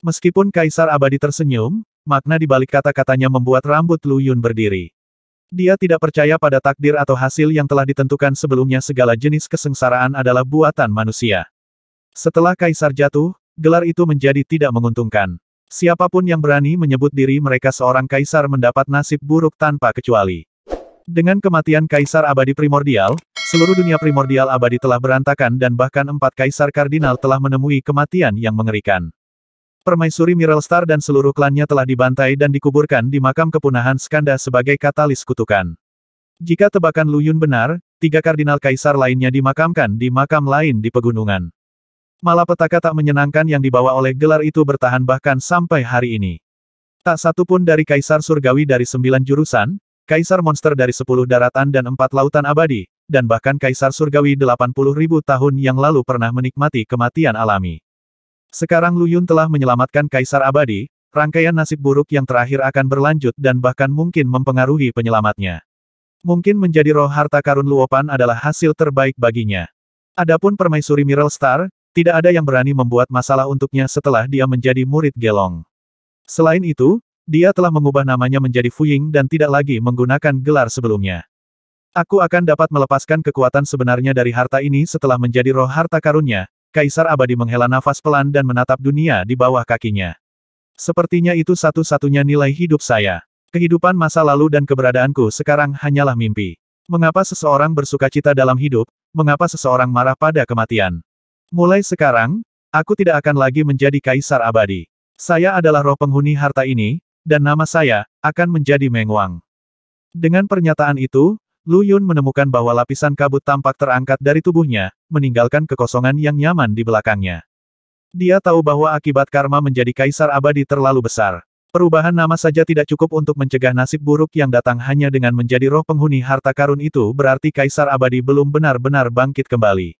Meskipun Kaisar Abadi tersenyum, makna di balik kata-katanya membuat rambut Lu Yun berdiri. Dia tidak percaya pada takdir atau hasil yang telah ditentukan sebelumnya. Segala jenis kesengsaraan adalah buatan manusia. Setelah Kaisar jatuh, gelar itu menjadi tidak menguntungkan. Siapapun yang berani menyebut diri mereka seorang kaisar mendapat nasib buruk tanpa kecuali. Dengan kematian Kaisar Abadi Primordial, seluruh dunia primordial abadi telah berantakan dan bahkan 4 kaisar kardinal telah menemui kematian yang mengerikan. Permaisuri Mirelstar dan seluruh klannya telah dibantai dan dikuburkan di makam kepunahan Skanda sebagai katalis kutukan. Jika tebakan Lu Yun benar, 3 kardinal kaisar lainnya dimakamkan di makam lain di pegunungan. Malapetaka tak menyenangkan yang dibawa oleh gelar itu bertahan bahkan sampai hari ini. Tak satu pun dari kaisar surgawi dari 9 jurusan, kaisar monster dari 10 daratan dan 4 lautan abadi, dan bahkan kaisar surgawi 80.000 tahun yang lalu pernah menikmati kematian alami. Sekarang Lu Yun telah menyelamatkan Kaisar Abadi, rangkaian nasib buruk yang terakhir akan berlanjut dan bahkan mungkin mempengaruhi penyelamatnya. Mungkin menjadi roh harta karun Luopan adalah hasil terbaik baginya. Adapun Permaisuri Mirelstar, tidak ada yang berani membuat masalah untuknya setelah dia menjadi murid Gelong. Selain itu, dia telah mengubah namanya menjadi Fuying dan tidak lagi menggunakan gelar sebelumnya. Aku akan dapat melepaskan kekuatan sebenarnya dari harta ini setelah menjadi roh harta karunnya. Kaisar Abadi menghela nafas pelan dan menatap dunia di bawah kakinya. Sepertinya itu satu-satunya nilai hidup saya. Kehidupan masa lalu dan keberadaanku sekarang hanyalah mimpi. Mengapa seseorang bersukacita dalam hidup, mengapa seseorang marah pada kematian? Mulai sekarang, aku tidak akan lagi menjadi Kaisar Abadi. Saya adalah roh penghuni harta ini, dan nama saya akan menjadi Meng Wang. Dengan pernyataan itu, Lu Yun menemukan bahwa lapisan kabut tampak terangkat dari tubuhnya, meninggalkan kekosongan yang nyaman di belakangnya. Dia tahu bahwa akibat karma menjadi Kaisar Abadi terlalu besar. Perubahan nama saja tidak cukup untuk mencegah nasib buruk yang datang. Hanya dengan menjadi roh penghuni harta karun itu berarti Kaisar Abadi belum benar-benar bangkit kembali.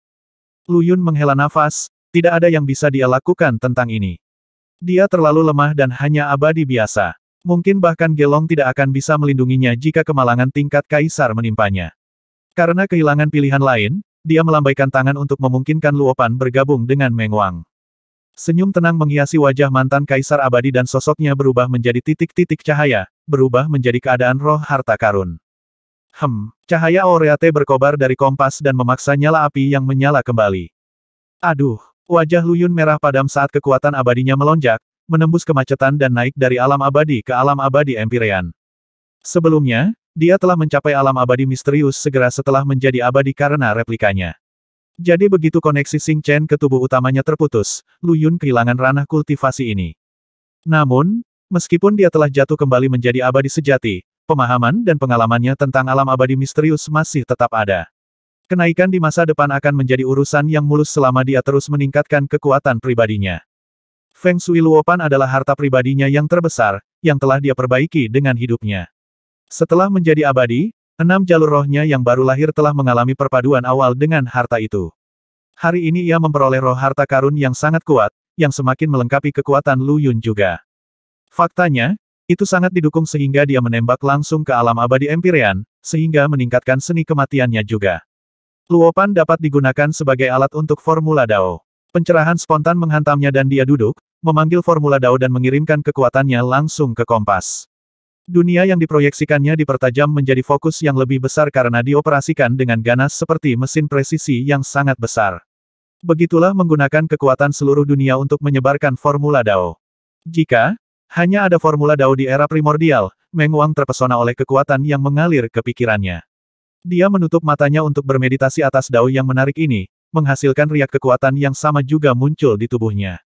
Lu Yun menghela nafas, tidak ada yang bisa dia lakukan tentang ini. Dia terlalu lemah dan hanya abadi biasa. Mungkin bahkan Gelong tidak akan bisa melindunginya jika kemalangan tingkat kaisar menimpanya. Karena kehilangan pilihan lain, dia melambaikan tangan untuk memungkinkan Luopan bergabung dengan Meng Wang. Senyum tenang menghiasi wajah mantan kaisar abadi dan sosoknya berubah menjadi titik-titik cahaya, berubah menjadi keadaan roh harta karun. Cahaya Aureate berkobar dari kompas dan memaksa nyala api yang menyala kembali. Aduh, wajah Lu Yun merah padam saat kekuatan abadinya melonjak, menembus kemacetan dan naik dari alam abadi ke alam abadi Empyrean. Sebelumnya, dia telah mencapai alam abadi misterius segera setelah menjadi abadi karena replikanya. Jadi begitu koneksi Xing Chen ke tubuh utamanya terputus, Lu Yun kehilangan ranah kultivasi ini. Namun, meskipun dia telah jatuh kembali menjadi abadi sejati, pemahaman dan pengalamannya tentang alam abadi misterius masih tetap ada. Kenaikan di masa depan akan menjadi urusan yang mulus selama dia terus meningkatkan kekuatan pribadinya. Feng Shui Luopan adalah harta pribadinya yang terbesar, yang telah dia perbaiki dengan hidupnya. Setelah menjadi abadi, 6 jalur rohnya yang baru lahir telah mengalami perpaduan awal dengan harta itu. Hari ini ia memperoleh roh harta karun yang sangat kuat, yang semakin melengkapi kekuatan Lu Yun juga. Faktanya, itu sangat didukung sehingga dia menembak langsung ke alam abadi Empyrean, sehingga meningkatkan seni kematiannya juga. Luopan dapat digunakan sebagai alat untuk Formula Dao. Pencerahan spontan menghantamnya dan dia duduk, memanggil Formula Dao dan mengirimkan kekuatannya langsung ke kompas. Dunia yang diproyeksikannya dipertajam menjadi fokus yang lebih besar karena dioperasikan dengan ganas seperti mesin presisi yang sangat besar. Begitulah menggunakan kekuatan seluruh dunia untuk menyebarkan Formula Dao. Jika hanya ada Formula Dao di era primordial, Meng Wang terpesona oleh kekuatan yang mengalir ke pikirannya. Dia menutup matanya untuk bermeditasi atas Dao yang menarik ini, menghasilkan riak kekuatan yang sama juga muncul di tubuhnya.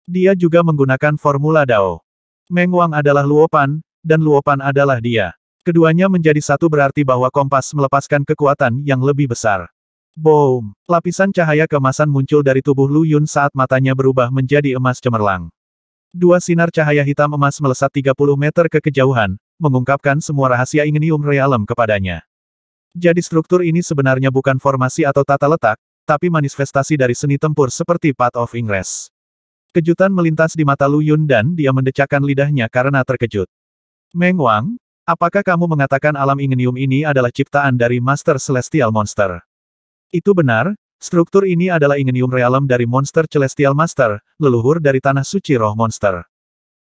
Dia juga menggunakan Formula Dao. Meng Wang adalah Luopan, dan Luopan adalah dia. Keduanya menjadi satu berarti bahwa kompas melepaskan kekuatan yang lebih besar. Boom! Lapisan cahaya keemasan muncul dari tubuh Lu Yun saat matanya berubah menjadi emas cemerlang. 2 sinar cahaya hitam emas melesat 30 meter ke kejauhan, mengungkapkan semua rahasia Ingenium Realem kepadanya. Jadi struktur ini sebenarnya bukan formasi atau tata letak, tapi manifestasi dari seni tempur seperti Path of Ingress. Kejutan melintas di mata Lu Yun dan dia mendecakkan lidahnya karena terkejut. Meng Wang, apakah kamu mengatakan alam Ingenium ini adalah ciptaan dari Master Celestial Monster? Itu benar, Struktur ini adalah Ingenium Realm dari monster Celestial Master, leluhur dari tanah suci roh monster.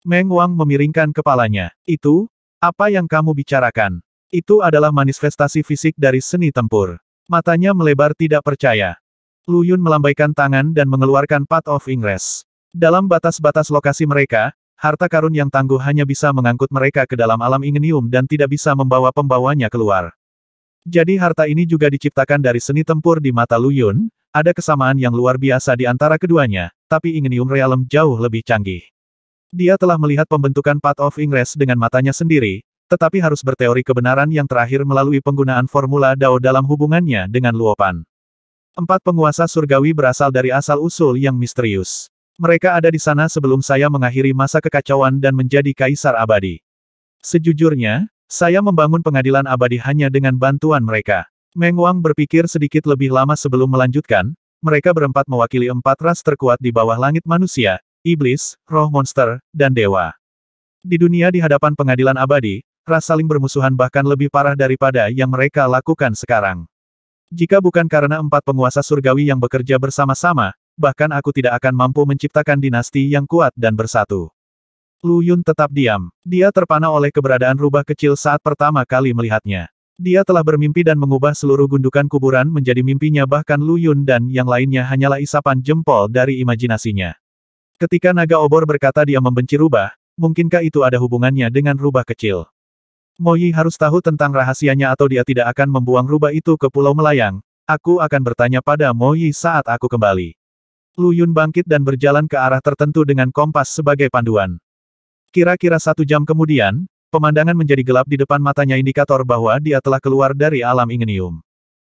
Meng Wang memiringkan kepalanya. Itu, apa yang kamu bicarakan? Itu adalah manifestasi fisik dari seni tempur. Matanya melebar tidak percaya. Lu Yun melambaikan tangan dan mengeluarkan Path of Ingress. Dalam batas-batas lokasi mereka, harta karun yang tangguh hanya bisa mengangkut mereka ke dalam alam Ingenium dan tidak bisa membawa pembawanya keluar. Jadi harta ini juga diciptakan dari seni tempur di mata Lu Yun, ada kesamaan yang luar biasa di antara keduanya, tapi Ingenium Realm jauh lebih canggih. Dia telah melihat pembentukan Path of Ingress dengan matanya sendiri, tetapi harus berteori kebenaran yang terakhir melalui penggunaan formula Dao dalam hubungannya dengan Luopan. 4 penguasa surgawi berasal dari asal-usul yang misterius. Mereka ada di sana sebelum saya mengakhiri masa kekacauan dan menjadi kaisar abadi. Sejujurnya, saya membangun pengadilan abadi hanya dengan bantuan mereka. Meng Wang berpikir sedikit lebih lama sebelum melanjutkan, mereka berempat mewakili 4 ras terkuat di bawah langit manusia, iblis, roh monster, dan dewa. Di dunia di hadapan pengadilan abadi, ras saling bermusuhan bahkan lebih parah daripada yang mereka lakukan sekarang. Jika bukan karena 4 penguasa surgawi yang bekerja bersama-sama, bahkan aku tidak akan mampu menciptakan dinasti yang kuat dan bersatu. Lu Yun tetap diam. Dia terpana oleh keberadaan rubah kecil saat pertama kali melihatnya. Dia telah bermimpi dan mengubah seluruh gundukan kuburan menjadi mimpinya, bahkan Lu Yun dan yang lainnya hanyalah isapan jempol dari imajinasinya. Ketika naga obor berkata dia membenci rubah, mungkinkah itu ada hubungannya dengan rubah kecil? Mo Yi harus tahu tentang rahasianya atau dia tidak akan membuang rubah itu ke Pulau Melayang. Aku akan bertanya pada Mo Yi saat aku kembali. Lu Yun bangkit dan berjalan ke arah tertentu dengan kompas sebagai panduan. Kira-kira 1 jam kemudian, pemandangan menjadi gelap di depan matanya, indikator bahwa dia telah keluar dari alam Ingenium.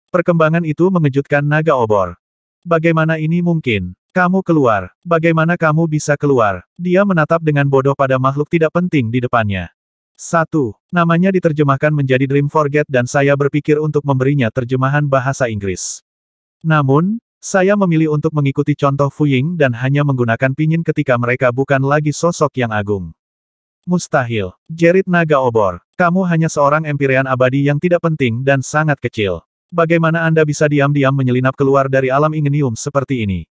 Perkembangan itu mengejutkan naga obor. Bagaimana ini mungkin? Kamu keluar. Bagaimana kamu bisa keluar? Dia menatap dengan bodoh pada makhluk tidak penting di depannya. 1. Namanya diterjemahkan menjadi Dream Forget dan saya berpikir untuk memberinya terjemahan bahasa Inggris. Namun, saya memilih untuk mengikuti contoh Fu Ying dan hanya menggunakan pinyin ketika mereka bukan lagi sosok yang agung. Mustahil. Jerit naga obor. Kamu hanya seorang Empyrean abadi yang tidak penting dan sangat kecil. Bagaimana Anda bisa diam-diam menyelinap keluar dari alam Ingenium seperti ini?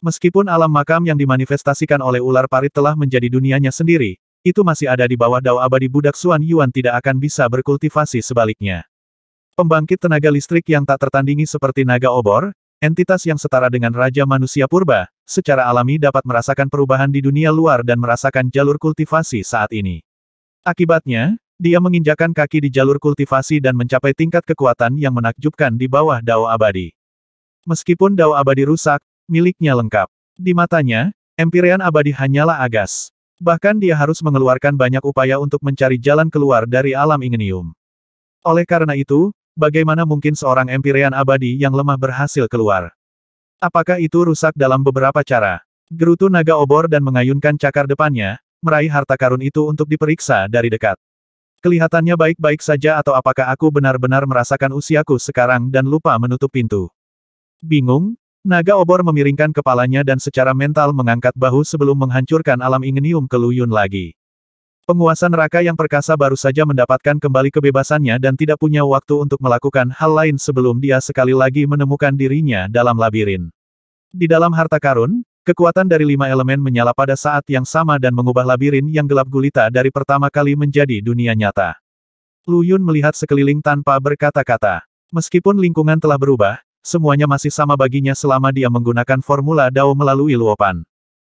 Meskipun alam makam yang dimanifestasikan oleh ular parit telah menjadi dunianya sendiri, itu masih ada di bawah Dao abadi budak Xuan Yuan tidak akan bisa berkultivasi sebaliknya. Pembangkit tenaga listrik yang tak tertandingi seperti naga obor, entitas yang setara dengan Raja Manusia Purba, secara alami dapat merasakan perubahan di dunia luar dan merasakan jalur kultivasi saat ini. Akibatnya, dia menginjakan kaki di jalur kultivasi dan mencapai tingkat kekuatan yang menakjubkan di bawah Dao abadi. Meskipun Dao abadi rusak, miliknya lengkap. Di matanya, Empyrean abadi hanyalah agas. Bahkan dia harus mengeluarkan banyak upaya untuk mencari jalan keluar dari alam Ingenium. Oleh karena itu, bagaimana mungkin seorang Empyrean abadi yang lemah berhasil keluar? Apakah itu rusak dalam beberapa cara? Gerutu naga obor dan mengayunkan cakar depannya, meraih harta karun itu untuk diperiksa dari dekat. Kelihatannya baik-baik saja atau apakah aku benar-benar merasakan usiaku sekarang dan lupa menutup pintu? Bingung, naga obor memiringkan kepalanya dan secara mental mengangkat bahu sebelum menghancurkan alam Ingenium ke Lu Yun lagi. Penguasa neraka yang perkasa baru saja mendapatkan kembali kebebasannya dan tidak punya waktu untuk melakukan hal lain sebelum dia sekali lagi menemukan dirinya dalam labirin. Di dalam harta karun, kekuatan dari 5 elemen menyala pada saat yang sama dan mengubah labirin yang gelap gulita dari pertama kali menjadi dunia nyata. Lu Yun melihat sekeliling tanpa berkata-kata. Meskipun lingkungan telah berubah, semuanya masih sama baginya selama dia menggunakan formula Dao melalui Luopan.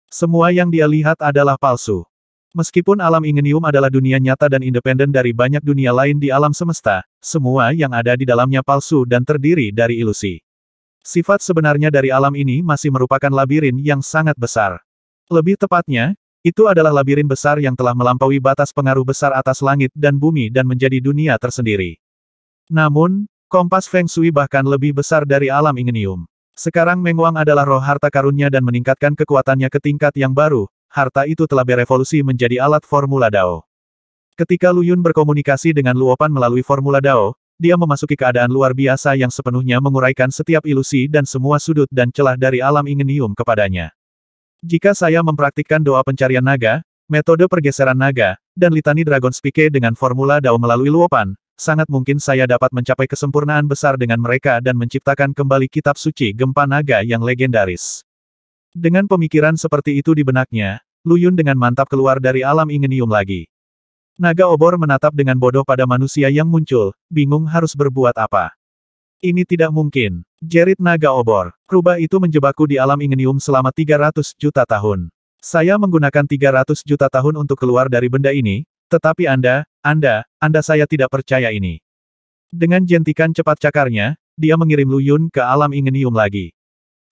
Semua yang dia lihat adalah palsu. Meskipun alam Ingenium adalah dunia nyata dan independen dari banyak dunia lain di alam semesta, semua yang ada di dalamnya palsu dan terdiri dari ilusi. Sifat sebenarnya dari alam ini masih merupakan labirin yang sangat besar. Lebih tepatnya, itu adalah labirin besar yang telah melampaui batas pengaruh besar atas langit dan bumi dan menjadi dunia tersendiri. Namun, kompas Feng Shui bahkan lebih besar dari alam Ingenium. Sekarang Meng Wang adalah roh harta karunnya dan meningkatkan kekuatannya ke tingkat yang baru. Harta itu telah berevolusi menjadi alat formula Dao. Ketika Lu Yun berkomunikasi dengan Luopan melalui formula Dao, dia memasuki keadaan luar biasa yang sepenuhnya menguraikan setiap ilusi dan semua sudut dan celah dari alam Ingenium kepadanya. Jika saya mempraktikkan doa pencarian naga, metode pergeseran naga, dan litani Dragon Spike dengan formula Dao melalui Luopan, sangat mungkin saya dapat mencapai kesempurnaan besar dengan mereka dan menciptakan kembali kitab suci Gempa Naga yang legendaris. Dengan pemikiran seperti itu di benaknya, Lu Yun dengan mantap keluar dari alam ingenium lagi. Naga obor menatap dengan bodoh pada manusia yang muncul, bingung harus berbuat apa. Ini tidak mungkin, jerit naga obor. Rubah itu menjebakku di alam ingenium selama 300 juta tahun. Saya menggunakan 300 juta tahun untuk keluar dari benda ini, tetapi Anda saya tidak percaya ini. Dengan jentikan cepat cakarnya, dia mengirim Lu Yun ke alam ingenium lagi.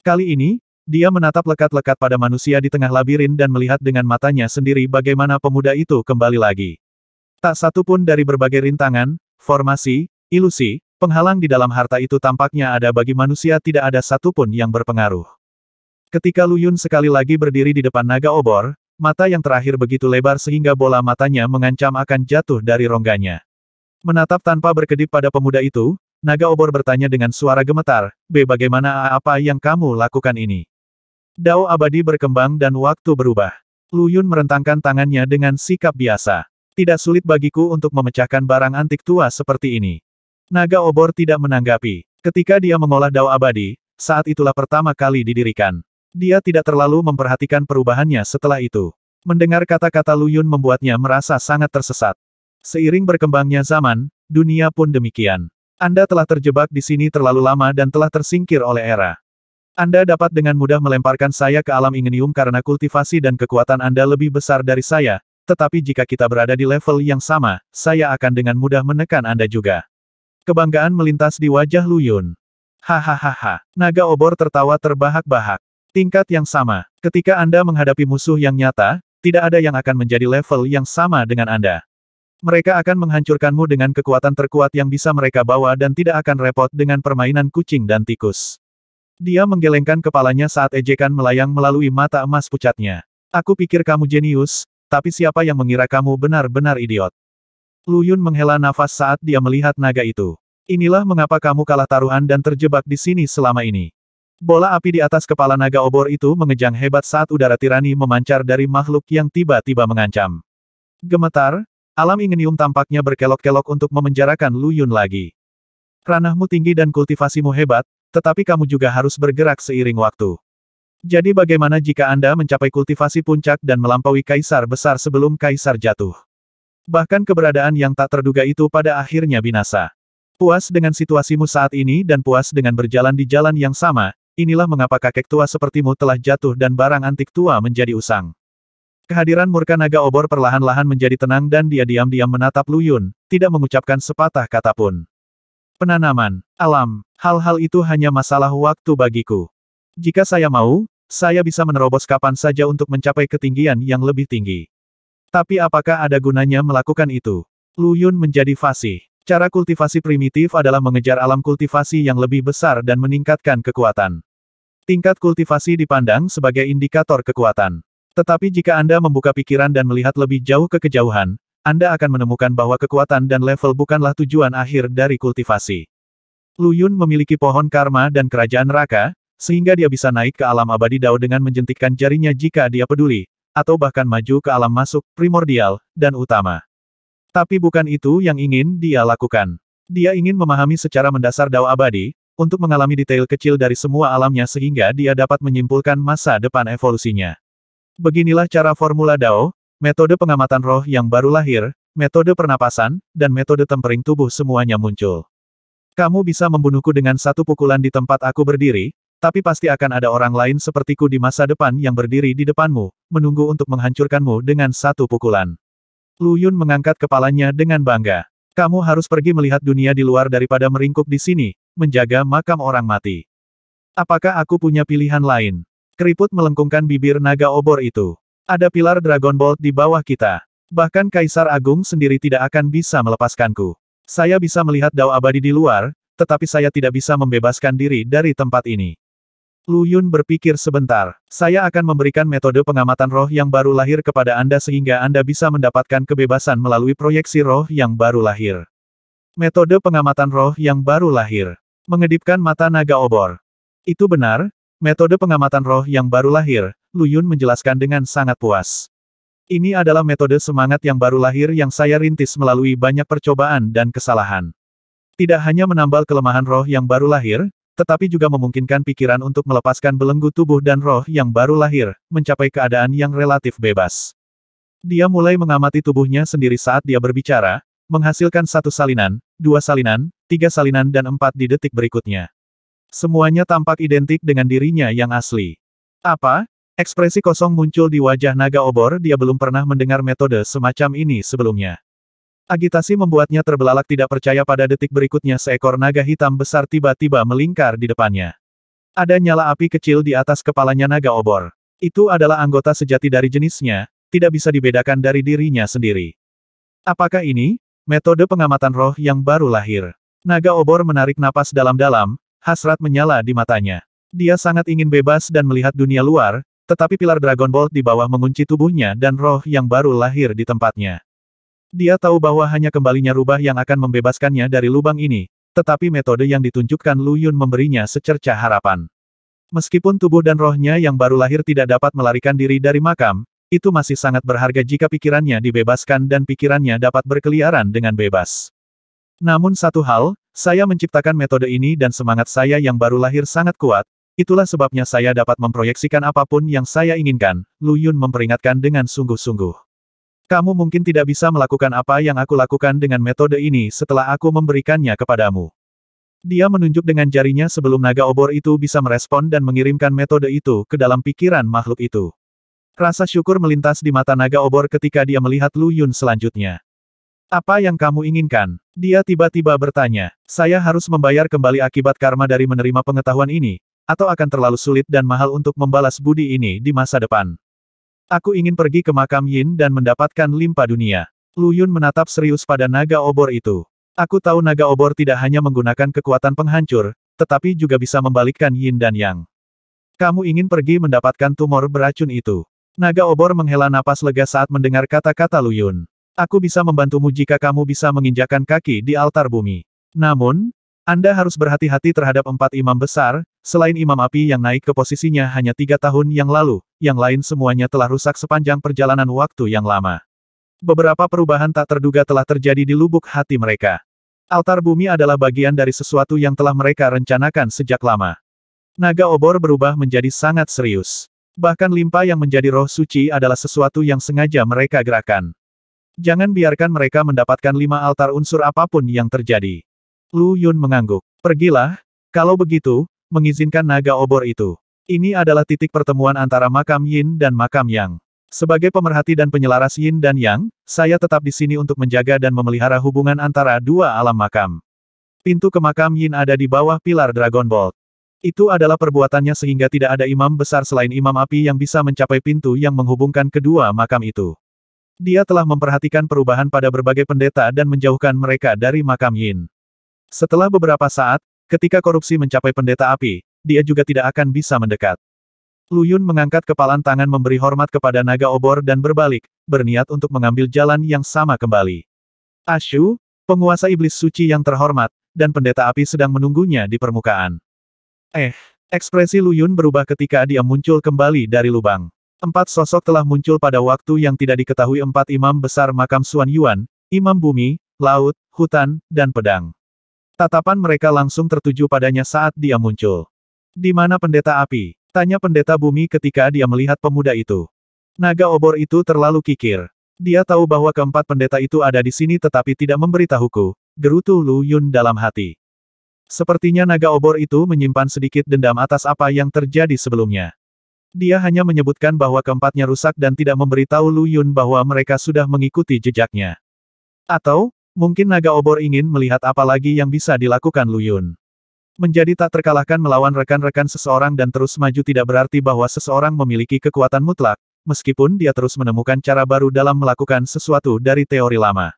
Kali ini, dia menatap lekat-lekat pada manusia di tengah labirin dan melihat dengan matanya sendiri bagaimana pemuda itu kembali lagi. Tak satu pun dari berbagai rintangan, formasi, ilusi, penghalang di dalam harta itu tampaknya ada bagi manusia tidak ada satupun yang berpengaruh. Ketika Lu Yun sekali lagi berdiri di depan naga obor, mata yang terakhir begitu lebar sehingga bola matanya mengancam akan jatuh dari rongganya. Menatap tanpa berkedip pada pemuda itu, naga obor bertanya dengan suara gemetar, bagaimana apa yang kamu lakukan ini? Dao abadi berkembang dan waktu berubah. Lu Yun merentangkan tangannya dengan sikap biasa. Tidak sulit bagiku untuk memecahkan barang antik tua seperti ini. Naga obor tidak menanggapi. Ketika dia mengolah dao abadi, saat itulah pertama kali didirikan. Dia tidak terlalu memperhatikan perubahannya setelah itu. Mendengar kata-kata Lu Yun membuatnya merasa sangat tersesat. Seiring berkembangnya zaman, dunia pun demikian. Anda telah terjebak di sini terlalu lama dan telah tersingkir oleh era. Anda dapat dengan mudah melemparkan saya ke alam ingenium karena kultivasi dan kekuatan Anda lebih besar dari saya, tetapi jika kita berada di level yang sama, saya akan dengan mudah menekan Anda juga. Kebanggaan melintas di wajah Lu Yun. Hahaha. Naga obor tertawa terbahak-bahak. Tingkat yang sama. Ketika Anda menghadapi musuh yang nyata, tidak ada yang akan menjadi level yang sama dengan Anda. Mereka akan menghancurkanmu dengan kekuatan terkuat yang bisa mereka bawa dan tidak akan repot dengan permainan kucing dan tikus. Dia menggelengkan kepalanya saat ejekan melayang melalui mata emas pucatnya. Aku pikir kamu jenius, tapi siapa yang mengira kamu benar-benar idiot? Lu Yun menghela nafas saat dia melihat naga itu. Inilah mengapa kamu kalah taruhan dan terjebak di sini selama ini. Bola api di atas kepala naga obor itu mengejang hebat saat udara tirani memancar dari makhluk yang tiba-tiba mengancam. Gemetar, alam ingenium tampaknya berkelok-kelok untuk memenjarakan Lu Yun lagi. Ranahmu tinggi dan kultivasimu hebat, tetapi kamu juga harus bergerak seiring waktu. Jadi bagaimana jika Anda mencapai kultivasi puncak dan melampaui kaisar besar sebelum kaisar jatuh? Bahkan keberadaan yang tak terduga itu pada akhirnya binasa. Puas dengan situasimu saat ini dan puas dengan berjalan di jalan yang sama, inilah mengapa kakek tua sepertimu telah jatuh dan barang antik tua menjadi usang. Kehadiran murka naga obor perlahan-lahan menjadi tenang dan dia diam-diam menatap Lu Yun, tidak mengucapkan sepatah kata pun. Penanaman, alam, hal-hal itu hanya masalah waktu bagiku. Jika saya mau, saya bisa menerobos kapan saja untuk mencapai ketinggian yang lebih tinggi. Tapi apakah ada gunanya melakukan itu? Lu Yun menjadi fasih. Cara kultivasi primitif adalah mengejar alam kultivasi yang lebih besar dan meningkatkan kekuatan. Tingkat kultivasi dipandang sebagai indikator kekuatan. Tetapi jika Anda membuka pikiran dan melihat lebih jauh ke kejauhan, Anda akan menemukan bahwa kekuatan dan level bukanlah tujuan akhir dari kultivasi. Lu Yun memiliki pohon karma dan kerajaan neraka, sehingga dia bisa naik ke alam abadi Dao dengan menjentikkan jarinya jika dia peduli, atau bahkan maju ke alam masuk, primordial, dan utama. Tapi bukan itu yang ingin dia lakukan. Dia ingin memahami secara mendasar Dao abadi, untuk mengalami detail kecil dari semua alamnya sehingga dia dapat menyimpulkan masa depan evolusinya. Beginilah cara formula Dao, metode pengamatan roh yang baru lahir, metode pernapasan, dan metode tempering tubuh semuanya muncul. Kamu bisa membunuhku dengan satu pukulan di tempat aku berdiri, tapi pasti akan ada orang lain sepertiku di masa depan yang berdiri di depanmu, menunggu untuk menghancurkanmu dengan satu pukulan. Lu Yun mengangkat kepalanya dengan bangga. Kamu harus pergi melihat dunia di luar daripada meringkuk di sini, menjaga makam orang mati. Apakah aku punya pilihan lain? Keriput melengkungkan bibir naga obor itu. Ada pilar Dragon Bolt di bawah kita. Bahkan Kaisar Agung sendiri tidak akan bisa melepaskanku. Saya bisa melihat Dao abadi di luar, tetapi saya tidak bisa membebaskan diri dari tempat ini. Lu Yun berpikir sebentar. Saya akan memberikan metode pengamatan roh yang baru lahir kepada Anda sehingga Anda bisa mendapatkan kebebasan melalui proyeksi roh yang baru lahir. Metode pengamatan roh yang baru lahir. Mengedipkan mata naga obor. Itu benar, metode pengamatan roh yang baru lahir, Lu Yun menjelaskan dengan sangat puas. Ini adalah metode semangat yang baru lahir yang saya rintis melalui banyak percobaan dan kesalahan. Tidak hanya menambal kelemahan roh yang baru lahir, tetapi juga memungkinkan pikiran untuk melepaskan belenggu tubuh dan roh yang baru lahir, mencapai keadaan yang relatif bebas. Dia mulai mengamati tubuhnya sendiri saat dia berbicara, menghasilkan 1 salinan, 2 salinan, 3 salinan dan 4 di detik berikutnya. Semuanya tampak identik dengan dirinya yang asli. Apa? Ekspresi kosong muncul di wajah naga obor. Dia belum pernah mendengar metode semacam ini sebelumnya. Agitasi membuatnya terbelalak tidak percaya. Pada detik berikutnya seekor naga hitam besar tiba-tiba melingkar di depannya. Ada nyala api kecil di atas kepalanya naga obor. Itu adalah anggota sejati dari jenisnya, tidak bisa dibedakan dari dirinya sendiri. Apakah ini metode pengamatan roh yang baru lahir? Naga obor menarik napas dalam-dalam, hasrat menyala di matanya. Dia sangat ingin bebas dan melihat dunia luar, tetapi pilar Dragon Bolt di bawah mengunci tubuhnya dan roh yang baru lahir di tempatnya. Dia tahu bahwa hanya kembalinya rubah yang akan membebaskannya dari lubang ini, tetapi metode yang ditunjukkan Lu Yun memberinya secercah harapan. Meskipun tubuh dan rohnya yang baru lahir tidak dapat melarikan diri dari makam, itu masih sangat berharga jika pikirannya dibebaskan dan pikirannya dapat berkeliaran dengan bebas. Namun satu hal, saya menciptakan metode ini dan semangat saya yang baru lahir sangat kuat. Itulah sebabnya saya dapat memproyeksikan apapun yang saya inginkan, Lu Yun memperingatkan dengan sungguh-sungguh. Kamu mungkin tidak bisa melakukan apa yang aku lakukan dengan metode ini setelah aku memberikannya kepadamu. Dia menunjuk dengan jarinya sebelum naga obor itu bisa merespon dan mengirimkan metode itu ke dalam pikiran makhluk itu. Rasa syukur melintas di mata naga obor ketika dia melihat Lu Yun selanjutnya. Apa yang kamu inginkan? Dia tiba-tiba bertanya. Saya harus membayar kembali akibat karma dari menerima pengetahuan ini, atau akan terlalu sulit dan mahal untuk membalas budi ini di masa depan. Aku ingin pergi ke makam Yin dan mendapatkan limpa dunia. Lu Yun menatap serius pada naga obor itu. Aku tahu naga obor tidak hanya menggunakan kekuatan penghancur, tetapi juga bisa membalikkan Yin dan Yang. Kamu ingin pergi mendapatkan tumor beracun itu. Naga obor menghela napas lega saat mendengar kata-kata Lu Yun. Aku bisa membantumu jika kamu bisa menginjakkan kaki di altar bumi. Namun, Anda harus berhati-hati terhadap 4 imam besar, selain imam api yang naik ke posisinya hanya 3 tahun yang lalu, yang lain semuanya telah rusak sepanjang perjalanan waktu yang lama. Beberapa perubahan tak terduga telah terjadi di lubuk hati mereka. Altar bumi adalah bagian dari sesuatu yang telah mereka rencanakan sejak lama. Naga obor berubah menjadi sangat serius. Bahkan limpa yang menjadi roh suci adalah sesuatu yang sengaja mereka gerakkan. Jangan biarkan mereka mendapatkan 5 altar unsur apapun yang terjadi. Lu Yun mengangguk. Pergilah, kalau begitu, mengizinkan naga obor itu. Ini adalah titik pertemuan antara makam Yin dan makam Yang. Sebagai pemerhati dan penyelaras Yin dan Yang, saya tetap di sini untuk menjaga dan memelihara hubungan antara dua alam makam. Pintu ke makam Yin ada di bawah pilar Dragon Bolt. Itu adalah perbuatannya sehingga tidak ada imam besar selain imam api yang bisa mencapai pintu yang menghubungkan kedua makam itu. Dia telah memperhatikan perubahan pada berbagai pendeta dan menjauhkan mereka dari makam Yin. Setelah beberapa saat, ketika korupsi mencapai pendeta api, dia juga tidak akan bisa mendekat. Lu Yun mengangkat kepalan tangan memberi hormat kepada naga obor dan berbalik, berniat untuk mengambil jalan yang sama kembali. Ashu, penguasa iblis suci yang terhormat, dan pendeta api sedang menunggunya di permukaan. Ekspresi Lu Yun berubah ketika dia muncul kembali dari lubang. 4 sosok telah muncul pada waktu yang tidak diketahui. 4 imam besar makam Xuan Yuan, imam bumi, laut, hutan, dan pedang. Tatapan mereka langsung tertuju padanya saat dia muncul. Di mana pendeta api? Tanya pendeta bumi ketika dia melihat pemuda itu. Naga obor itu terlalu kikir. Dia tahu bahwa keempat pendeta itu ada di sini tetapi tidak memberitahuku, gerutu Lu Yun dalam hati. Sepertinya naga obor itu menyimpan sedikit dendam atas apa yang terjadi sebelumnya. Dia hanya menyebutkan bahwa keempatnya rusak dan tidak memberitahu Lu Yun bahwa mereka sudah mengikuti jejaknya. Atau, mungkin naga obor ingin melihat apa lagi yang bisa dilakukan Lu Yun. Menjadi tak terkalahkan melawan rekan-rekan seseorang dan terus maju tidak berarti bahwa seseorang memiliki kekuatan mutlak, meskipun dia terus menemukan cara baru dalam melakukan sesuatu dari teori lama.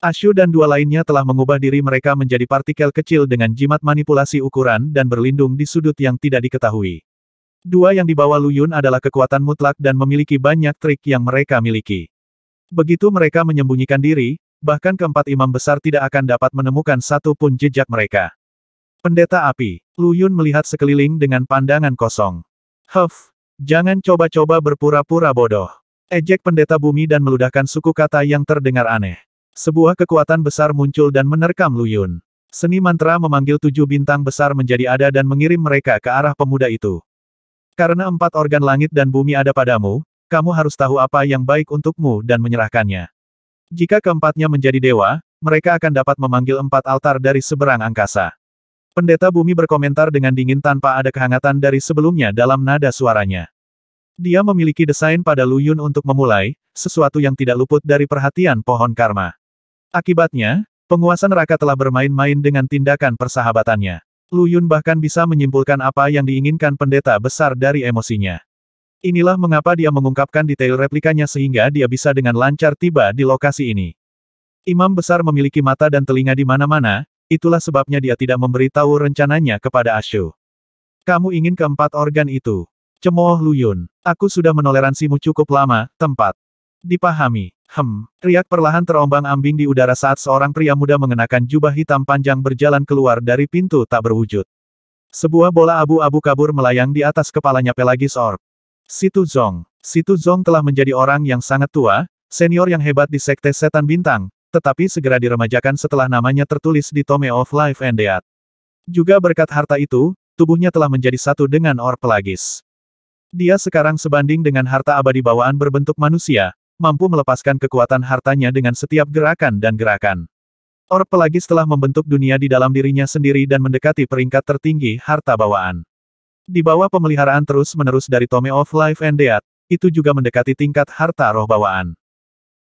Ashu dan 2 lainnya telah mengubah diri mereka menjadi partikel kecil dengan jimat manipulasi ukuran dan berlindung di sudut yang tidak diketahui. 2 yang dibawa Lu Yun adalah kekuatan mutlak dan memiliki banyak trik yang mereka miliki. Begitu mereka menyembunyikan diri, bahkan keempat imam besar tidak akan dapat menemukan satu pun jejak mereka. Pendeta api. Lu Yun melihat sekeliling dengan pandangan kosong. Jangan coba-coba berpura-pura bodoh. Ejek pendeta bumi dan meludahkan suku kata yang terdengar aneh. Sebuah kekuatan besar muncul dan menerkam Lu Yun. Seni mantra memanggil 7 bintang besar menjadi ada dan mengirim mereka ke arah pemuda itu. Karena 4 organ langit dan bumi ada padamu, kamu harus tahu apa yang baik untukmu dan menyerahkannya. Jika keempatnya menjadi dewa, mereka akan dapat memanggil 4 altar dari seberang angkasa. Pendeta bumi berkomentar dengan dingin tanpa ada kehangatan dari sebelumnya dalam nada suaranya. Dia memiliki desain pada Lu Yun untuk memulai, sesuatu yang tidak luput dari perhatian pohon karma. Akibatnya, penguasa neraka telah bermain-main dengan tindakan persahabatannya. Lu Yun bahkan bisa menyimpulkan apa yang diinginkan pendeta besar dari emosinya. Inilah mengapa dia mengungkapkan detail replikanya sehingga dia bisa dengan lancar tiba di lokasi ini. Imam besar memiliki mata dan telinga di mana-mana, itulah sebabnya dia tidak memberitahu rencananya kepada Ashu. Kamu ingin keempat organ itu. Cemooh Lu Yun. Aku sudah menoleransimu cukup lama, tempat. Dipahami. Riak perlahan terombang-ambing di udara saat seorang pria muda mengenakan jubah hitam panjang berjalan keluar dari pintu tak berwujud. Sebuah bola abu-abu kabur melayang di atas kepalanya Pelagis Orb. Situ Zong. Situ Zong telah menjadi orang yang sangat tua, senior yang hebat di Sekte Setan Bintang, tetapi segera diremajakan setelah namanya tertulis di Tome of Life and Death. Juga berkat harta itu, tubuhnya telah menjadi satu dengan Orb Pelagis. Dia sekarang sebanding dengan harta abadi bawaan berbentuk manusia, mampu melepaskan kekuatan hartanya dengan setiap gerakan dan gerakan. Orb Pelagis telah membentuk dunia di dalam dirinya sendiri dan mendekati peringkat tertinggi harta bawaan. Di bawah pemeliharaan terus-menerus dari Tome of Life and Death, itu juga mendekati tingkat harta roh bawaan.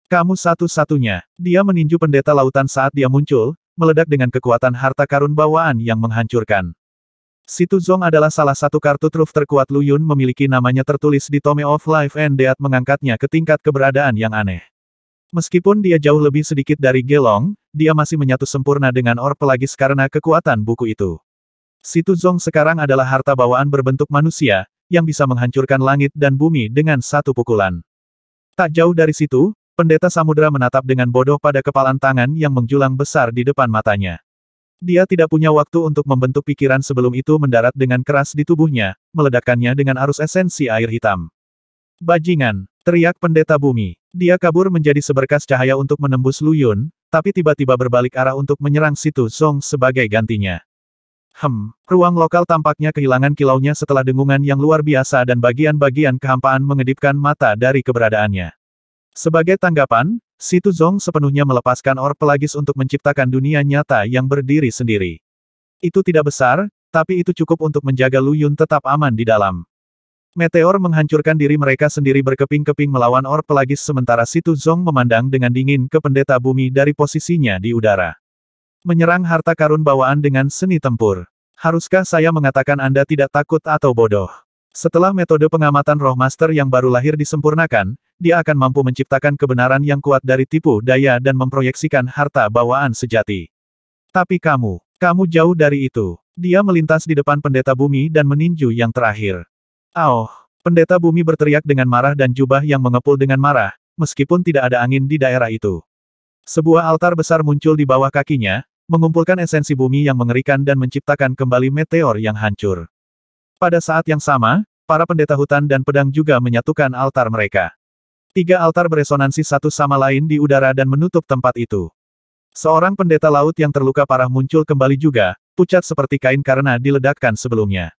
Kamu satu-satunya. Dia meninju pendeta lautan saat dia muncul, meledak dengan kekuatan harta karun bawaan yang menghancurkan. Situ Zong adalah salah satu kartu truf terkuat Lu Yun memiliki namanya tertulis di Tome of Life and Death mengangkatnya ke tingkat keberadaan yang aneh. Meskipun dia jauh lebih sedikit dari Gelong, dia masih menyatu sempurna dengan Orb Pelagis karena kekuatan buku itu. Situ Zong sekarang adalah harta bawaan berbentuk manusia, yang bisa menghancurkan langit dan bumi dengan satu pukulan. Tak jauh dari situ, pendeta samudera menatap dengan bodoh pada kepalan tangan yang menjulang besar di depan matanya. Dia tidak punya waktu untuk membentuk pikiran sebelum itu mendarat dengan keras di tubuhnya, meledakkannya dengan arus esensi air hitam. Bajingan! Teriak pendeta bumi. Dia kabur menjadi seberkas cahaya untuk menembus Lu Yun, tapi tiba-tiba berbalik arah untuk menyerang Situ Zong sebagai gantinya. Ruang lokal tampaknya kehilangan kilaunya setelah dengungan yang luar biasa dan bagian-bagian kehampaan mengedipkan mata dari keberadaannya. Sebagai tanggapan, Situ Zong sepenuhnya melepaskan Orb Pelagis untuk menciptakan dunia nyata yang berdiri sendiri. Itu tidak besar, tapi itu cukup untuk menjaga Lu Yun tetap aman di dalam. Meteor menghancurkan diri mereka sendiri berkeping-keping melawan Orb Pelagis sementara Situ Zong memandang dengan dingin ke pendeta bumi dari posisinya di udara. Menyerang harta karun bawaan dengan seni tempur. Haruskah saya mengatakan Anda tidak takut atau bodoh? Setelah metode pengamatan roh master yang baru lahir disempurnakan, dia akan mampu menciptakan kebenaran yang kuat dari tipu daya dan memproyeksikan harta bawaan sejati. Tapi kamu jauh dari itu. Dia melintas di depan pendeta bumi dan meninju yang terakhir. Pendeta bumi berteriak dengan marah dan jubah yang mengepul dengan marah, meskipun tidak ada angin di daerah itu. Sebuah altar besar muncul di bawah kakinya, mengumpulkan esensi bumi yang mengerikan dan menciptakan kembali meteor yang hancur. Pada saat yang sama, para pendeta hutan dan pedang juga menyatukan altar mereka. 3 altar beresonansi satu sama lain di udara dan menutup tempat itu. Seorang pendeta laut yang terluka parah muncul kembali juga, pucat seperti kain karena diledakkan sebelumnya.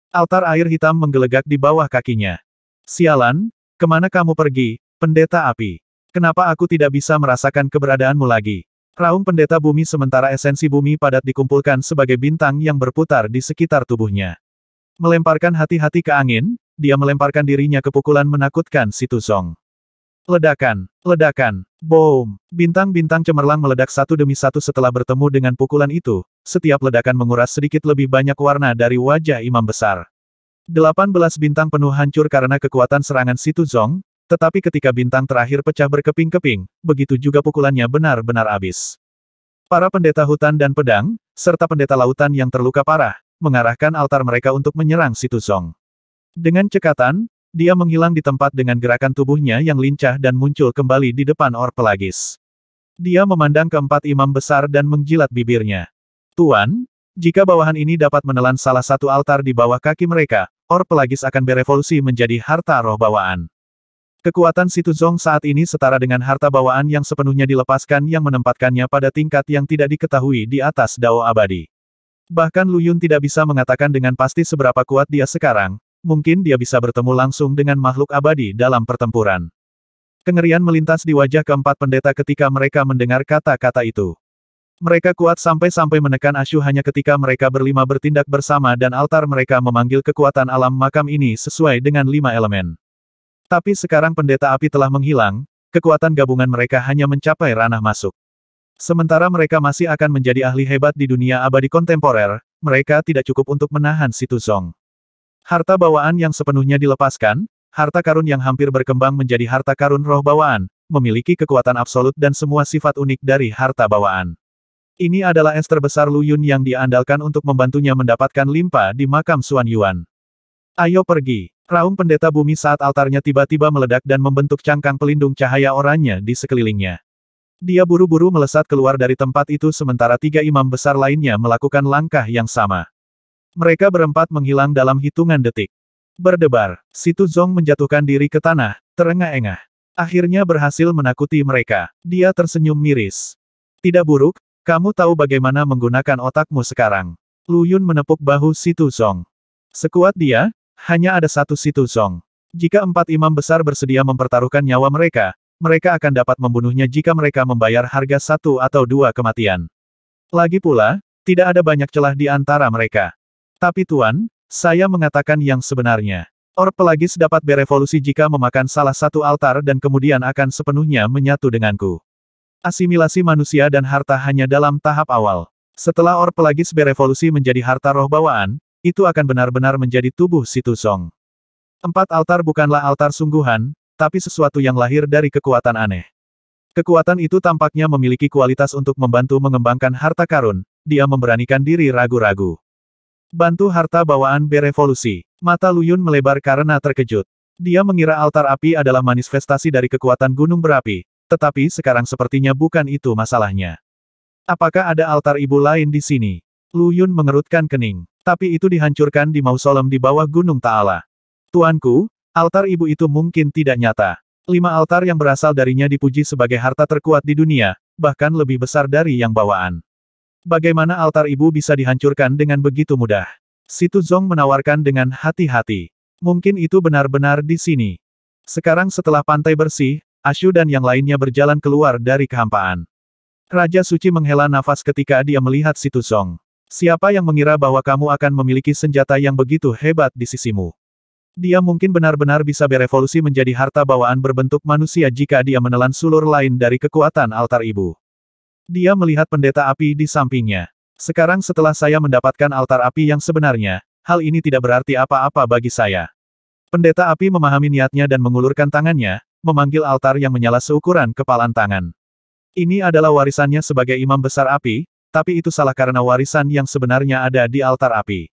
Altar air hitam menggelegak di bawah kakinya. Sialan, kemana kamu pergi, pendeta api? Kenapa aku tidak bisa merasakan keberadaanmu lagi? Raung pendeta bumi sementara esensi bumi padat dikumpulkan sebagai bintang yang berputar di sekitar tubuhnya. Melemparkan hati-hati ke angin, dia melemparkan dirinya ke pukulan menakutkan Situ Zong. Ledakan, boom! Bintang-bintang cemerlang meledak satu demi satu setelah bertemu dengan pukulan itu, setiap ledakan menguras sedikit lebih banyak warna dari wajah imam besar. 18 bintang penuh hancur karena kekuatan serangan Situ Zong, tetapi ketika bintang terakhir pecah berkeping-keping, begitu juga pukulannya benar-benar habis. Para pendeta hutan dan pedang, serta pendeta lautan yang terluka parah, mengarahkan altar mereka untuk menyerang Situ Zong. Dengan cekatan, dia menghilang di tempat dengan gerakan tubuhnya yang lincah dan muncul kembali di depan Orb Pelagis. Dia memandang keempat imam besar dan menjilat bibirnya. Tuan, jika bawahan ini dapat menelan salah satu altar di bawah kaki mereka, Orb Pelagis akan berevolusi menjadi harta roh bawaan. Kekuatan Situ Zong saat ini setara dengan harta bawaan yang sepenuhnya dilepaskan yang menempatkannya pada tingkat yang tidak diketahui di atas Dao abadi. Bahkan Lu Yun tidak bisa mengatakan dengan pasti seberapa kuat dia sekarang, mungkin dia bisa bertemu langsung dengan makhluk abadi dalam pertempuran. Kengerian melintas di wajah keempat pendeta ketika mereka mendengar kata-kata itu. Mereka kuat sampai-sampai menekan Ashu hanya ketika mereka berlima bertindak bersama dan altar mereka memanggil kekuatan alam makam ini sesuai dengan 5 elemen. Tapi sekarang pendeta api telah menghilang, kekuatan gabungan mereka hanya mencapai ranah masuk. Sementara mereka masih akan menjadi ahli hebat di dunia abadi kontemporer, mereka tidak cukup untuk menahan Situ Zong. Harta bawaan yang sepenuhnya dilepaskan, harta karun yang hampir berkembang menjadi harta karun roh bawaan, memiliki kekuatan absolut dan semua sifat unik dari harta bawaan. Ini adalah es terbesar Lu Yun yang dia andalkan untuk membantunya mendapatkan limpa di makam Xuan Yuan. Ayo pergi. Raung pendeta bumi saat altarnya tiba-tiba meledak dan membentuk cangkang pelindung cahaya oranye di sekelilingnya. Dia buru-buru melesat keluar dari tempat itu sementara 3 imam besar lainnya melakukan langkah yang sama. Mereka berempat menghilang dalam hitungan detik. Berdebar, Situ Zong menjatuhkan diri ke tanah, terengah-engah. Akhirnya berhasil menakuti mereka. Dia tersenyum miris. Tidak buruk, kamu tahu bagaimana menggunakan otakmu sekarang. Lu Yun menepuk bahu Situ Zong. Sekuat dia, hanya ada satu Situ Zong. Jika 4 imam besar bersedia mempertaruhkan nyawa mereka, mereka akan dapat membunuhnya jika mereka membayar harga 1 atau 2 kematian. Lagi pula, tidak ada banyak celah di antara mereka. Tapi Tuan, saya mengatakan yang sebenarnya. Orb Pelagis dapat berevolusi jika memakan salah satu altar dan kemudian akan sepenuhnya menyatu denganku. Asimilasi manusia dan harta hanya dalam tahap awal. Setelah Orb Pelagis berevolusi menjadi harta roh bawaan, itu akan benar-benar menjadi tubuh Situ Zong. 4 altar bukanlah altar sungguhan, tapi sesuatu yang lahir dari kekuatan aneh. Kekuatan itu tampaknya memiliki kualitas untuk membantu mengembangkan harta karun, dia memberanikan diri ragu-ragu. Bantu harta bawaan berevolusi. Mata Lu Yun melebar karena terkejut. Dia mengira altar api adalah manifestasi dari kekuatan gunung berapi, tetapi sekarang sepertinya bukan itu masalahnya. Apakah ada altar ibu lain di sini? Lu Yun mengerutkan kening. Tapi itu dihancurkan di mausolem di bawah Gunung Ta'ala. Tuanku, altar ibu itu mungkin tidak nyata. 5 altar yang berasal darinya dipuji sebagai harta terkuat di dunia, bahkan lebih besar dari yang bawaan. Bagaimana altar ibu bisa dihancurkan dengan begitu mudah? Situ Zong menawarkan dengan hati-hati. Mungkin itu benar-benar di sini. Sekarang setelah pantai bersih, Ashu dan yang lainnya berjalan keluar dari kehampaan. Raja Suci menghela nafas ketika dia melihat Situ Zong. Siapa yang mengira bahwa kamu akan memiliki senjata yang begitu hebat di sisimu? Dia mungkin benar-benar bisa berevolusi menjadi harta bawaan berbentuk manusia jika dia menelan sulur lain dari kekuatan altar ibu. Dia melihat pendeta api di sampingnya. Sekarang setelah saya mendapatkan altar api yang sebenarnya, hal ini tidak berarti apa-apa bagi saya. Pendeta api memahami niatnya dan mengulurkan tangannya, memanggil altar yang menyala seukuran kepalan tangan. Ini adalah warisannya sebagai imam besar api, tapi itu salah karena warisan yang sebenarnya ada di altar api.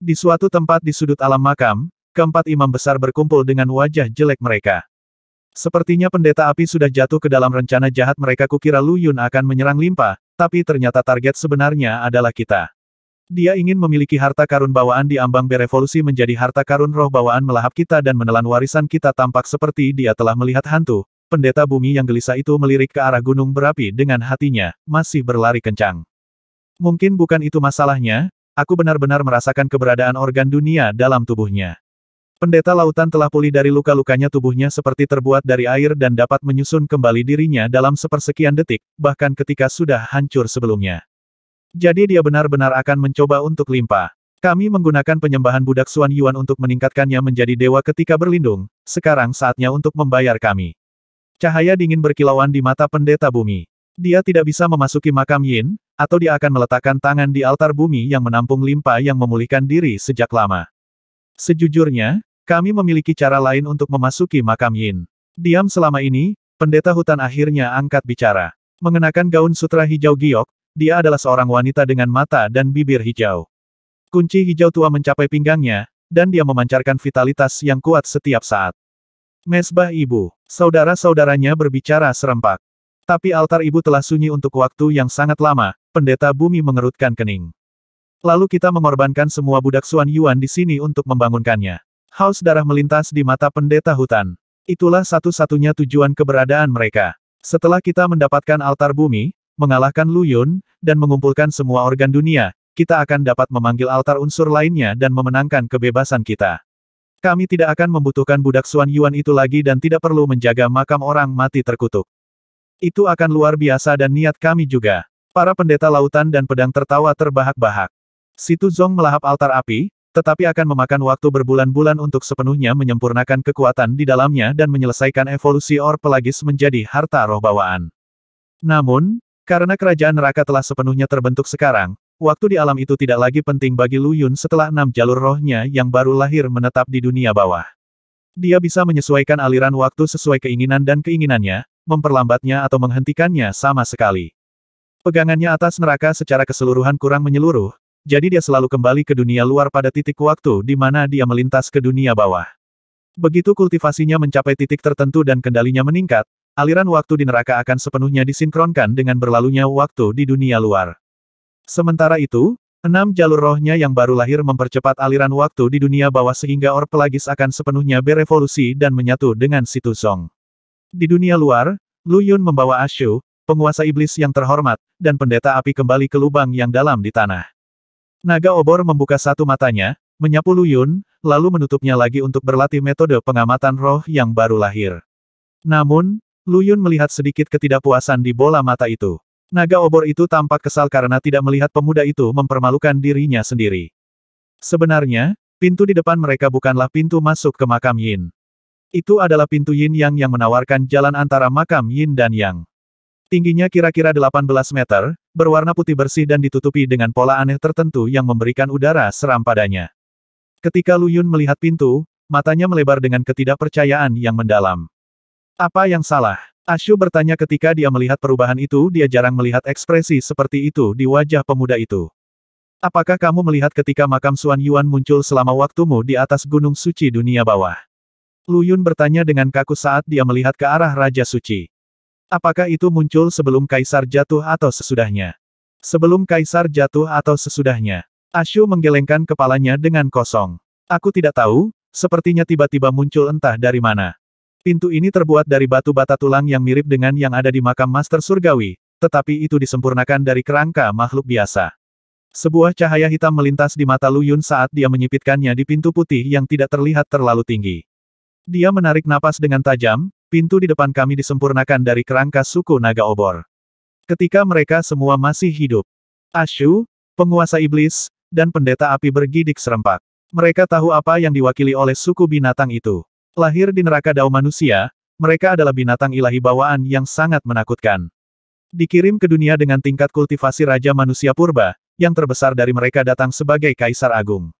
Di suatu tempat di sudut alam makam, keempat imam besar berkumpul dengan wajah jelek mereka. Sepertinya pendeta api sudah jatuh ke dalam rencana jahat mereka. Kukira Lu Yun akan menyerang limpa, tapi ternyata target sebenarnya adalah kita. Dia ingin memiliki harta karun bawaan di ambang berevolusi menjadi harta karun roh bawaan melahap kita dan menelan warisan kita. Tampak seperti dia telah melihat hantu. Pendeta bumi yang gelisah itu melirik ke arah gunung berapi dengan hatinya, masih berlari kencang. Mungkin bukan itu masalahnya, aku benar-benar merasakan keberadaan organ dunia dalam tubuhnya. Pendeta lautan telah pulih dari luka-lukanya, tubuhnya seperti terbuat dari air dan dapat menyusun kembali dirinya dalam sepersekian detik, bahkan ketika sudah hancur sebelumnya. Jadi dia benar-benar akan mencoba untuk limpa. Kami menggunakan penyembahan budak Xuan Yuan untuk meningkatkannya menjadi dewa ketika berlindung, sekarang saatnya untuk membayar kami. Cahaya dingin berkilauan di mata pendeta bumi. Dia tidak bisa memasuki makam Yin, atau dia akan meletakkan tangan di altar bumi yang menampung limpa yang memulihkan diri sejak lama. Sejujurnya, kami memiliki cara lain untuk memasuki makam Yin. Diam selama ini, pendeta hutan akhirnya angkat bicara. Mengenakan gaun sutra hijau giok, dia adalah seorang wanita dengan mata dan bibir hijau. Kunci hijau tua mencapai pinggangnya, dan dia memancarkan vitalitas yang kuat setiap saat. Mesbah ibu, saudara-saudaranya berbicara serempak. Tapi altar ibu telah sunyi untuk waktu yang sangat lama, pendeta bumi mengerutkan kening. Lalu kita mengorbankan semua budak Xuan Yuan di sini untuk membangunkannya. Haus darah melintas di mata pendeta hutan. Itulah satu-satunya tujuan keberadaan mereka. Setelah kita mendapatkan altar bumi, mengalahkan Lu Yun, dan mengumpulkan semua organ dunia, kita akan dapat memanggil altar unsur lainnya dan memenangkan kebebasan kita. Kami tidak akan membutuhkan budak Xuan Yuan itu lagi dan tidak perlu menjaga makam orang mati terkutuk. Itu akan luar biasa dan niat kami juga. Para pendeta lautan dan pedang tertawa terbahak-bahak. Situ Zong melahap altar api, tetapi akan memakan waktu berbulan-bulan untuk sepenuhnya menyempurnakan kekuatan di dalamnya dan menyelesaikan evolusi Or Pelagis menjadi harta roh bawaan. Namun, karena kerajaan neraka telah sepenuhnya terbentuk sekarang, waktu di alam itu tidak lagi penting bagi Lu Yun setelah 6 jalur rohnya yang baru lahir menetap di dunia bawah. Dia bisa menyesuaikan aliran waktu sesuai keinginan dan keinginannya, memperlambatnya atau menghentikannya sama sekali. Pegangannya atas neraka secara keseluruhan kurang menyeluruh, jadi dia selalu kembali ke dunia luar pada titik waktu di mana dia melintas ke dunia bawah. Begitu kultivasinya mencapai titik tertentu dan kendalinya meningkat, aliran waktu di neraka akan sepenuhnya disinkronkan dengan berlalunya waktu di dunia luar. Sementara itu, 6 jalur rohnya yang baru lahir mempercepat aliran waktu di dunia bawah sehingga Or Pelagis akan sepenuhnya berevolusi dan menyatu dengan Situ Zong. Di dunia luar, Lu Yun membawa Ashu, penguasa iblis yang terhormat, dan pendeta api kembali ke lubang yang dalam di tanah. Naga obor membuka satu matanya, menyapu Lu Yun, lalu menutupnya lagi untuk berlatih metode pengamatan roh yang baru lahir. Namun, Lu Yun melihat sedikit ketidakpuasan di bola mata itu. Naga obor itu tampak kesal karena tidak melihat pemuda itu mempermalukan dirinya sendiri. Sebenarnya, pintu di depan mereka bukanlah pintu masuk ke makam Yin. Itu adalah pintu Yin Yang yang menawarkan jalan antara makam Yin dan Yang. Tingginya kira-kira 18 meter, berwarna putih bersih dan ditutupi dengan pola aneh tertentu yang memberikan udara seram padanya. Ketika Lu Yun melihat pintu, matanya melebar dengan ketidakpercayaan yang mendalam. Apa yang salah? Ashu bertanya ketika dia melihat perubahan itu. Dia jarang melihat ekspresi seperti itu di wajah pemuda itu. Apakah kamu melihat ketika makam Xuan Yuan muncul selama waktumu di atas gunung suci dunia bawah? Lu Yun bertanya dengan kaku saat dia melihat ke arah Raja Suci. Apakah itu muncul sebelum Kaisar jatuh atau sesudahnya? Sebelum Kaisar jatuh atau sesudahnya? Ashu menggelengkan kepalanya dengan kosong. Aku tidak tahu, sepertinya tiba-tiba muncul entah dari mana. Pintu ini terbuat dari batu bata tulang yang mirip dengan yang ada di makam Master Surgawi, tetapi itu disempurnakan dari kerangka makhluk biasa. Sebuah cahaya hitam melintas di mata Lu Yun saat dia menyipitkannya di pintu putih yang tidak terlihat terlalu tinggi. Dia menarik napas dengan tajam. Pintu di depan kami disempurnakan dari kerangka suku naga obor. Ketika mereka semua masih hidup, Ashu, penguasa iblis, dan pendeta api bergidik serempak. Mereka tahu apa yang diwakili oleh suku binatang itu. Lahir di neraka dao manusia, mereka adalah binatang ilahi bawaan yang sangat menakutkan. Dikirim ke dunia dengan tingkat kultivasi Raja Manusia Purba, yang terbesar dari mereka datang sebagai Kaisar Agung.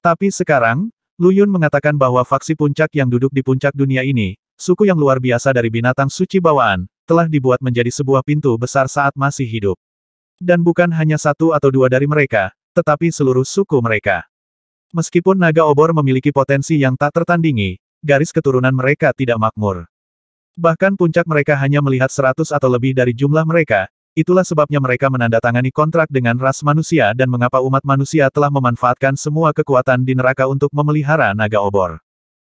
Tapi sekarang, Lu Yun mengatakan bahwa faksi puncak yang duduk di puncak dunia ini, suku yang luar biasa dari binatang suci bawaan, telah dibuat menjadi sebuah pintu besar saat masih hidup. Dan bukan hanya satu atau dua dari mereka, tetapi seluruh suku mereka. Meskipun naga obor memiliki potensi yang tak tertandingi, garis keturunan mereka tidak makmur. Bahkan puncak mereka hanya melihat 100 atau lebih dari jumlah mereka, itulah sebabnya mereka menandatangani kontrak dengan ras manusia dan mengapa umat manusia telah memanfaatkan semua kekuatan di neraka untuk memelihara naga obor.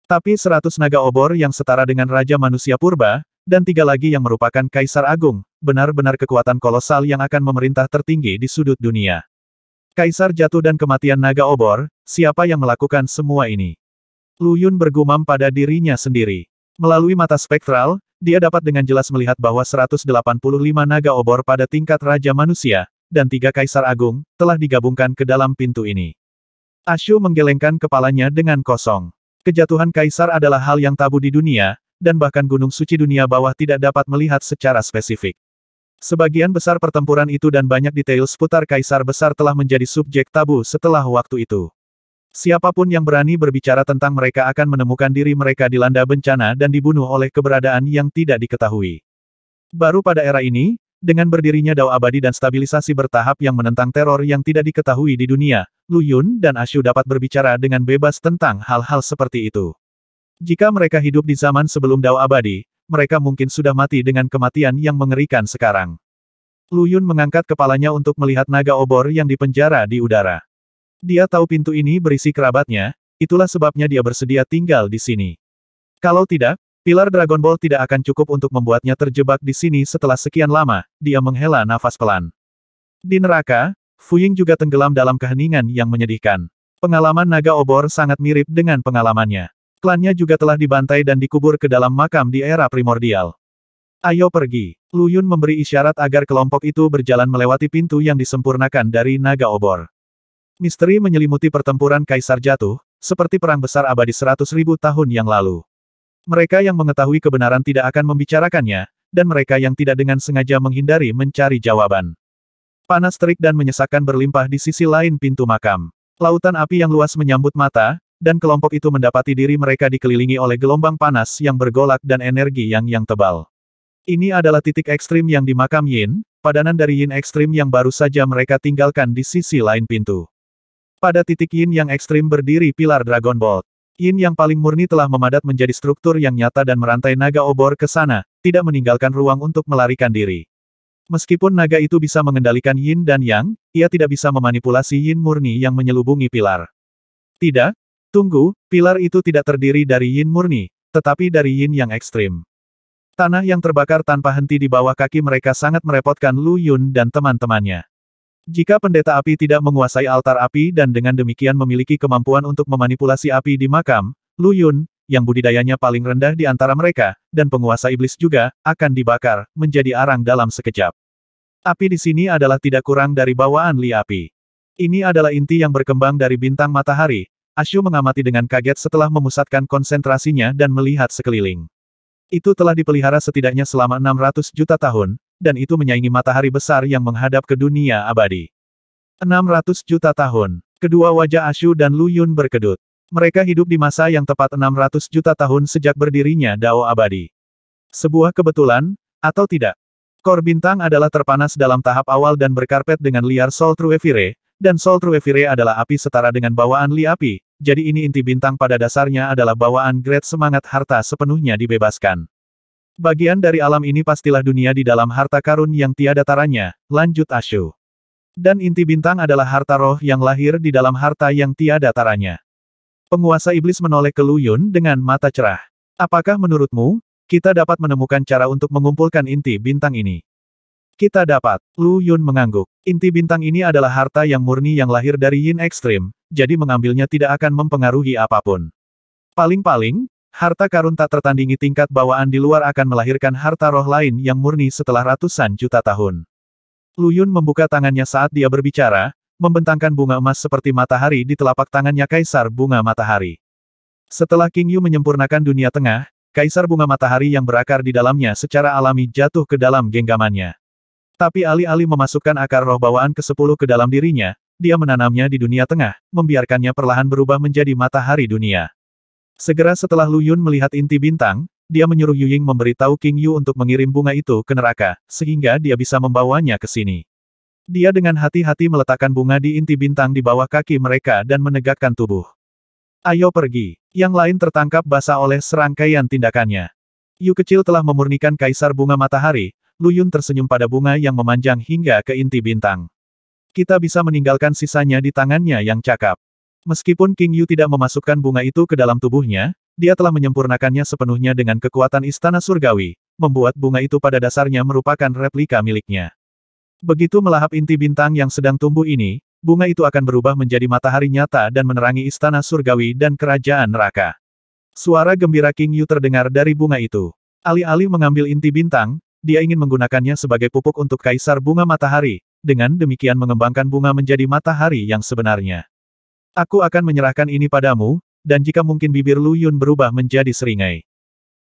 Tapi 100 naga obor yang setara dengan Raja Manusia Purba, dan 3 lagi yang merupakan Kaisar Agung, benar-benar kekuatan kolosal yang akan memerintah tertinggi di sudut dunia. Kaisar jatuh dan kematian naga obor, siapa yang melakukan semua ini? Lu Yun bergumam pada dirinya sendiri. Melalui mata spektral, dia dapat dengan jelas melihat bahwa 185 naga obor pada tingkat Raja Manusia, dan 3 Kaisar Agung, telah digabungkan ke dalam pintu ini. Ashu menggelengkan kepalanya dengan kosong. Kejatuhan Kaisar adalah hal yang tabu di dunia, dan bahkan gunung suci dunia bawah tidak dapat melihat secara spesifik. Sebagian besar pertempuran itu dan banyak detail seputar Kaisar besar telah menjadi subjek tabu setelah waktu itu. Siapapun yang berani berbicara tentang mereka akan menemukan diri mereka dilanda bencana dan dibunuh oleh keberadaan yang tidak diketahui. Baru pada era ini, dengan berdirinya Dao Abadi dan stabilisasi bertahap yang menentang teror yang tidak diketahui di dunia, Lu Yun dan Ashu dapat berbicara dengan bebas tentang hal-hal seperti itu. Jika mereka hidup di zaman sebelum Dao Abadi, mereka mungkin sudah mati dengan kematian yang mengerikan sekarang. Lu Yun mengangkat kepalanya untuk melihat naga obor yang dipenjara di udara. Dia tahu pintu ini berisi kerabatnya, itulah sebabnya dia bersedia tinggal di sini. Kalau tidak, Pilar Dragon Ball tidak akan cukup untuk membuatnya terjebak di sini setelah sekian lama, dia menghela nafas pelan. Di neraka, Fu Ying juga tenggelam dalam keheningan yang menyedihkan. Pengalaman naga obor sangat mirip dengan pengalamannya. Klannya juga telah dibantai dan dikubur ke dalam makam di era primordial. Ayo pergi. Lu Yun memberi isyarat agar kelompok itu berjalan melewati pintu yang disempurnakan dari naga obor. Misteri menyelimuti pertempuran Kaisar Jatuh, seperti perang besar abadi 100.000 tahun yang lalu. Mereka yang mengetahui kebenaran tidak akan membicarakannya, dan mereka yang tidak dengan sengaja menghindari mencari jawaban. Panas terik dan menyesakkan berlimpah di sisi lain pintu makam. Lautan api yang luas menyambut mata, dan kelompok itu mendapati diri mereka dikelilingi oleh gelombang panas yang bergolak dan energi yang tebal. Ini adalah titik ekstrim yang di makam Yin, padanan dari Yin ekstrim yang baru saja mereka tinggalkan di sisi lain pintu. Pada titik Yin yang ekstrim berdiri pilar Dragon Ball. Yin yang paling murni telah memadat menjadi struktur yang nyata dan merantai naga obor ke sana, tidak meninggalkan ruang untuk melarikan diri. Meskipun naga itu bisa mengendalikan Yin dan Yang, ia tidak bisa memanipulasi Yin murni yang menyelubungi pilar. Tidak, tunggu, pilar itu tidak terdiri dari Yin murni, tetapi dari Yin yang ekstrim. Tanah yang terbakar tanpa henti di bawah kaki mereka sangat merepotkan Lu Yun dan teman-temannya. Jika pendeta api tidak menguasai altar api dan dengan demikian memiliki kemampuan untuk memanipulasi api di makam, Lu Yun, yang budidayanya paling rendah di antara mereka, dan penguasa iblis juga, akan dibakar, menjadi arang dalam sekejap. Api di sini adalah tidak kurang dari bawaan li api. Ini adalah inti yang berkembang dari bintang matahari. Ashu mengamati dengan kaget setelah memusatkan konsentrasinya dan melihat sekeliling. Itu telah dipelihara setidaknya selama 600 juta tahun, dan itu menyaingi matahari besar yang menghadap ke dunia abadi. 600 juta tahun. Kedua wajah Ashu dan Lu Yun berkedut. Mereka hidup di masa yang tepat 600 juta tahun sejak berdirinya Dao Abadi. Sebuah kebetulan, atau tidak? Kor bintang adalah terpanas dalam tahap awal dan berkarpet dengan liar Sol True Fire, dan Sol True Fire adalah api setara dengan bawaan li api, jadi ini inti bintang pada dasarnya adalah bawaan grade semangat harta sepenuhnya dibebaskan. Bagian dari alam ini pastilah dunia di dalam harta karun yang tiada taranya, lanjut Ashu. Dan inti bintang adalah harta roh yang lahir di dalam harta yang tiada taranya. Penguasa iblis menoleh ke Lu Yun dengan mata cerah. Apakah menurutmu, kita dapat menemukan cara untuk mengumpulkan inti bintang ini? Kita dapat. Lu Yun mengangguk. Inti bintang ini adalah harta yang murni yang lahir dari Yin ekstrim, jadi mengambilnya tidak akan mempengaruhi apapun. Paling-paling, harta karun tak tertandingi tingkat bawaan di luar akan melahirkan harta roh lain yang murni setelah ratusan juta tahun. Lu Yun membuka tangannya saat dia berbicara, membentangkan bunga emas seperti matahari di telapak tangannya Kaisar Bunga Matahari. Setelah King Yu menyempurnakan dunia tengah, Kaisar Bunga Matahari yang berakar di dalamnya secara alami jatuh ke dalam genggamannya. Tapi alih-alih memasukkan akar roh bawaan ke-10 ke dalam dirinya, dia menanamnya di dunia tengah, membiarkannya perlahan berubah menjadi matahari dunia. Segera setelah Lu Yun melihat inti bintang, dia menyuruh Yu Ying memberitahu King Yu untuk mengirim bunga itu ke neraka, sehingga dia bisa membawanya ke sini. Dia dengan hati-hati meletakkan bunga di inti bintang di bawah kaki mereka dan menegakkan tubuh. Ayo pergi. Yang lain tertangkap basah oleh serangkaian tindakannya. Yu kecil telah memurnikan Kaisar Bunga Matahari, Lu Yun tersenyum pada bunga yang memanjang hingga ke inti bintang. Kita bisa meninggalkan sisanya di tangannya yang cakap. Meskipun King Yu tidak memasukkan bunga itu ke dalam tubuhnya, dia telah menyempurnakannya sepenuhnya dengan kekuatan istana surgawi, membuat bunga itu pada dasarnya merupakan replika miliknya. Begitu melahap inti bintang yang sedang tumbuh ini, bunga itu akan berubah menjadi matahari nyata dan menerangi istana surgawi dan kerajaan neraka. Suara gembira King Yu terdengar dari bunga itu. Alih-alih mengambil inti bintang, dia ingin menggunakannya sebagai pupuk untuk Kaisar Bunga Matahari, dengan demikian mengembangkan bunga menjadi matahari yang sebenarnya. Aku akan menyerahkan ini padamu, dan jika mungkin bibir Lu Yun berubah menjadi seringai.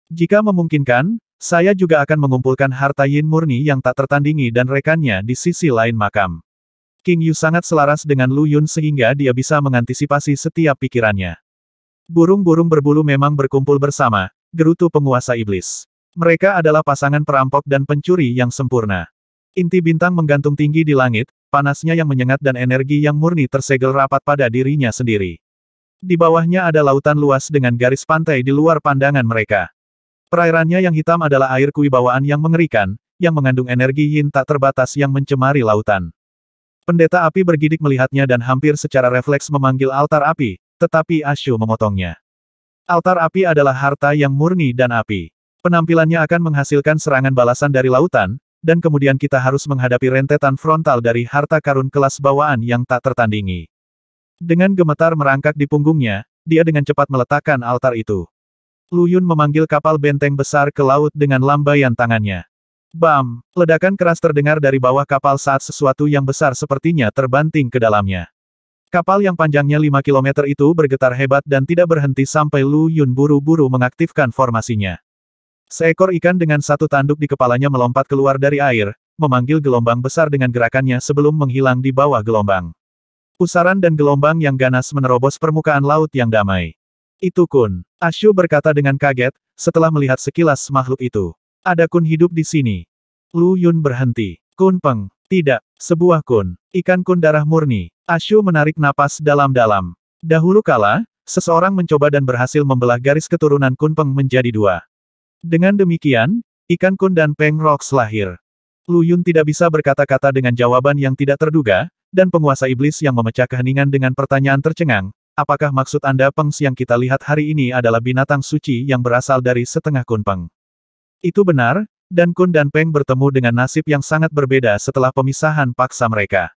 Jika memungkinkan, saya juga akan mengumpulkan harta Yin murni yang tak tertandingi dan rekannya di sisi lain makam. King Yu sangat selaras dengan Lu Yun sehingga dia bisa mengantisipasi setiap pikirannya. Burung-burung berbulu memang berkumpul bersama, gerutu penguasa iblis. Mereka adalah pasangan perampok dan pencuri yang sempurna. Inti bintang menggantung tinggi di langit, panasnya yang menyengat dan energi yang murni tersegel rapat pada dirinya sendiri. Di bawahnya ada lautan luas dengan garis pantai di luar pandangan mereka. Perairannya yang hitam adalah air kewibawaan yang mengerikan, yang mengandung energi yin tak terbatas yang mencemari lautan. Pendeta api bergidik melihatnya dan hampir secara refleks memanggil altar api, tetapi Ashu memotongnya. Altar api adalah harta yang murni dan api. Penampilannya akan menghasilkan serangan balasan dari lautan, dan kemudian kita harus menghadapi rentetan frontal dari harta karun kelas bawaan yang tak tertandingi. Dengan gemetar merangkak di punggungnya, dia dengan cepat meletakkan altar itu. Lu Yun memanggil kapal benteng besar ke laut dengan lambaian tangannya. Bam! Ledakan keras terdengar dari bawah kapal saat sesuatu yang besar sepertinya terbanting ke dalamnya. Kapal yang panjangnya 5 km itu bergetar hebat dan tidak berhenti sampai Lu Yun buru-buru mengaktifkan formasinya. Seekor ikan dengan satu tanduk di kepalanya melompat keluar dari air, memanggil gelombang besar dengan gerakannya sebelum menghilang di bawah gelombang. Pusaran dan gelombang yang ganas menerobos permukaan laut yang damai. Itu Kun. Ashu berkata dengan kaget, setelah melihat sekilas makhluk itu. Ada Kun hidup di sini. Lu Yun berhenti. Kun Peng. Tidak, sebuah Kun. Ikan Kun darah murni. Ashu menarik napas dalam-dalam. Dahulu kala, seseorang mencoba dan berhasil membelah garis keturunan Kun Peng menjadi dua. Dengan demikian, ikan Kun dan Peng Rocks lahir. Lu Yun tidak bisa berkata-kata dengan jawaban yang tidak terduga, dan penguasa iblis yang memecah keheningan dengan pertanyaan tercengang, apakah maksud Anda Pengs yang kita lihat hari ini adalah binatang suci yang berasal dari setengah Kun Peng? Itu benar, dan Kun dan Peng bertemu dengan nasib yang sangat berbeda setelah pemisahan paksa mereka.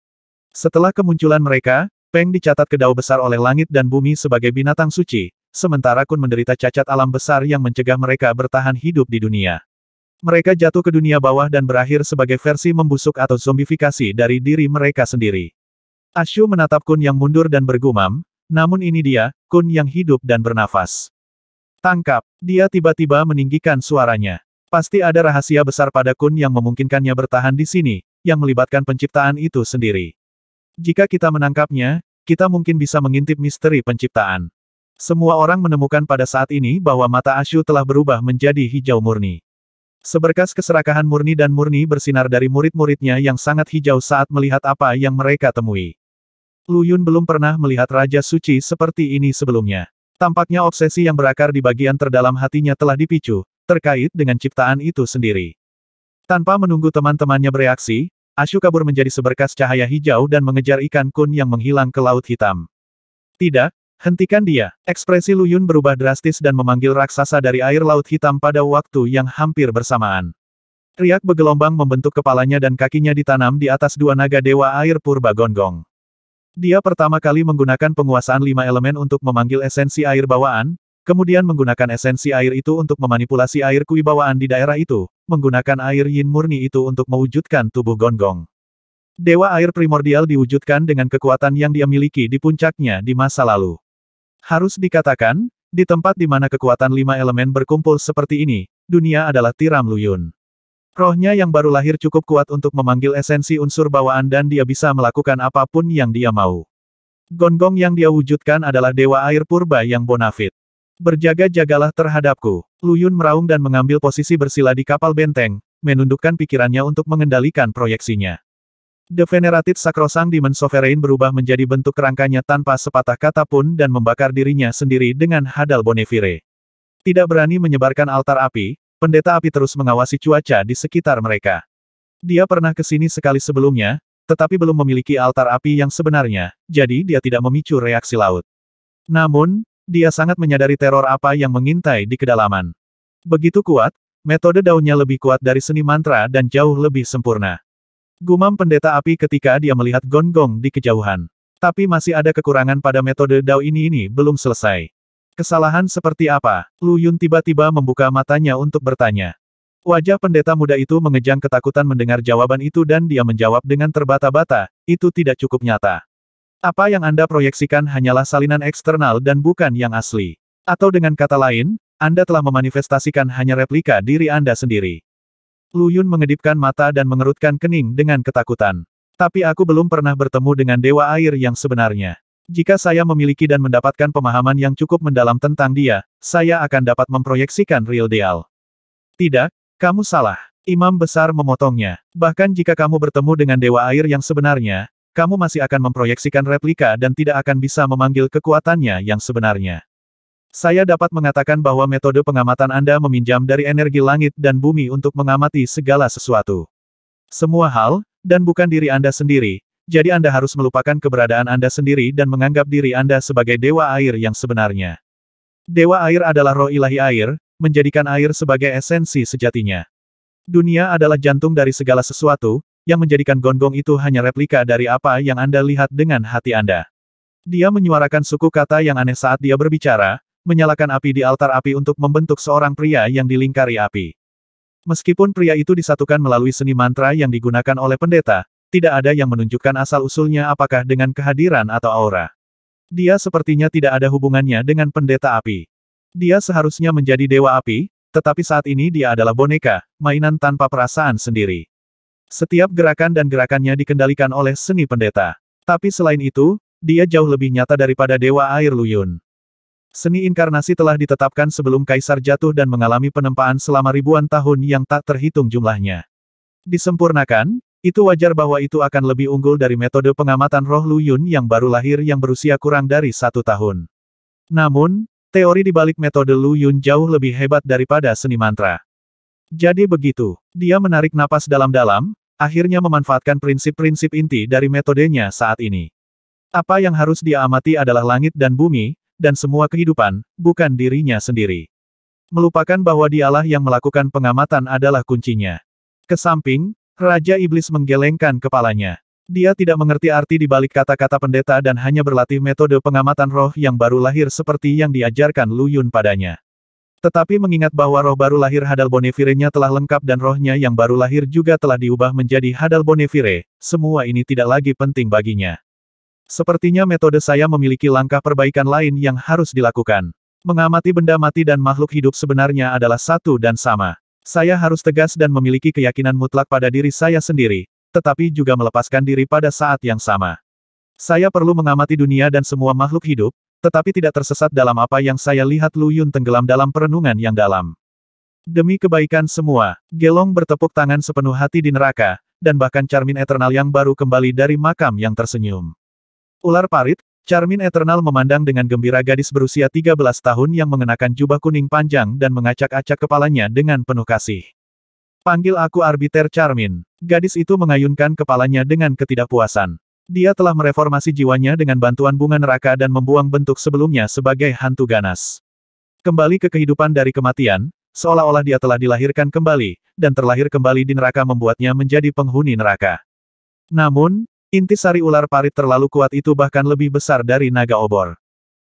Setelah kemunculan mereka, Peng dicatat ke dao besar oleh langit dan bumi sebagai binatang suci, sementara Kun menderita cacat alam besar yang mencegah mereka bertahan hidup di dunia. Mereka jatuh ke dunia bawah dan berakhir sebagai versi membusuk atau zombifikasi dari diri mereka sendiri. Ashu menatap Kun yang mundur dan bergumam, namun ini dia, Kun yang hidup dan bernafas. Tangkap! Dia tiba-tiba meninggikan suaranya. Pasti ada rahasia besar pada Kun yang memungkinkannya bertahan di sini, yang melibatkan penciptaan itu sendiri. Jika kita menangkapnya, kita mungkin bisa mengintip misteri penciptaan. Semua orang menemukan pada saat ini bahwa mata Ashu telah berubah menjadi hijau murni. Seberkas keserakahan murni dan murni bersinar dari murid-muridnya yang sangat hijau saat melihat apa yang mereka temui. Lu Yun belum pernah melihat Raja Suci seperti ini sebelumnya. Tampaknya obsesi yang berakar di bagian terdalam hatinya telah dipicu, terkait dengan ciptaan itu sendiri. Tanpa menunggu teman-temannya bereaksi, Ashu kabur menjadi seberkas cahaya hijau dan mengejar ikan Kun yang menghilang ke laut hitam. Tidak, hentikan dia. Ekspresi Lu Yun berubah drastis dan memanggil raksasa dari air laut hitam pada waktu yang hampir bersamaan. Riak bergelombang membentuk kepalanya dan kakinya ditanam di atas dua naga dewa air purba Gonggong. Dia pertama kali menggunakan penguasaan 5 elemen untuk memanggil esensi air bawaan, kemudian menggunakan esensi air itu untuk memanipulasi air kewibawaan di daerah itu, menggunakan air yin murni itu untuk mewujudkan tubuh Gonggong. Dewa air primordial diwujudkan dengan kekuatan yang dia miliki di puncaknya di masa lalu. Harus dikatakan, di tempat di mana kekuatan 5 elemen berkumpul seperti ini, dunia adalah tiram Lu Yun. Rohnya yang baru lahir cukup kuat untuk memanggil esensi unsur bawaan dan dia bisa melakukan apapun yang dia mau. Gonggong yang dia wujudkan adalah dewa air purba yang bonafit. Berjaga-jagalah terhadapku. Lu Yun meraung dan mengambil posisi bersila di kapal benteng, menundukkan pikirannya untuk mengendalikan proyeksinya. The Venerated Sacrosanct Demon Sovereign berubah menjadi bentuk kerangkanya tanpa sepatah kata pun dan membakar dirinya sendiri dengan Hadal Bonefire. Tidak berani menyebarkan altar api, pendeta api terus mengawasi cuaca di sekitar mereka. Dia pernah ke sini sekali sebelumnya, tetapi belum memiliki altar api yang sebenarnya, jadi dia tidak memicu reaksi laut. Namun, dia sangat menyadari teror apa yang mengintai di kedalaman. Begitu kuat, metode daunnya lebih kuat dari seni mantra dan jauh lebih sempurna. Gumam pendeta api ketika dia melihat Gonggong di kejauhan. Tapi masih ada kekurangan pada metode dao ini belum selesai. Kesalahan seperti apa? Lu Yun tiba-tiba membuka matanya untuk bertanya. Wajah pendeta muda itu mengejang ketakutan mendengar jawaban itu dan dia menjawab dengan terbata-bata, itu tidak cukup nyata. Apa yang Anda proyeksikan hanyalah salinan eksternal dan bukan yang asli. Atau dengan kata lain, Anda telah memanifestasikan hanya replika diri Anda sendiri. Lu Yun mengedipkan mata dan mengerutkan kening dengan ketakutan. Tapi aku belum pernah bertemu dengan dewa air yang sebenarnya. Jika saya memiliki dan mendapatkan pemahaman yang cukup mendalam tentang dia, saya akan dapat memproyeksikan real deal. Tidak, kamu salah. Imam besar memotongnya. Bahkan jika kamu bertemu dengan dewa air yang sebenarnya, kamu masih akan memproyeksikan replika dan tidak akan bisa memanggil kekuatannya yang sebenarnya. Saya dapat mengatakan bahwa metode pengamatan Anda meminjam dari energi langit dan bumi untuk mengamati segala sesuatu. Semua hal, dan bukan diri Anda sendiri, jadi Anda harus melupakan keberadaan Anda sendiri dan menganggap diri Anda sebagai dewa air yang sebenarnya. Dewa air adalah roh ilahi air, menjadikan air sebagai esensi sejatinya. Dunia adalah jantung dari segala sesuatu, yang menjadikan gonggong itu hanya replika dari apa yang Anda lihat dengan hati Anda. Dia menyuarakan suku kata yang aneh saat dia berbicara, menyalakan api di altar api untuk membentuk seorang pria yang dilingkari api. Meskipun pria itu disatukan melalui seni mantra yang digunakan oleh pendeta, tidak ada yang menunjukkan asal-usulnya apakah dengan kehadiran atau aura. Dia sepertinya tidak ada hubungannya dengan pendeta api. Dia seharusnya menjadi dewa api, tetapi saat ini dia adalah boneka, mainan tanpa perasaan sendiri. Setiap gerakan dan gerakannya dikendalikan oleh seni pendeta. Tapi selain itu, dia jauh lebih nyata daripada dewa air Lu Yun. Seni inkarnasi telah ditetapkan sebelum kaisar jatuh dan mengalami penempaan selama ribuan tahun yang tak terhitung jumlahnya. Disempurnakan, itu wajar bahwa itu akan lebih unggul dari metode pengamatan roh Lu Yun yang baru lahir yang berusia kurang dari 1 tahun. Namun, teori di balik metode Lu Yun jauh lebih hebat daripada seni mantra. Jadi begitu, dia menarik napas dalam-dalam, akhirnya memanfaatkan prinsip-prinsip inti dari metodenya saat ini. Apa yang harus dia amati adalah langit dan bumi, dan semua kehidupan, bukan dirinya sendiri. Melupakan bahwa dialah yang melakukan pengamatan adalah kuncinya. Kesamping, Raja Iblis menggelengkan kepalanya. Dia tidak mengerti arti di balik kata-kata pendeta dan hanya berlatih metode pengamatan roh yang baru lahir seperti yang diajarkan Lu Yun padanya. Tetapi mengingat bahwa roh baru lahir Hadal Bonefire-nya telah lengkap dan rohnya yang baru lahir juga telah diubah menjadi Hadal Bonefire, semua ini tidak lagi penting baginya. Sepertinya metode saya memiliki langkah perbaikan lain yang harus dilakukan. Mengamati benda mati dan makhluk hidup sebenarnya adalah satu dan sama. Saya harus tegas dan memiliki keyakinan mutlak pada diri saya sendiri, tetapi juga melepaskan diri pada saat yang sama. Saya perlu mengamati dunia dan semua makhluk hidup, tetapi tidak tersesat dalam apa yang saya lihat Lu Yun tenggelam dalam perenungan yang dalam. Demi kebaikan semua, Gelong bertepuk tangan sepenuh hati di neraka, dan bahkan Charmin Eternal yang baru kembali dari makam yang tersenyum. Ular parit, Charmin Eternal memandang dengan gembira gadis berusia 13 tahun yang mengenakan jubah kuning panjang dan mengacak-acak kepalanya dengan penuh kasih. Panggil aku Arbiter Charmin. Gadis itu mengayunkan kepalanya dengan ketidakpuasan. Dia telah mereformasi jiwanya dengan bantuan bunga neraka dan membuang bentuk sebelumnya sebagai hantu ganas. Kembali ke kehidupan dari kematian, seolah-olah dia telah dilahirkan kembali, dan terlahir kembali di neraka membuatnya menjadi penghuni neraka. Namun, intisari ular parit terlalu kuat itu bahkan lebih besar dari naga obor.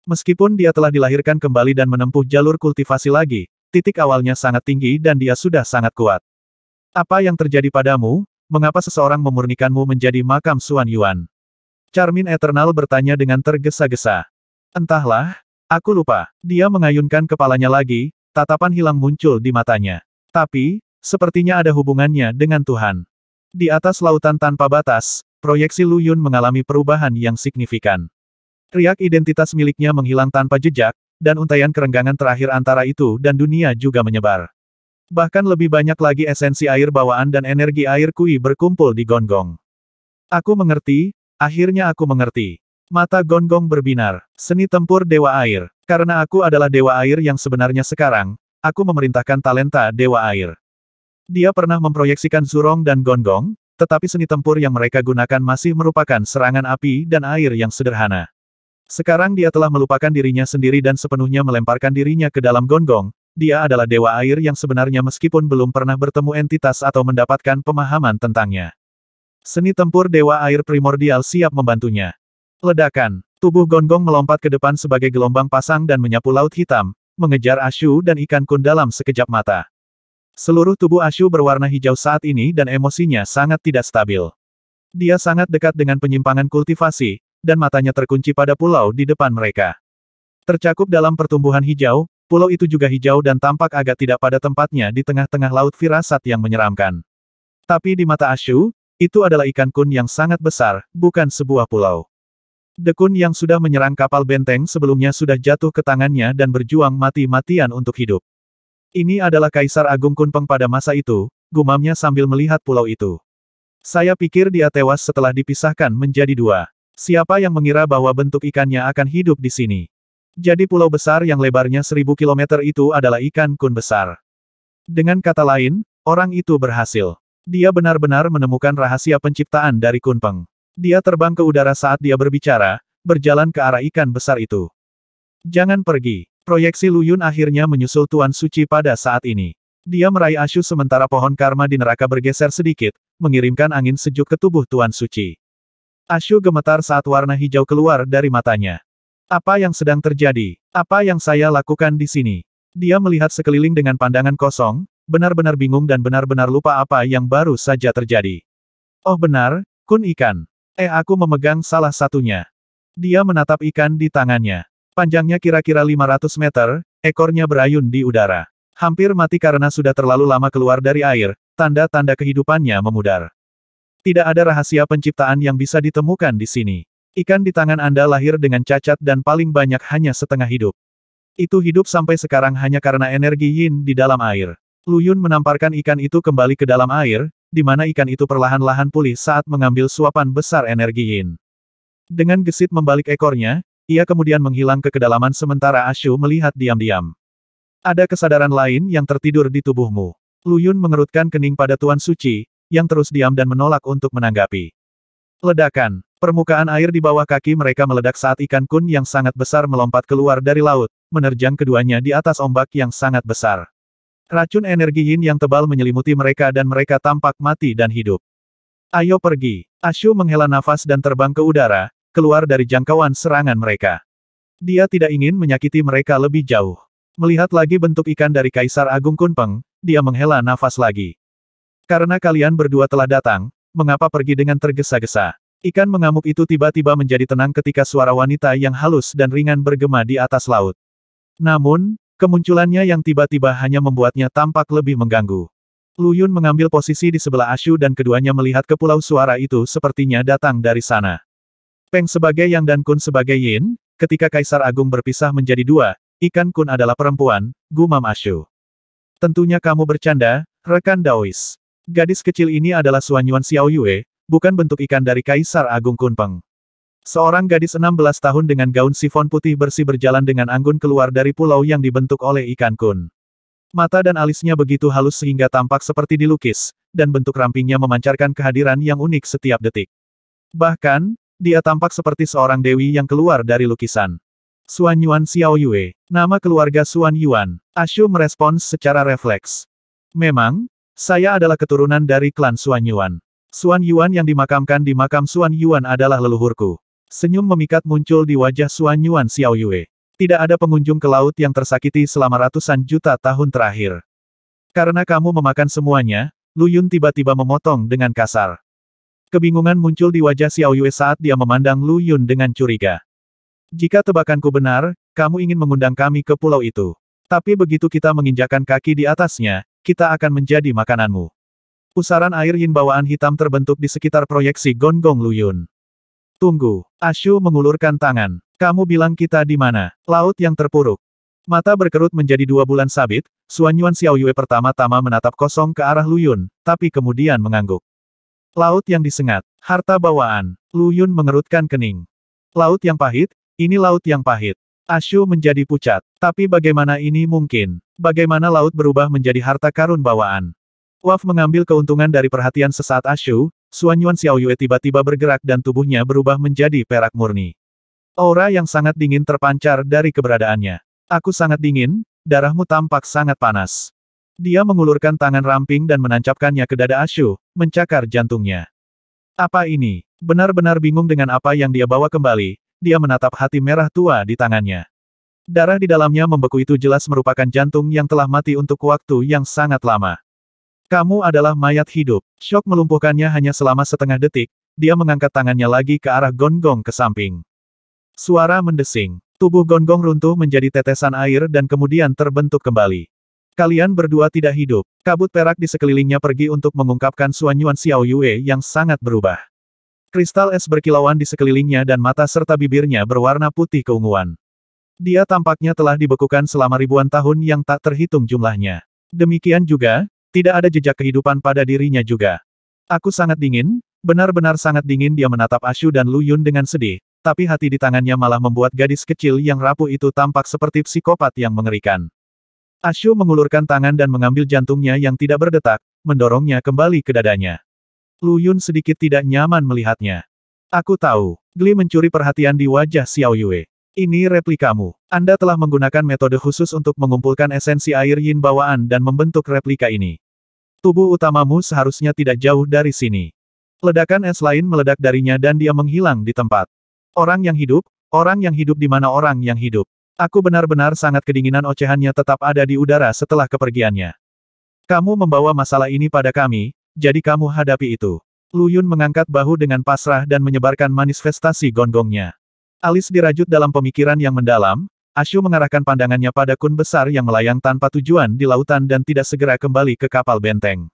Meskipun dia telah dilahirkan kembali dan menempuh jalur kultivasi lagi, titik awalnya sangat tinggi dan dia sudah sangat kuat. Apa yang terjadi padamu? Mengapa seseorang memurnikanmu menjadi makam Xuan Yuan? Charmin Eternal bertanya dengan tergesa-gesa. Entahlah, aku lupa. Dia mengayunkan kepalanya lagi, tatapan hilang muncul di matanya. Tapi, sepertinya ada hubungannya dengan Tuhan. Di atas lautan tanpa batas, proyeksi Lu Yun mengalami perubahan yang signifikan. Riak identitas miliknya menghilang tanpa jejak, dan untaian kerenggangan terakhir antara itu dan dunia juga menyebar. Bahkan lebih banyak lagi esensi air bawaan dan energi air Kui berkumpul di Gonggong. Aku mengerti, akhirnya aku mengerti. Mata Gonggong berbinar. Seni tempur Dewa Air. Karena aku adalah Dewa Air yang sebenarnya sekarang, aku memerintahkan talenta Dewa Air. Dia pernah memproyeksikan Zurong dan Gonggong, tetapi seni tempur yang mereka gunakan masih merupakan serangan api dan air yang sederhana. Sekarang dia telah melupakan dirinya sendiri dan sepenuhnya melemparkan dirinya ke dalam Gonggong. Dia adalah Dewa Air yang sebenarnya meskipun belum pernah bertemu entitas atau mendapatkan pemahaman tentangnya. Seni tempur Dewa Air primordial siap membantunya. Ledakan. Tubuh Gonggong melompat ke depan sebagai gelombang pasang dan menyapu laut hitam, mengejar Ashu dan ikan kun dalam sekejap mata. Seluruh tubuh Ashu berwarna hijau saat ini dan emosinya sangat tidak stabil. Dia sangat dekat dengan penyimpangan kultivasi, dan matanya terkunci pada pulau di depan mereka. Tercakup dalam pertumbuhan hijau, pulau itu juga hijau dan tampak agak tidak pada tempatnya di tengah-tengah laut firasat yang menyeramkan. Tapi di mata Ashu, itu adalah ikan kun yang sangat besar, bukan sebuah pulau. Dekun yang sudah menyerang kapal benteng sebelumnya sudah jatuh ke tangannya dan berjuang mati-matian untuk hidup. Ini adalah Kaisar Agung Kunpeng pada masa itu, gumamnya sambil melihat pulau itu. Saya pikir dia tewas setelah dipisahkan menjadi dua. Siapa yang mengira bahwa bentuk ikannya akan hidup di sini? Jadi pulau besar yang lebarnya 1000 km itu adalah ikan kun besar. Dengan kata lain, orang itu berhasil. Dia benar-benar menemukan rahasia penciptaan dari Kunpeng. Dia terbang ke udara saat dia berbicara, berjalan ke arah ikan besar itu. Jangan pergi. Proyeksi Lu Yun akhirnya menyusul Tuan Suci pada saat ini. Dia meraih Ashu sementara pohon karma di neraka bergeser sedikit, mengirimkan angin sejuk ke tubuh Tuan Suci. Ashu gemetar saat warna hijau keluar dari matanya. Apa yang sedang terjadi? Apa yang saya lakukan di sini? Dia melihat sekeliling dengan pandangan kosong, benar-benar bingung dan benar-benar lupa apa yang baru saja terjadi. Oh benar, kun ikan. Aku memegang salah satunya. Dia menatap ikan di tangannya. Panjangnya kira-kira 500 meter, ekornya berayun di udara. Hampir mati karena sudah terlalu lama keluar dari air, tanda-tanda kehidupannya memudar. Tidak ada rahasia penciptaan yang bisa ditemukan di sini. Ikan di tangan Anda lahir dengan cacat dan paling banyak hanya setengah hidup. Itu hidup sampai sekarang hanya karena energi yin di dalam air. Lu Yun menamparkan ikan itu kembali ke dalam air, di mana ikan itu perlahan-lahan pulih saat mengambil suapan besar energi yin. Dengan gesit membalik ekornya, ia kemudian menghilang ke kedalaman sementara Ashu melihat diam-diam. Ada kesadaran lain yang tertidur di tubuhmu. Lu Yun mengerutkan kening pada Tuan Suci, yang terus diam dan menolak untuk menanggapi. Ledakan. Permukaan air di bawah kaki mereka meledak saat ikan kun yang sangat besar melompat keluar dari laut, menerjang keduanya di atas ombak yang sangat besar. Racun energi yin yang tebal menyelimuti mereka dan mereka tampak mati dan hidup. Ayo pergi. Ashu menghela nafas dan terbang ke udara, keluar dari jangkauan serangan mereka. Dia tidak ingin menyakiti mereka lebih jauh. Melihat lagi bentuk ikan dari Kaisar Agung Kunpeng, dia menghela nafas lagi. Karena kalian berdua telah datang, mengapa pergi dengan tergesa-gesa? Ikan mengamuk itu tiba-tiba menjadi tenang ketika suara wanita yang halus dan ringan bergema di atas laut. Namun, kemunculannya yang tiba-tiba hanya membuatnya tampak lebih mengganggu. Lu Yun mengambil posisi di sebelah Ashu dan keduanya melihat ke pulau suara itu sepertinya datang dari sana. Peng sebagai Yang dan Kun sebagai Yin, ketika Kaisar Agung berpisah menjadi dua, ikan kun adalah perempuan, gumam Ashu. Tentunya kamu bercanda, rekan Daois. Gadis kecil ini adalah Xuanyuan Xiao Yue, bukan bentuk ikan dari Kaisar Agung Kunpeng. Seorang gadis 16 tahun dengan gaun sifon putih bersih berjalan dengan anggun keluar dari pulau yang dibentuk oleh ikan kun. Mata dan alisnya begitu halus sehingga tampak seperti dilukis, dan bentuk rampingnya memancarkan kehadiran yang unik setiap detik. Bahkan, dia tampak seperti seorang dewi yang keluar dari lukisan. Xuanyuan Xiao Yue, nama keluarga Xuan Yuan. Ashu merespons secara refleks. Memang, saya adalah keturunan dari klan Xuan Yuan. Xuan Yuan yang dimakamkan di makam Xuan Yuan adalah leluhurku. Senyum memikat muncul di wajah Xuan Yuan Xiao Yue. Tidak ada pengunjung ke laut yang tersakiti selama ratusan juta tahun terakhir. Karena kamu memakan semuanya, Lu Yun tiba-tiba memotong dengan kasar. Kebingungan muncul di wajah Xiao Yue saat dia memandang Lu Yun dengan curiga. Jika tebakanku benar, kamu ingin mengundang kami ke pulau itu. Tapi begitu kita menginjakkan kaki di atasnya, kita akan menjadi makananmu. Pusaran air yin bawaan hitam terbentuk di sekitar proyeksi gonggong Lu Yun. Tunggu. Ashu mengulurkan tangan. Kamu bilang kita di mana? Laut yang terpuruk. Mata berkerut menjadi 2 bulan sabit, Xuanyuan Xiao Yue pertama-tama menatap kosong ke arah Lu Yun, tapi kemudian mengangguk. Laut yang disengat. Harta bawaan. Lu Yun mengerutkan kening. Laut yang pahit? Ini laut yang pahit. Ashu menjadi pucat. Tapi bagaimana ini mungkin? Bagaimana laut berubah menjadi harta karun bawaan? Waf mengambil keuntungan dari perhatian sesaat Ashu, Xuanyuan Xiao Yue tiba-tiba bergerak dan tubuhnya berubah menjadi perak murni. Aura yang sangat dingin terpancar dari keberadaannya. Aku sangat dingin, darahmu tampak sangat panas. Dia mengulurkan tangan ramping dan menancapkannya ke dada Ashu, mencakar jantungnya. Apa ini? Benar-benar bingung dengan apa yang dia bawa kembali, dia menatap hati merah tua di tangannya. Darah di dalamnya membeku itu jelas merupakan jantung yang telah mati untuk waktu yang sangat lama. Kamu adalah mayat hidup. Syok melumpuhkannya hanya selama setengah detik, dia mengangkat tangannya lagi ke arah gonggong ke samping. Suara mendesing. Tubuh gonggong runtuh menjadi tetesan air dan kemudian terbentuk kembali. Kalian berdua tidak hidup. Kabut perak di sekelilingnya pergi untuk mengungkapkan Xuanyuan Xiao Yue yang sangat berubah. Kristal es berkilauan di sekelilingnya dan mata serta bibirnya berwarna putih keunguan. Dia tampaknya telah dibekukan selama ribuan tahun yang tak terhitung jumlahnya. Demikian juga, tidak ada jejak kehidupan pada dirinya juga. Aku sangat dingin, benar-benar sangat dingin. Dia menatap Ashu dan Lu Yun dengan sedih, tapi hati di tangannya malah membuat gadis kecil yang rapuh itu tampak seperti psikopat yang mengerikan. Ashu mengulurkan tangan dan mengambil jantungnya yang tidak berdetak, mendorongnya kembali ke dadanya. Lu Yun sedikit tidak nyaman melihatnya. Aku tahu. Gli mencuri perhatian di wajah Xiao Yue. Ini replikamu. Anda telah menggunakan metode khusus untuk mengumpulkan esensi air yin bawaan dan membentuk replika ini. Tubuh utamamu seharusnya tidak jauh dari sini. Ledakan es lain meledak darinya dan dia menghilang di tempat. Orang yang hidup di mana orang yang hidup. Aku benar-benar sangat kedinginan ocehannya tetap ada di udara setelah kepergiannya. Kamu membawa masalah ini pada kami, jadi kamu hadapi itu. Lu Yun mengangkat bahu dengan pasrah dan menyebarkan manifestasi gonggongnya. Alis dirajut dalam pemikiran yang mendalam, Ashu mengarahkan pandangannya pada kun besar yang melayang tanpa tujuan di lautan dan tidak segera kembali ke kapal benteng.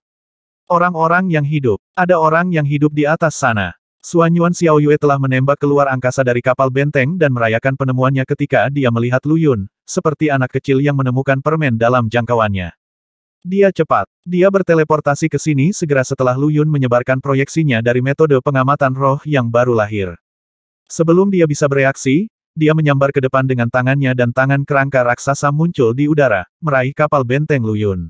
Orang-orang yang hidup. Ada orang yang hidup di atas sana. Suan Yuan Xiaoyue telah menembak keluar angkasa dari kapal benteng dan merayakan penemuannya ketika dia melihat Lu Yun, seperti anak kecil yang menemukan permen dalam jangkauannya. Dia cepat. Dia berteleportasi ke sini segera setelah Lu Yun menyebarkan proyeksinya dari metode pengamatan roh yang baru lahir. Sebelum dia bisa bereaksi, dia menyambar ke depan dengan tangannya dan tangan kerangka raksasa muncul di udara, meraih kapal benteng Lu Yun.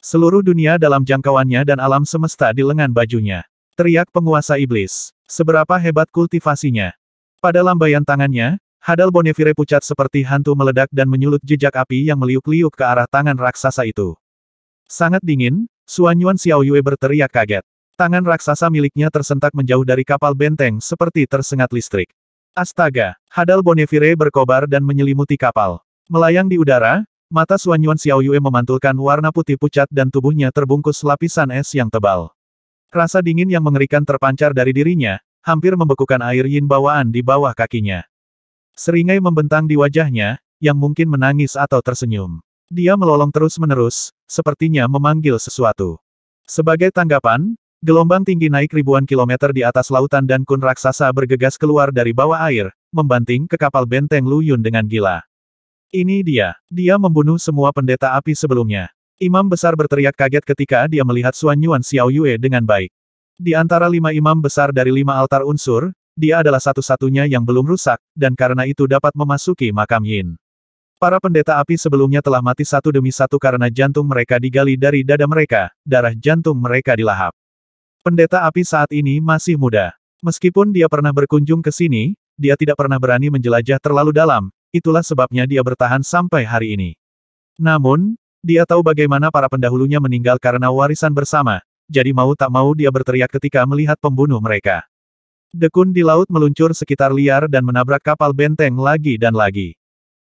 Seluruh dunia dalam jangkauannya dan alam semesta di lengan bajunya. Teriak penguasa iblis. Seberapa hebat kultivasinya. Pada lambaian tangannya, Hadal Bonneville pucat seperti hantu meledak dan menyulut jejak api yang meliuk-liuk ke arah tangan raksasa itu. Sangat dingin, Suan Yuan Xiaoyue berteriak kaget. Tangan raksasa miliknya tersentak menjauh dari kapal benteng seperti tersengat listrik. Astaga! Hadal Bonneville berkobar dan menyelimuti kapal. Melayang di udara, mata Suan Yuan Xiaoyue memantulkan warna putih pucat dan tubuhnya terbungkus lapisan es yang tebal. Rasa dingin yang mengerikan terpancar dari dirinya, hampir membekukan air yin bawaan di bawah kakinya. Seringai membentang di wajahnya, yang mungkin menangis atau tersenyum. Dia melolong terus-menerus, sepertinya memanggil sesuatu. Sebagai tanggapan, gelombang tinggi naik ribuan kilometer di atas lautan dan kun raksasa bergegas keluar dari bawah air, membanting ke kapal benteng Lu Yun dengan gila. Ini dia. Dia membunuh semua pendeta api sebelumnya. Imam besar berteriak kaget ketika dia melihat Suan Yuan Xiaoyue dengan baik. Di antara 5 imam besar dari 5 altar unsur, dia adalah satu-satunya yang belum rusak, dan karena itu dapat memasuki makam Yin. Para pendeta api sebelumnya telah mati satu demi satu karena jantung mereka digali dari dada mereka, darah jantung mereka dilahap. Pendeta api saat ini masih muda. Meskipun dia pernah berkunjung ke sini, dia tidak pernah berani menjelajah terlalu dalam, itulah sebabnya dia bertahan sampai hari ini. Namun, dia tahu bagaimana para pendahulunya meninggal karena warisan bersama, jadi mau tak mau dia berteriak ketika melihat pembunuh mereka. Dekun di laut meluncur sekitar liar dan menabrak kapal benteng lagi dan lagi.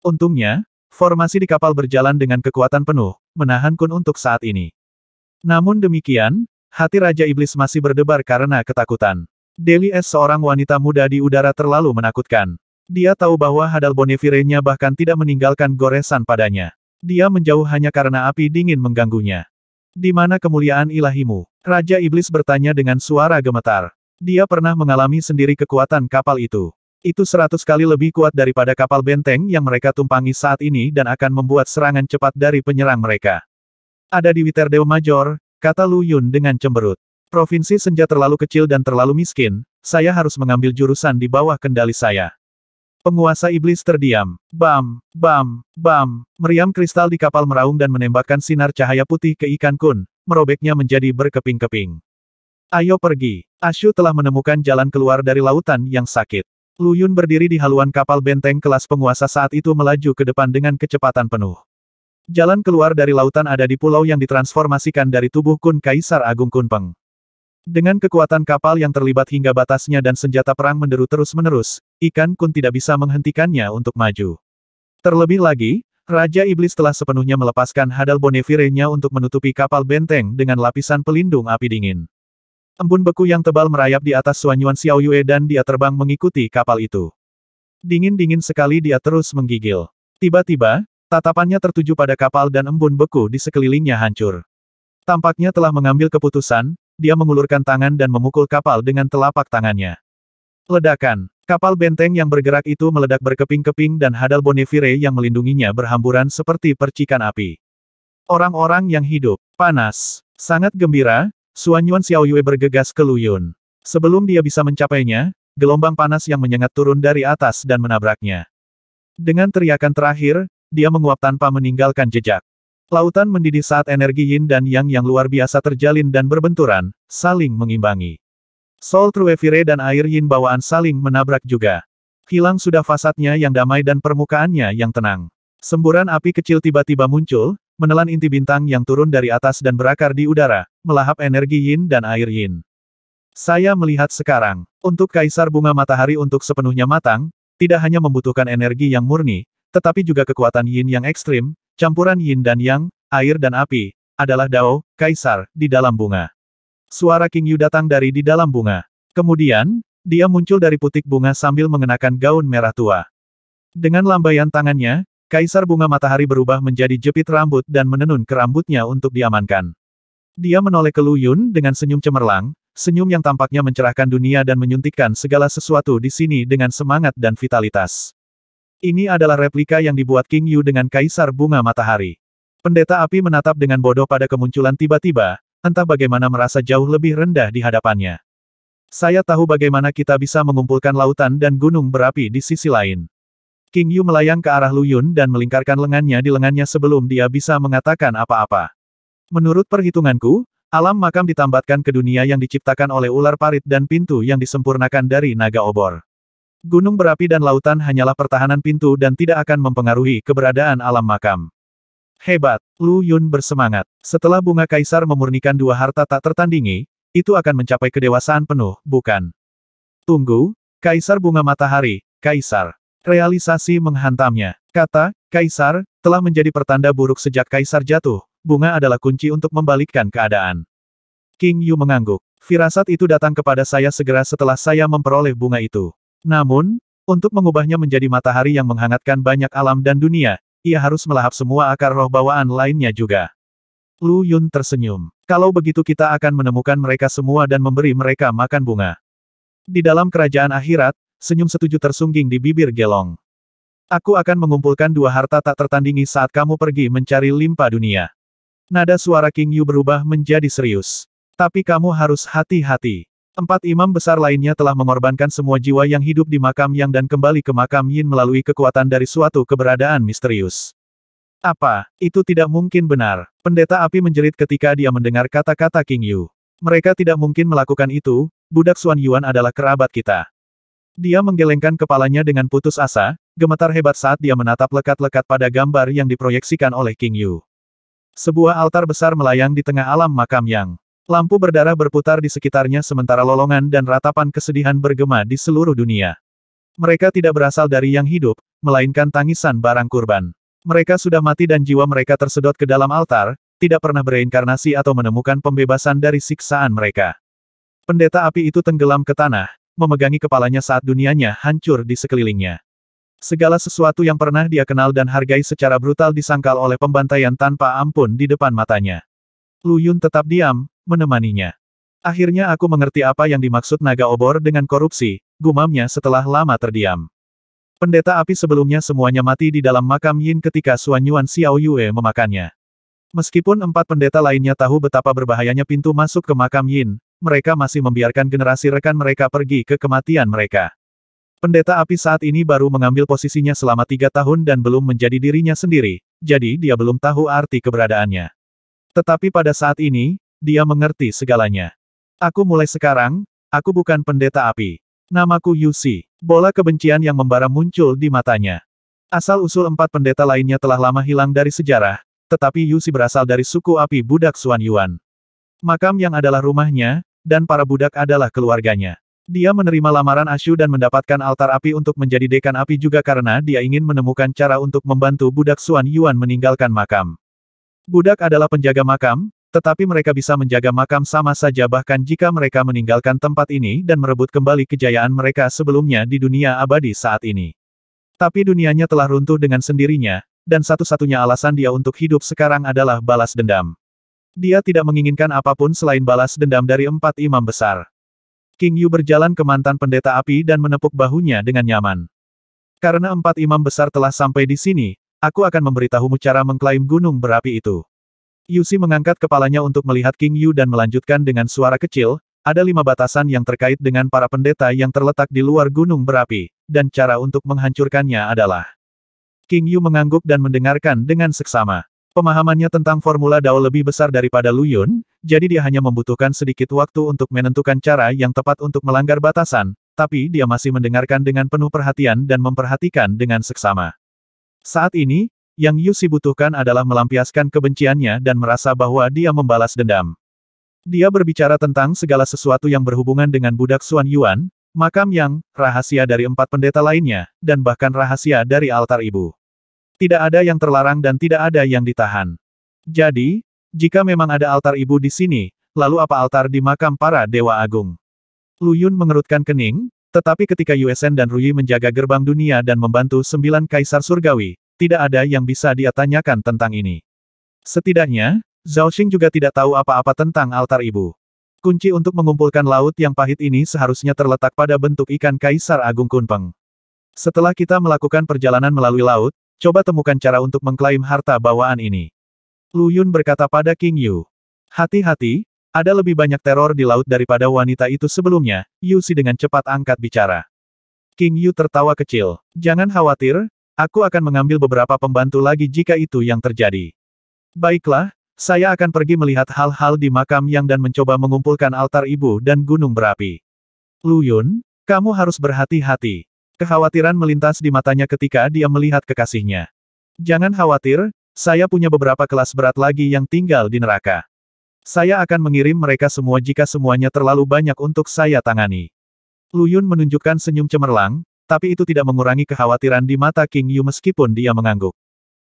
Untungnya, formasi di kapal berjalan dengan kekuatan penuh, menahan kun untuk saat ini. Namun demikian, hati Raja Iblis masih berdebar karena ketakutan. Dewi S seorang wanita muda di udara terlalu menakutkan. Dia tahu bahwa Hadal Bonneville-nya bahkan tidak meninggalkan goresan padanya. Dia menjauh hanya karena api dingin mengganggunya. Di mana kemuliaan ilahimu? Raja Iblis bertanya dengan suara gemetar. Dia pernah mengalami sendiri kekuatan kapal itu. Itu 100 kali lebih kuat daripada kapal benteng yang mereka tumpangi saat ini dan akan membuat serangan cepat dari penyerang mereka. Ada di Witerdeo Major, kata Lu Yun dengan cemberut. Provinsi senja terlalu kecil dan terlalu miskin, saya harus mengambil jurusan di bawah kendali saya. Penguasa iblis terdiam. Bam, bam, bam. Meriam kristal di kapal meraung dan menembakkan sinar cahaya putih ke ikan kun, merobeknya menjadi berkeping-keping. Ayo pergi. Ashu telah menemukan jalan keluar dari lautan yang sakit. Lu Yun berdiri di haluan kapal benteng kelas penguasa saat itu melaju ke depan dengan kecepatan penuh. Jalan keluar dari lautan ada di pulau yang ditransformasikan dari tubuh Kun Kaisar Agung Kunpeng. Dengan kekuatan kapal yang terlibat hingga batasnya dan senjata perang menderu terus-menerus, ikan Kun tidak bisa menghentikannya untuk maju. Terlebih lagi, Raja Iblis telah sepenuhnya melepaskan Hadal Bonneville-nya untuk menutupi kapal benteng dengan lapisan pelindung api dingin. Embun beku yang tebal merayap di atas Suan Yuan Xiaoyue dan dia terbang mengikuti kapal itu. Dingin-dingin sekali dia terus menggigil. Tiba-tiba, tatapannya tertuju pada kapal dan embun beku di sekelilingnya hancur. Tampaknya telah mengambil keputusan, dia mengulurkan tangan dan memukul kapal dengan telapak tangannya. Ledakan. Kapal benteng yang bergerak itu meledak berkeping-keping dan Hadal Bonneville yang melindunginya berhamburan seperti percikan api. Orang-orang yang hidup. Panas. Sangat gembira, Suan Yuan Xiaoyue bergegas ke Lu Yun. Sebelum dia bisa mencapainya, gelombang panas yang menyengat turun dari atas dan menabraknya. Dengan teriakan terakhir, dia menguap tanpa meninggalkan jejak. Lautan mendidih saat energi yin dan yang luar biasa terjalin dan berbenturan, saling mengimbangi. Soul Truevire dan air yin bawaan saling menabrak juga. Hilang sudah fasadnya yang damai dan permukaannya yang tenang. Semburan api kecil tiba-tiba muncul, menelan inti bintang yang turun dari atas dan berakar di udara, melahap energi yin dan air yin. Saya melihat sekarang, untuk Kaisar Bunga Matahari untuk sepenuhnya matang, tidak hanya membutuhkan energi yang murni, tetapi juga kekuatan yin yang ekstrim, campuran yin dan yang, air dan api, adalah Dao, Kaisar, di dalam bunga. Suara King Yu datang dari di dalam bunga. Kemudian, dia muncul dari putik bunga sambil mengenakan gaun merah tua. Dengan lambaian tangannya, Kaisar Bunga Matahari berubah menjadi jepit rambut dan menenun ke rambutnya untuk diamankan. Dia menoleh ke Lu Yun dengan senyum cemerlang, senyum yang tampaknya mencerahkan dunia dan menyuntikkan segala sesuatu di sini dengan semangat dan vitalitas. Ini adalah replika yang dibuat King Yu dengan Kaisar Bunga Matahari. Pendeta Api menatap dengan bodoh pada kemunculan tiba-tiba, entah bagaimana merasa jauh lebih rendah di hadapannya. Saya tahu bagaimana kita bisa mengumpulkan lautan dan gunung berapi di sisi lain. King Yu melayang ke arah Lu Yun dan melingkarkan lengannya di lengannya sebelum dia bisa mengatakan apa-apa. Menurut perhitunganku, alam makam ditambatkan ke dunia yang diciptakan oleh ular parit dan pintu yang disempurnakan dari naga obor. Gunung berapi dan lautan hanyalah pertahanan pintu dan tidak akan mempengaruhi keberadaan alam makam. Hebat, Lu Yun bersemangat. Setelah bunga Kaisar memurnikan dua harta tak tertandingi, itu akan mencapai kedewasaan penuh, bukan? Tunggu, Kaisar Bunga Matahari, Kaisar. Realisasi menghantamnya. Kata, Kaisar, telah menjadi pertanda buruk sejak Kaisar jatuh, bunga adalah kunci untuk membalikkan keadaan. King Yu mengangguk. Firasat itu datang kepada saya segera setelah saya memperoleh bunga itu. Namun, untuk mengubahnya menjadi matahari yang menghangatkan banyak alam dan dunia, ia harus melahap semua akar roh bawaan lainnya juga. Lu Yun tersenyum. Kalau begitu kita akan menemukan mereka semua dan memberi mereka makan bunga. Di dalam kerajaan akhirat, senyum setuju tersungging di bibir Gelong. Aku akan mengumpulkan dua harta tak tertandingi saat kamu pergi mencari limpa dunia. Nada suara King Yu berubah menjadi serius. Tapi kamu harus hati-hati. 4 imam besar lainnya telah mengorbankan semua jiwa yang hidup di makam Yang dan kembali ke makam Yin melalui kekuatan dari suatu keberadaan misterius. Apa, itu tidak mungkin benar. Pendeta Api menjerit ketika dia mendengar kata-kata King Yu. Mereka tidak mungkin melakukan itu, budak Xuan Yuan adalah kerabat kita. Dia menggelengkan kepalanya dengan putus asa, gemetar hebat saat dia menatap lekat-lekat pada gambar yang diproyeksikan oleh King Yu. Sebuah altar besar melayang di tengah alam makam Yang. Lampu berdarah berputar di sekitarnya sementara lolongan dan ratapan kesedihan bergema di seluruh dunia. Mereka tidak berasal dari yang hidup, melainkan tangisan barang kurban. Mereka sudah mati dan jiwa mereka tersedot ke dalam altar, tidak pernah bereinkarnasi atau menemukan pembebasan dari siksaan mereka. Pendeta Api itu tenggelam ke tanah, memegangi kepalanya saat dunianya hancur di sekelilingnya. Segala sesuatu yang pernah dia kenal dan hargai secara brutal disangkal oleh pembantaian tanpa ampun di depan matanya. Lu Yun tetap diam, menemaninya. Akhirnya aku mengerti apa yang dimaksud naga obor dengan korupsi, gumamnya setelah lama terdiam. Pendeta Api sebelumnya semuanya mati di dalam makam Yin ketika Xuan Yuan Xiao Yue memakannya. Meskipun 4 pendeta lainnya tahu betapa berbahayanya pintu masuk ke makam Yin, mereka masih membiarkan generasi rekan mereka pergi ke kematian mereka. Pendeta Api saat ini baru mengambil posisinya selama 3 tahun dan belum menjadi dirinya sendiri, jadi dia belum tahu arti keberadaannya. Tetapi pada saat ini, dia mengerti segalanya. Aku mulai sekarang, aku bukan pendeta api. Namaku Yusi. Bola kebencian yang membara muncul di matanya. Asal-usul 4 pendeta lainnya telah lama hilang dari sejarah, tetapi Yusi berasal dari suku api budak Xuan Yuan. Makam Yang adalah rumahnya, dan para budak adalah keluarganya. Dia menerima lamaran Ashu dan mendapatkan altar api untuk menjadi dekan api juga karena dia ingin menemukan cara untuk membantu budak Xuan Yuan meninggalkan makam. Budak adalah penjaga makam, tetapi mereka bisa menjaga makam sama saja bahkan jika mereka meninggalkan tempat ini dan merebut kembali kejayaan mereka sebelumnya di dunia abadi saat ini. Tapi dunianya telah runtuh dengan sendirinya, dan satu-satunya alasan dia untuk hidup sekarang adalah balas dendam. Dia tidak menginginkan apapun selain balas dendam dari 4 imam besar. King Yu berjalan ke mantan pendeta api dan menepuk bahunya dengan nyaman. Karena 4 imam besar telah sampai di sini, aku akan memberitahumu cara mengklaim gunung berapi itu. Yusi mengangkat kepalanya untuk melihat King Yu dan melanjutkan dengan suara kecil, ada 5 batasan yang terkait dengan para pendeta yang terletak di luar gunung berapi, dan cara untuk menghancurkannya adalah. King Yu mengangguk dan mendengarkan dengan seksama. Pemahamannya tentang formula Dao lebih besar daripada Lu Yun, jadi dia hanya membutuhkan sedikit waktu untuk menentukan cara yang tepat untuk melanggar batasan, tapi dia masih mendengarkan dengan penuh perhatian dan memperhatikan dengan seksama. Saat ini, yang Yusi butuhkan adalah melampiaskan kebenciannya dan merasa bahwa dia membalas dendam. Dia berbicara tentang segala sesuatu yang berhubungan dengan budak Xuan Yuan, makam Yang, rahasia dari 4 pendeta lainnya, dan bahkan rahasia dari altar ibu. Tidak ada yang terlarang dan tidak ada yang ditahan. Jadi, jika memang ada altar ibu di sini, lalu apa altar di makam para dewa agung? Lu Yun mengerutkan kening, tetapi ketika Yue Shen dan Ruyi menjaga gerbang dunia dan membantu 9 kaisar surgawi, tidak ada yang bisa dia tanyakan tentang ini. Setidaknya, Zhao Xing juga tidak tahu apa-apa tentang altar ibu. Kunci untuk mengumpulkan laut yang pahit ini seharusnya terletak pada bentuk ikan kaisar agung Kunpeng. Setelah kita melakukan perjalanan melalui laut, coba temukan cara untuk mengklaim harta bawaan ini. Lu Yun berkata pada King Yu. Hati-hati, ada lebih banyak teror di laut daripada wanita itu sebelumnya, Yu Si dengan cepat angkat bicara. King Yu tertawa kecil. Jangan khawatir, aku akan mengambil beberapa pembantu lagi jika itu yang terjadi. Baiklah, saya akan pergi melihat hal-hal di makam Yang dan mencoba mengumpulkan altar ibu dan gunung berapi. Lu Yun, kamu harus berhati-hati. Kekhawatiran melintas di matanya ketika dia melihat kekasihnya. Jangan khawatir, saya punya beberapa kelas berat lagi yang tinggal di neraka. Saya akan mengirim mereka semua jika semuanya terlalu banyak untuk saya tangani. Lu Yun menunjukkan senyum cemerlang, tapi itu tidak mengurangi kekhawatiran di mata King Yu meskipun dia mengangguk.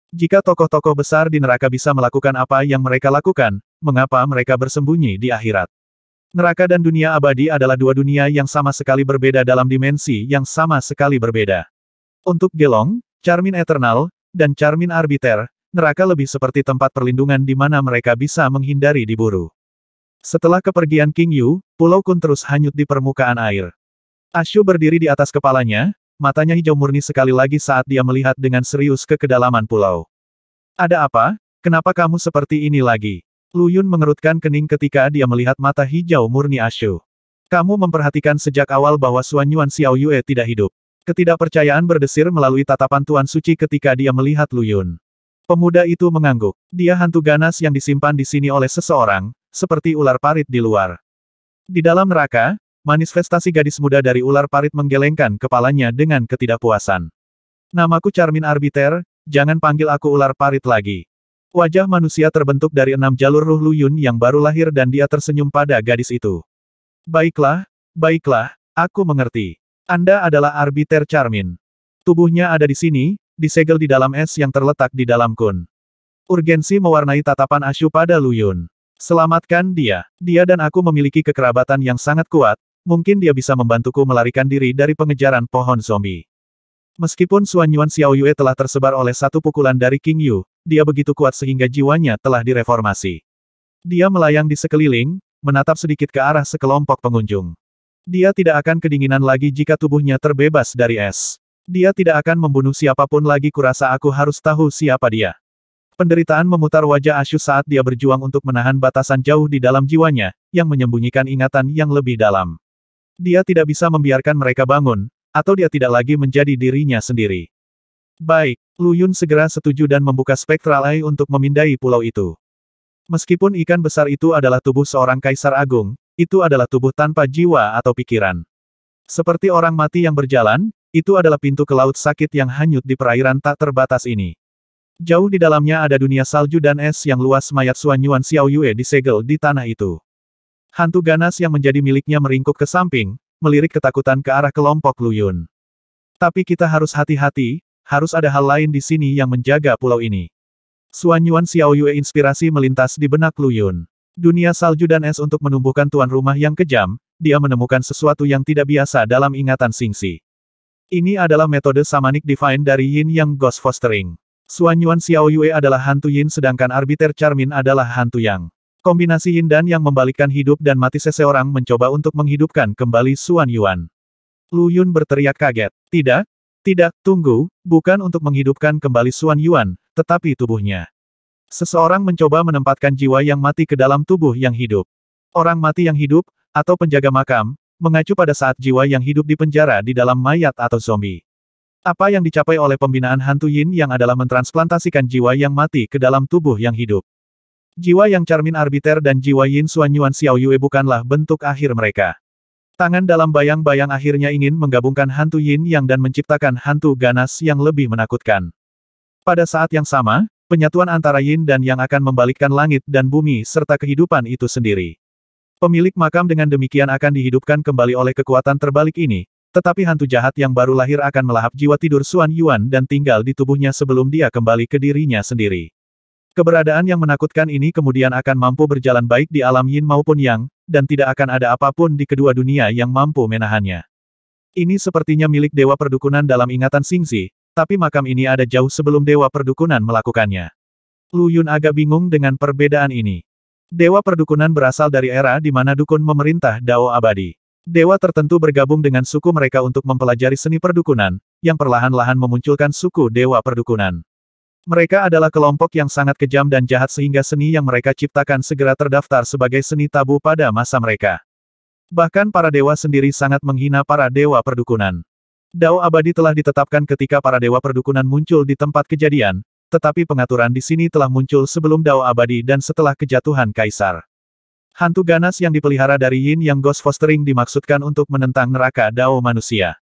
Jika tokoh-tokoh besar di neraka bisa melakukan apa yang mereka lakukan, mengapa mereka bersembunyi di akhirat? Neraka dan dunia abadi adalah dua dunia yang sama sekali berbeda dalam dimensi yang sama sekali berbeda. Untuk Gelong, Charmin Eternal, dan Charmin Arbiter, neraka lebih seperti tempat perlindungan di mana mereka bisa menghindari diburu. Setelah kepergian King Yu, Pulau Kun terus hanyut di permukaan air. Ashu berdiri di atas kepalanya, matanya hijau murni sekali lagi saat dia melihat dengan serius ke kedalaman pulau. Ada apa? Kenapa kamu seperti ini lagi? Lu Yun mengerutkan kening ketika dia melihat mata hijau murni Ashu. Kamu memperhatikan sejak awal bahwa Xuan Yuan Xiao Yue tidak hidup. Ketidakpercayaan berdesir melalui tatapan Tuan Suci ketika dia melihat Lu Yun. Pemuda itu mengangguk. Dia hantu ganas yang disimpan di sini oleh seseorang, seperti ular parit di luar. Di dalam neraka, manifestasi gadis muda dari ular parit menggelengkan kepalanya dengan ketidakpuasan. Namaku Charmin Arbiter, jangan panggil aku ular parit lagi. Wajah manusia terbentuk dari 6 jalur ruh Lu Yun yang baru lahir dan dia tersenyum pada gadis itu. Baiklah, baiklah, aku mengerti. Anda adalah Arbiter Charmin. Tubuhnya ada di sini, disegel di dalam es yang terletak di dalam kun. Urgensi mewarnai tatapan Ashu pada Lu Yun. Selamatkan dia. Dia dan aku memiliki kekerabatan yang sangat kuat, mungkin dia bisa membantuku melarikan diri dari pengejaran pohon zombie. Meskipun Xuan Yuan Xiao Yue telah tersebar oleh satu pukulan dari King Yu, dia begitu kuat sehingga jiwanya telah direformasi. Dia melayang di sekeliling, menatap sedikit ke arah sekelompok pengunjung. Dia tidak akan kedinginan lagi jika tubuhnya terbebas dari es. Dia tidak akan membunuh siapapun lagi, kurasa aku harus tahu siapa dia. Penderitaan memutar wajah Ashu saat dia berjuang untuk menahan batasan jauh di dalam jiwanya, yang menyembunyikan ingatan yang lebih dalam. Dia tidak bisa membiarkan mereka bangun, atau dia tidak lagi menjadi dirinya sendiri. Baik, Lu Yun segera setuju dan membuka Spectral Eye untuk memindai pulau itu. Meskipun ikan besar itu adalah tubuh seorang kaisar agung, itu adalah tubuh tanpa jiwa atau pikiran. Seperti orang mati yang berjalan, itu adalah pintu ke laut sakit yang hanyut di perairan tak terbatas ini. Jauh di dalamnya ada dunia salju dan es yang luas. Mayat Xuan Yuan Xiao Yue disegel di tanah itu. Hantu ganas yang menjadi miliknya meringkuk ke samping, melirik ketakutan ke arah kelompok Lu Yun. Tapi kita harus hati-hati, harus ada hal lain di sini yang menjaga pulau ini. Xuan Yuan Xiao Yue inspirasi melintas di benak Lu Yun. Dunia salju dan es untuk menumbuhkan tuan rumah yang kejam, dia menemukan sesuatu yang tidak biasa dalam ingatan Xingxi. Ini adalah metode Shamanic Divine dari Yin Yang Ghost Fostering. Xuan Yuan Xiao Yue adalah hantu Yin sedangkan Arbiter Charmin adalah hantu Yang. Kombinasi Yin dan Yang membalikkan hidup dan mati seseorang mencoba untuk menghidupkan kembali Xuan Yuan. Lu Yun berteriak kaget. Tidak, tidak, tunggu, bukan untuk menghidupkan kembali Xuan Yuan, tetapi tubuhnya. Seseorang mencoba menempatkan jiwa yang mati ke dalam tubuh yang hidup. Orang mati yang hidup, atau penjaga makam, mengacu pada saat jiwa yang hidup di penjara di dalam mayat atau zombie. Apa yang dicapai oleh pembinaan hantu Yin yang adalah mentransplantasikan jiwa yang mati ke dalam tubuh yang hidup. Jiwa yang Charmin Arbiter dan jiwa Yin Xuan Yuan Xiao Yue bukanlah bentuk akhir mereka. Tangan dalam bayang-bayang akhirnya ingin menggabungkan hantu yin yang dan menciptakan hantu ganas yang lebih menakutkan. Pada saat yang sama, penyatuan antara yin dan yang akan membalikkan langit dan bumi serta kehidupan itu sendiri. Pemilik makam dengan demikian akan dihidupkan kembali oleh kekuatan terbalik ini, tetapi hantu jahat yang baru lahir akan melahap jiwa tidur Xuan Yuan dan tinggal di tubuhnya sebelum dia kembali ke dirinya sendiri. Keberadaan yang menakutkan ini kemudian akan mampu berjalan baik di alam yin maupun yang, dan tidak akan ada apapun di kedua dunia yang mampu menahannya. Ini sepertinya milik dewa perdukunan dalam ingatan Xingzi, tapi makam ini ada jauh sebelum dewa perdukunan melakukannya. Lu Yun agak bingung dengan perbedaan ini. Dewa perdukunan berasal dari era di mana dukun memerintah Dao abadi. Dewa tertentu bergabung dengan suku mereka untuk mempelajari seni perdukunan, yang perlahan-lahan memunculkan suku dewa perdukunan. Mereka adalah kelompok yang sangat kejam dan jahat sehingga seni yang mereka ciptakan segera terdaftar sebagai seni tabu pada masa mereka. Bahkan para dewa sendiri sangat menghina para dewa perdukunan. Dao abadi telah ditetapkan ketika para dewa perdukunan muncul di tempat kejadian, tetapi pengaturan di sini telah muncul sebelum Dao abadi dan setelah kejatuhan kaisar. Hantu ganas yang dipelihara dari Yin Yang Ghost Fostering dimaksudkan untuk menentang neraka Dao manusia.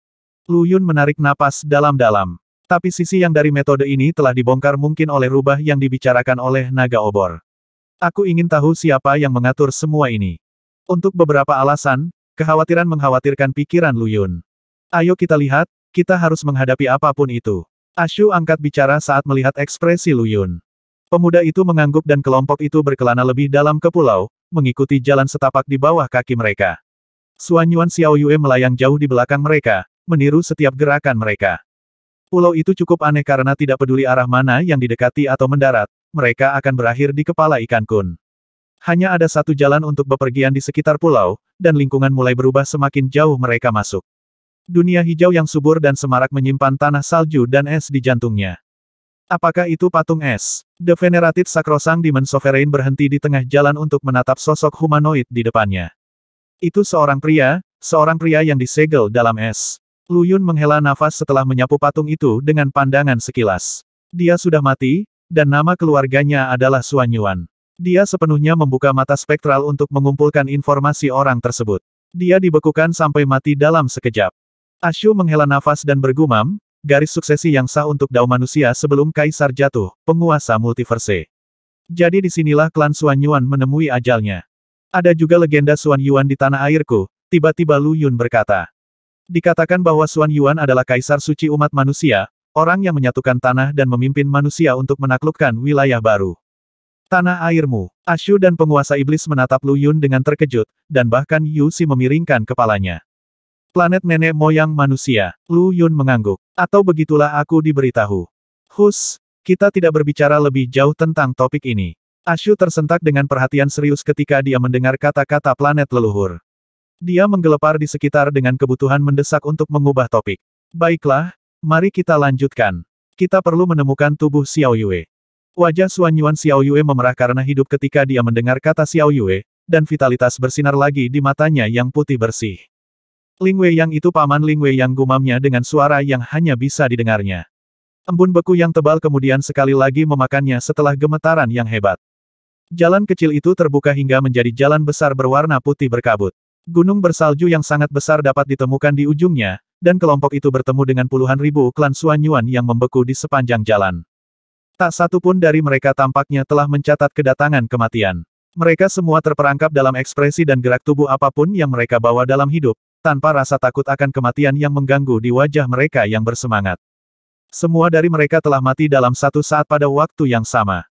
Lu Yun menarik napas dalam-dalam. Tapi sisi yang dari metode ini telah dibongkar mungkin oleh rubah yang dibicarakan oleh naga obor. Aku ingin tahu siapa yang mengatur semua ini. Untuk beberapa alasan, kekhawatiran mengkhawatirkan pikiran Lu Yun. Ayo kita lihat, kita harus menghadapi apapun itu. Ashu angkat bicara saat melihat ekspresi Lu Yun. Pemuda itu mengangguk dan kelompok itu berkelana lebih dalam ke pulau, mengikuti jalan setapak di bawah kaki mereka. Xuan Yuan Xiao Yue melayang jauh di belakang mereka, meniru setiap gerakan mereka. Pulau itu cukup aneh karena tidak peduli arah mana yang didekati atau mendarat, mereka akan berakhir di kepala ikan kun. Hanya ada satu jalan untuk bepergian di sekitar pulau, dan lingkungan mulai berubah semakin jauh mereka masuk. Dunia hijau yang subur dan semarak menyimpan tanah salju dan es di jantungnya. Apakah itu patung es? The Venerated Sacrosanct Demon Sovereign berhenti di tengah jalan untuk menatap sosok humanoid di depannya. Itu seorang pria yang disegel dalam es. Lu Yun menghela nafas setelah menyapu patung itu dengan pandangan sekilas. Dia sudah mati, dan nama keluarganya adalah Xuan Yuan. Dia sepenuhnya membuka mata spektral untuk mengumpulkan informasi orang tersebut. Dia dibekukan sampai mati dalam sekejap. Ashu menghela nafas dan bergumam, garis suksesi yang sah untuk Dao manusia sebelum Kaisar jatuh, penguasa multiverse. Jadi disinilah klan Xuan Yuan menemui ajalnya. Ada juga legenda Xuan Yuan di tanah airku, tiba-tiba Lu Yun berkata. Dikatakan bahwa Xuan Yuan adalah kaisar suci umat manusia, orang yang menyatukan tanah dan memimpin manusia untuk menaklukkan wilayah baru. Tanah airmu. Ashu dan penguasa iblis menatap Lu Yun dengan terkejut, dan bahkan Yu Si memiringkan kepalanya. Planet nenek moyang manusia. Lu Yun mengangguk. Atau begitulah aku diberitahu. Hus, kita tidak berbicara lebih jauh tentang topik ini. Ashu tersentak dengan perhatian serius ketika dia mendengar kata-kata planet leluhur. Dia menggelepar di sekitar dengan kebutuhan mendesak untuk mengubah topik. Baiklah, mari kita lanjutkan. Kita perlu menemukan tubuh Xiao Yue. Wajah Xuan Yuan Xiao Yue memerah karena hidup ketika dia mendengar kata Xiao Yue, dan vitalitas bersinar lagi di matanya yang putih bersih. Ling Wei Yang itu paman Ling Wei Yang, gumamnya dengan suara yang hanya bisa didengarnya. Embun beku yang tebal kemudian sekali lagi memakannya setelah gemetaran yang hebat. Jalan kecil itu terbuka hingga menjadi jalan besar berwarna putih berkabut. Gunung bersalju yang sangat besar dapat ditemukan di ujungnya, dan kelompok itu bertemu dengan puluhan ribu klan Xuan Yuan yang membeku di sepanjang jalan. Tak satu pun dari mereka tampaknya telah mencatat kedatangan kematian. Mereka semua terperangkap dalam ekspresi dan gerak tubuh apapun yang mereka bawa dalam hidup, tanpa rasa takut akan kematian yang mengganggu di wajah mereka yang bersemangat. Semua dari mereka telah mati dalam satu saat pada waktu yang sama.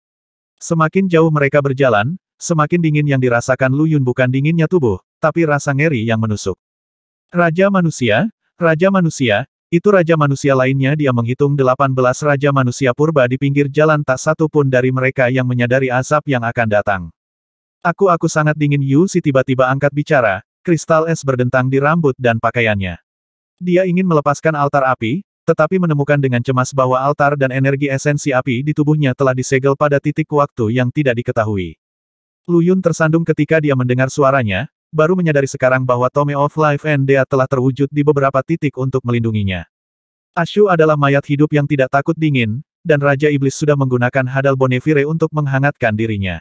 Semakin jauh mereka berjalan, semakin dingin yang dirasakan Lu Yun, bukan dinginnya tubuh, tapi rasa ngeri yang menusuk. Raja manusia, itu raja manusia lainnya. Dia menghitung 18 raja manusia purba di pinggir jalan, tak satu pun dari mereka yang menyadari azab yang akan datang. Aku sangat dingin. Yu Si tiba-tiba angkat bicara, kristal es berdentang di rambut dan pakaiannya. Dia ingin melepaskan altar api, tetapi menemukan dengan cemas bahwa altar dan energi esensi api di tubuhnya telah disegel pada titik waktu yang tidak diketahui. Lu Yun tersandung ketika dia mendengar suaranya, baru menyadari sekarang bahwa Tome of Life and Death telah terwujud di beberapa titik untuk melindunginya. Ashu adalah mayat hidup yang tidak takut dingin, dan Raja Iblis sudah menggunakan Hadal Bonefire untuk menghangatkan dirinya.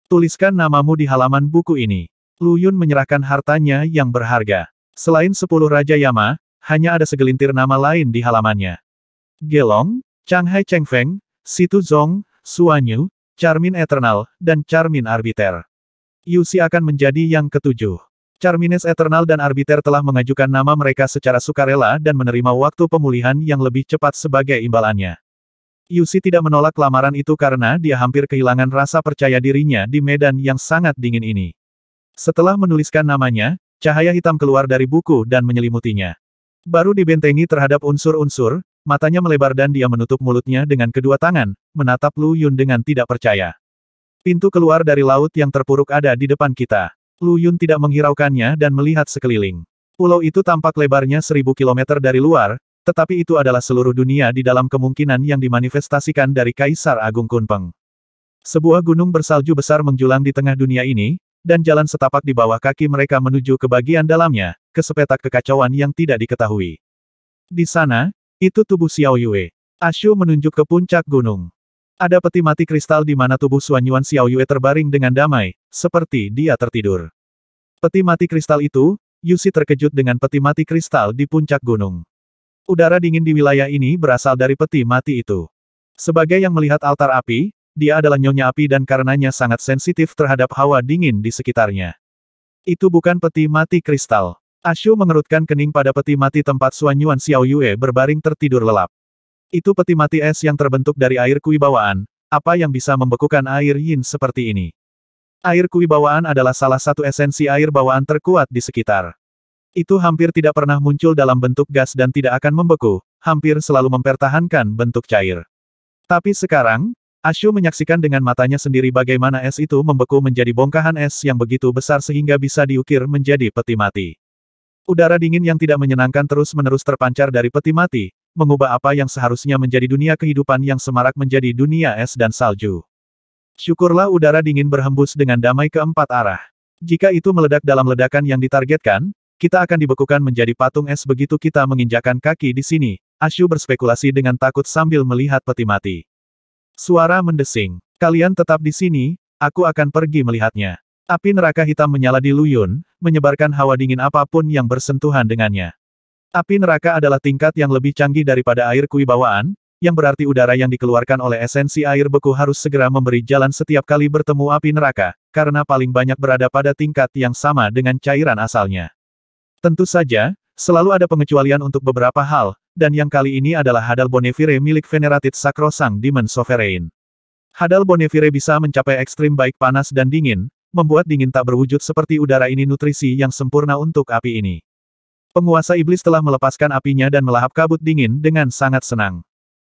Tuliskan namamu di halaman buku ini. Lu Yun menyerahkan hartanya yang berharga. Selain 10 Raja Yama, hanya ada segelintir nama lain di halamannya. Gelong, Changhai Chengfeng, Situ Zong, Suanyu, Charmin Eternal, dan Charmin Arbiter. Yusi akan menjadi yang ketujuh. Charmines Eternal dan Arbiter telah mengajukan nama mereka secara sukarela dan menerima waktu pemulihan yang lebih cepat sebagai imbalannya. Yusi tidak menolak lamaran itu karena dia hampir kehilangan rasa percaya dirinya di medan yang sangat dingin ini. Setelah menuliskan namanya, cahaya hitam keluar dari buku dan menyelimutinya. Baru dibentengi terhadap unsur-unsur, matanya melebar dan dia menutup mulutnya dengan kedua tangan, menatap Lu Yun dengan tidak percaya. Pintu keluar dari laut yang terpuruk ada di depan kita. Lu Yun tidak menghiraukannya dan melihat sekeliling. Pulau itu tampak lebarnya 1000 kilometer dari luar, tetapi itu adalah seluruh dunia di dalam kemungkinan yang dimanifestasikan dari Kaisar Agung Kunpeng. Sebuah gunung bersalju besar menjulang di tengah dunia ini, dan jalan setapak di bawah kaki mereka menuju ke bagian dalamnya, ke sepetak kekacauan yang tidak diketahui. Di sana, itu tubuh Xiao Yue. Ashu menunjuk ke puncak gunung. Ada peti mati kristal di mana tubuh Suanyuan Xiao Yue terbaring dengan damai, seperti dia tertidur. Peti mati kristal itu, Yusi terkejut dengan peti mati kristal di puncak gunung. Udara dingin di wilayah ini berasal dari peti mati itu. Sebagai yang melihat altar api, dia adalah nyonya api dan karenanya sangat sensitif terhadap hawa dingin di sekitarnya. Itu bukan peti mati kristal. Ashu mengerutkan kening pada peti mati tempat Suanyuan Xiao Yue berbaring tertidur lelap. Itu peti mati es yang terbentuk dari air kewibawaan, apa yang bisa membekukan air yin seperti ini. Air kewibawaan adalah salah satu esensi air bawaan terkuat di sekitar. Itu hampir tidak pernah muncul dalam bentuk gas dan tidak akan membeku, hampir selalu mempertahankan bentuk cair. Tapi sekarang, Ashu menyaksikan dengan matanya sendiri bagaimana es itu membeku menjadi bongkahan es yang begitu besar sehingga bisa diukir menjadi peti mati. Udara dingin yang tidak menyenangkan terus-menerus terpancar dari peti mati, mengubah apa yang seharusnya menjadi dunia kehidupan yang semarak menjadi dunia es dan salju. Syukurlah udara dingin berhembus dengan damai ke empat arah. Jika itu meledak dalam ledakan yang ditargetkan, kita akan dibekukan menjadi patung es begitu kita menginjakan kaki di sini, Ashu berspekulasi dengan takut sambil melihat peti mati. Suara mendesing. Kalian tetap di sini, aku akan pergi melihatnya. Api neraka hitam menyala di Lu Yun, menyebarkan hawa dingin apapun yang bersentuhan dengannya. Api neraka adalah tingkat yang lebih canggih daripada air kewibawaan, yang berarti udara yang dikeluarkan oleh esensi air beku harus segera memberi jalan setiap kali bertemu api neraka, karena paling banyak berada pada tingkat yang sama dengan cairan asalnya. Tentu saja, selalu ada pengecualian untuk beberapa hal, dan yang kali ini adalah Hadal Bonefire milik Venerated Sacrosanct Demon Sovereign. Hadal Bonefire bisa mencapai ekstrim baik panas dan dingin, membuat dingin tak berwujud seperti udara ini nutrisi yang sempurna untuk api ini. Penguasa iblis telah melepaskan apinya dan melahap kabut dingin dengan sangat senang.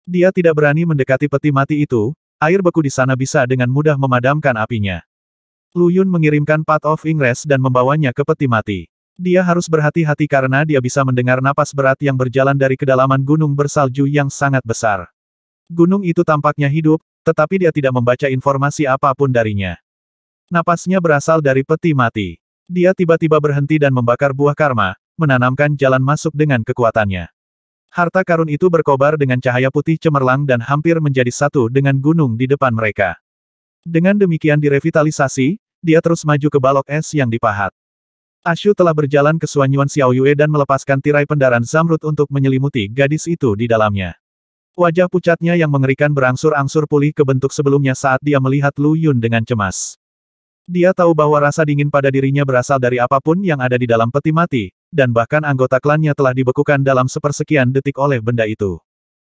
Dia tidak berani mendekati peti mati itu, air beku di sana bisa dengan mudah memadamkan apinya. Lu Yun mengirimkan Path of Ingress dan membawanya ke peti mati. Dia harus berhati-hati karena dia bisa mendengar napas berat yang berjalan dari kedalaman gunung bersalju yang sangat besar. Gunung itu tampaknya hidup, tetapi dia tidak membaca informasi apapun darinya. Napasnya berasal dari peti mati. Dia tiba-tiba berhenti dan membakar buah karma, menanamkan jalan masuk dengan kekuatannya. Harta karun itu berkobar dengan cahaya putih cemerlang dan hampir menjadi satu dengan gunung di depan mereka. Dengan demikian direvitalisasi, dia terus maju ke balok es yang dipahat. Ashu telah berjalan ke Suanyuan Xiao Yue dan melepaskan tirai pendaran zamrud untuk menyelimuti gadis itu di dalamnya. Wajah pucatnya yang mengerikan berangsur-angsur pulih ke bentuk sebelumnya saat dia melihat Lu Yun dengan cemas. Dia tahu bahwa rasa dingin pada dirinya berasal dari apapun yang ada di dalam peti mati, dan bahkan anggota klannya telah dibekukan dalam sepersekian detik oleh benda itu.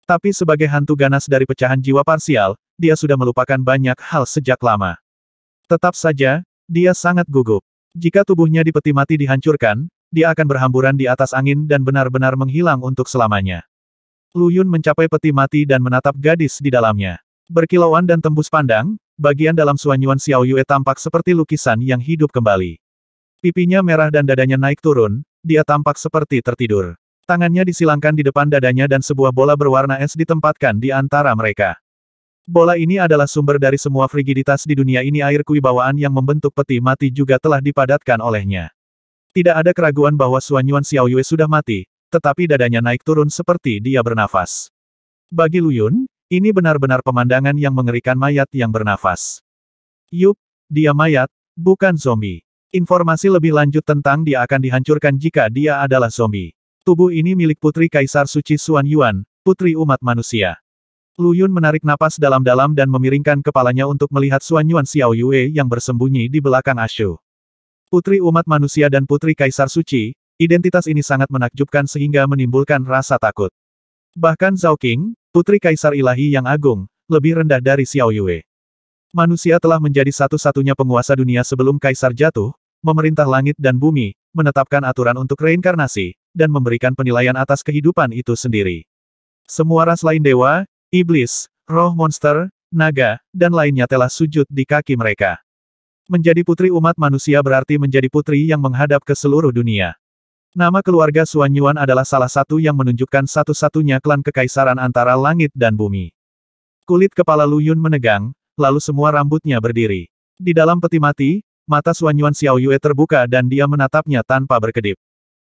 Tapi sebagai hantu ganas dari pecahan jiwa parsial, dia sudah melupakan banyak hal sejak lama. Tetap saja, dia sangat gugup. Jika tubuhnya di peti mati dihancurkan, dia akan berhamburan di atas angin dan benar-benar menghilang untuk selamanya. Lu Yun mencapai peti mati dan menatap gadis di dalamnya. Berkilauan dan tembus pandang, bagian dalam Suanyuan Xiao Yue tampak seperti lukisan yang hidup kembali. Pipinya merah dan dadanya naik turun, dia tampak seperti tertidur. Tangannya disilangkan di depan dadanya dan sebuah bola berwarna es ditempatkan di antara mereka. Bola ini adalah sumber dari semua frigiditas di dunia ini. Air kewibawaan yang membentuk peti mati juga telah dipadatkan olehnya. Tidak ada keraguan bahwa Suanyuan Xiao Yue sudah mati, tetapi dadanya naik turun seperti dia bernafas. Bagi Lu Yun, ini benar-benar pemandangan yang mengerikan mayat yang bernafas. Yup, dia mayat, bukan zombie. Informasi lebih lanjut tentang dia akan dihancurkan jika dia adalah zombie. Tubuh ini milik Putri Kaisar Suci Xuan Yuan, putri umat manusia. Lu Yun menarik napas dalam-dalam dan memiringkan kepalanya untuk melihat Xuan Yuan Xiao Yue yang bersembunyi di belakang Ashu. Putri umat manusia dan Putri Kaisar Suci, identitas ini sangat menakjubkan sehingga menimbulkan rasa takut. Bahkan Zhao Qing, Putri Kaisar Ilahi yang agung, lebih rendah dari Xiao Yue. Manusia telah menjadi satu-satunya penguasa dunia sebelum Kaisar jatuh, memerintah langit dan bumi, menetapkan aturan untuk reinkarnasi, dan memberikan penilaian atas kehidupan itu sendiri. Semua ras lain dewa, iblis, roh monster, naga, dan lainnya telah sujud di kaki mereka. Menjadi putri umat manusia berarti menjadi putri yang menghadap ke seluruh dunia. Nama keluarga Xuan Yuan adalah salah satu yang menunjukkan satu-satunya klan kekaisaran antara langit dan bumi. Kulit kepala Lu Yun menegang, lalu semua rambutnya berdiri. Di dalam peti mati, mata Xuan Yuan Xiao Yue terbuka dan dia menatapnya tanpa berkedip.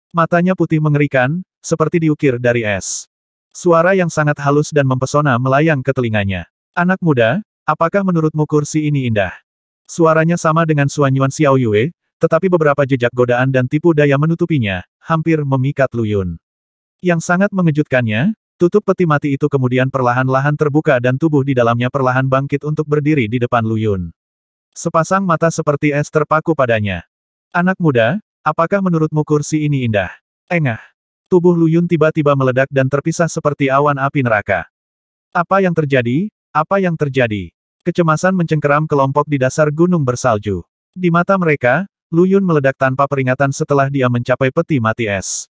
Matanya putih mengerikan, seperti diukir dari es. Suara yang sangat halus dan mempesona melayang ke telinganya. Anak muda, apakah menurutmu kursi ini indah? Suaranya sama dengan Xuan Yuan Xiao Yue, tetapi beberapa jejak godaan dan tipu daya menutupinya, hampir memikat Lu Yun. Yang sangat mengejutkannya, tutup peti mati itu kemudian perlahan-lahan terbuka dan tubuh di dalamnya perlahan bangkit untuk berdiri di depan Lu Yun. Sepasang mata seperti es terpaku padanya. Anak muda, apakah menurutmu kursi ini indah? Engah. Tubuh Lu Yun tiba-tiba meledak dan terpisah seperti awan api neraka. Apa yang terjadi? Apa yang terjadi? Kecemasan mencengkeram kelompok di dasar gunung bersalju. Di mata mereka, Lu Yun meledak tanpa peringatan setelah dia mencapai peti mati es.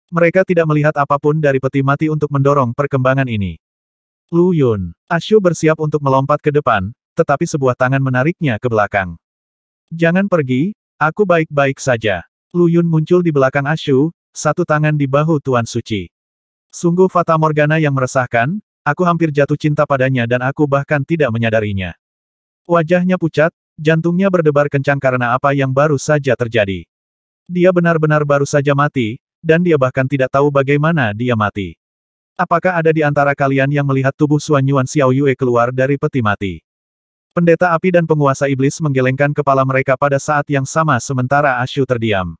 Mereka tidak melihat apapun dari peti mati untuk mendorong perkembangan ini. Lu Yun, Ashu bersiap untuk melompat ke depan, tetapi sebuah tangan menariknya ke belakang. Jangan pergi, aku baik-baik saja. Lu Yun muncul di belakang Ashu, satu tangan di bahu Tuan Suci. Sungguh fata morgana yang meresahkan, aku hampir jatuh cinta padanya dan aku bahkan tidak menyadarinya. Wajahnya pucat, jantungnya berdebar kencang karena apa yang baru saja terjadi. Dia benar-benar baru saja mati, dan dia bahkan tidak tahu bagaimana dia mati. Apakah ada di antara kalian yang melihat tubuh Xuan Yuan Xiao Yue keluar dari peti mati? Pendeta api dan penguasa iblis menggelengkan kepala mereka pada saat yang sama sementara Ashu terdiam.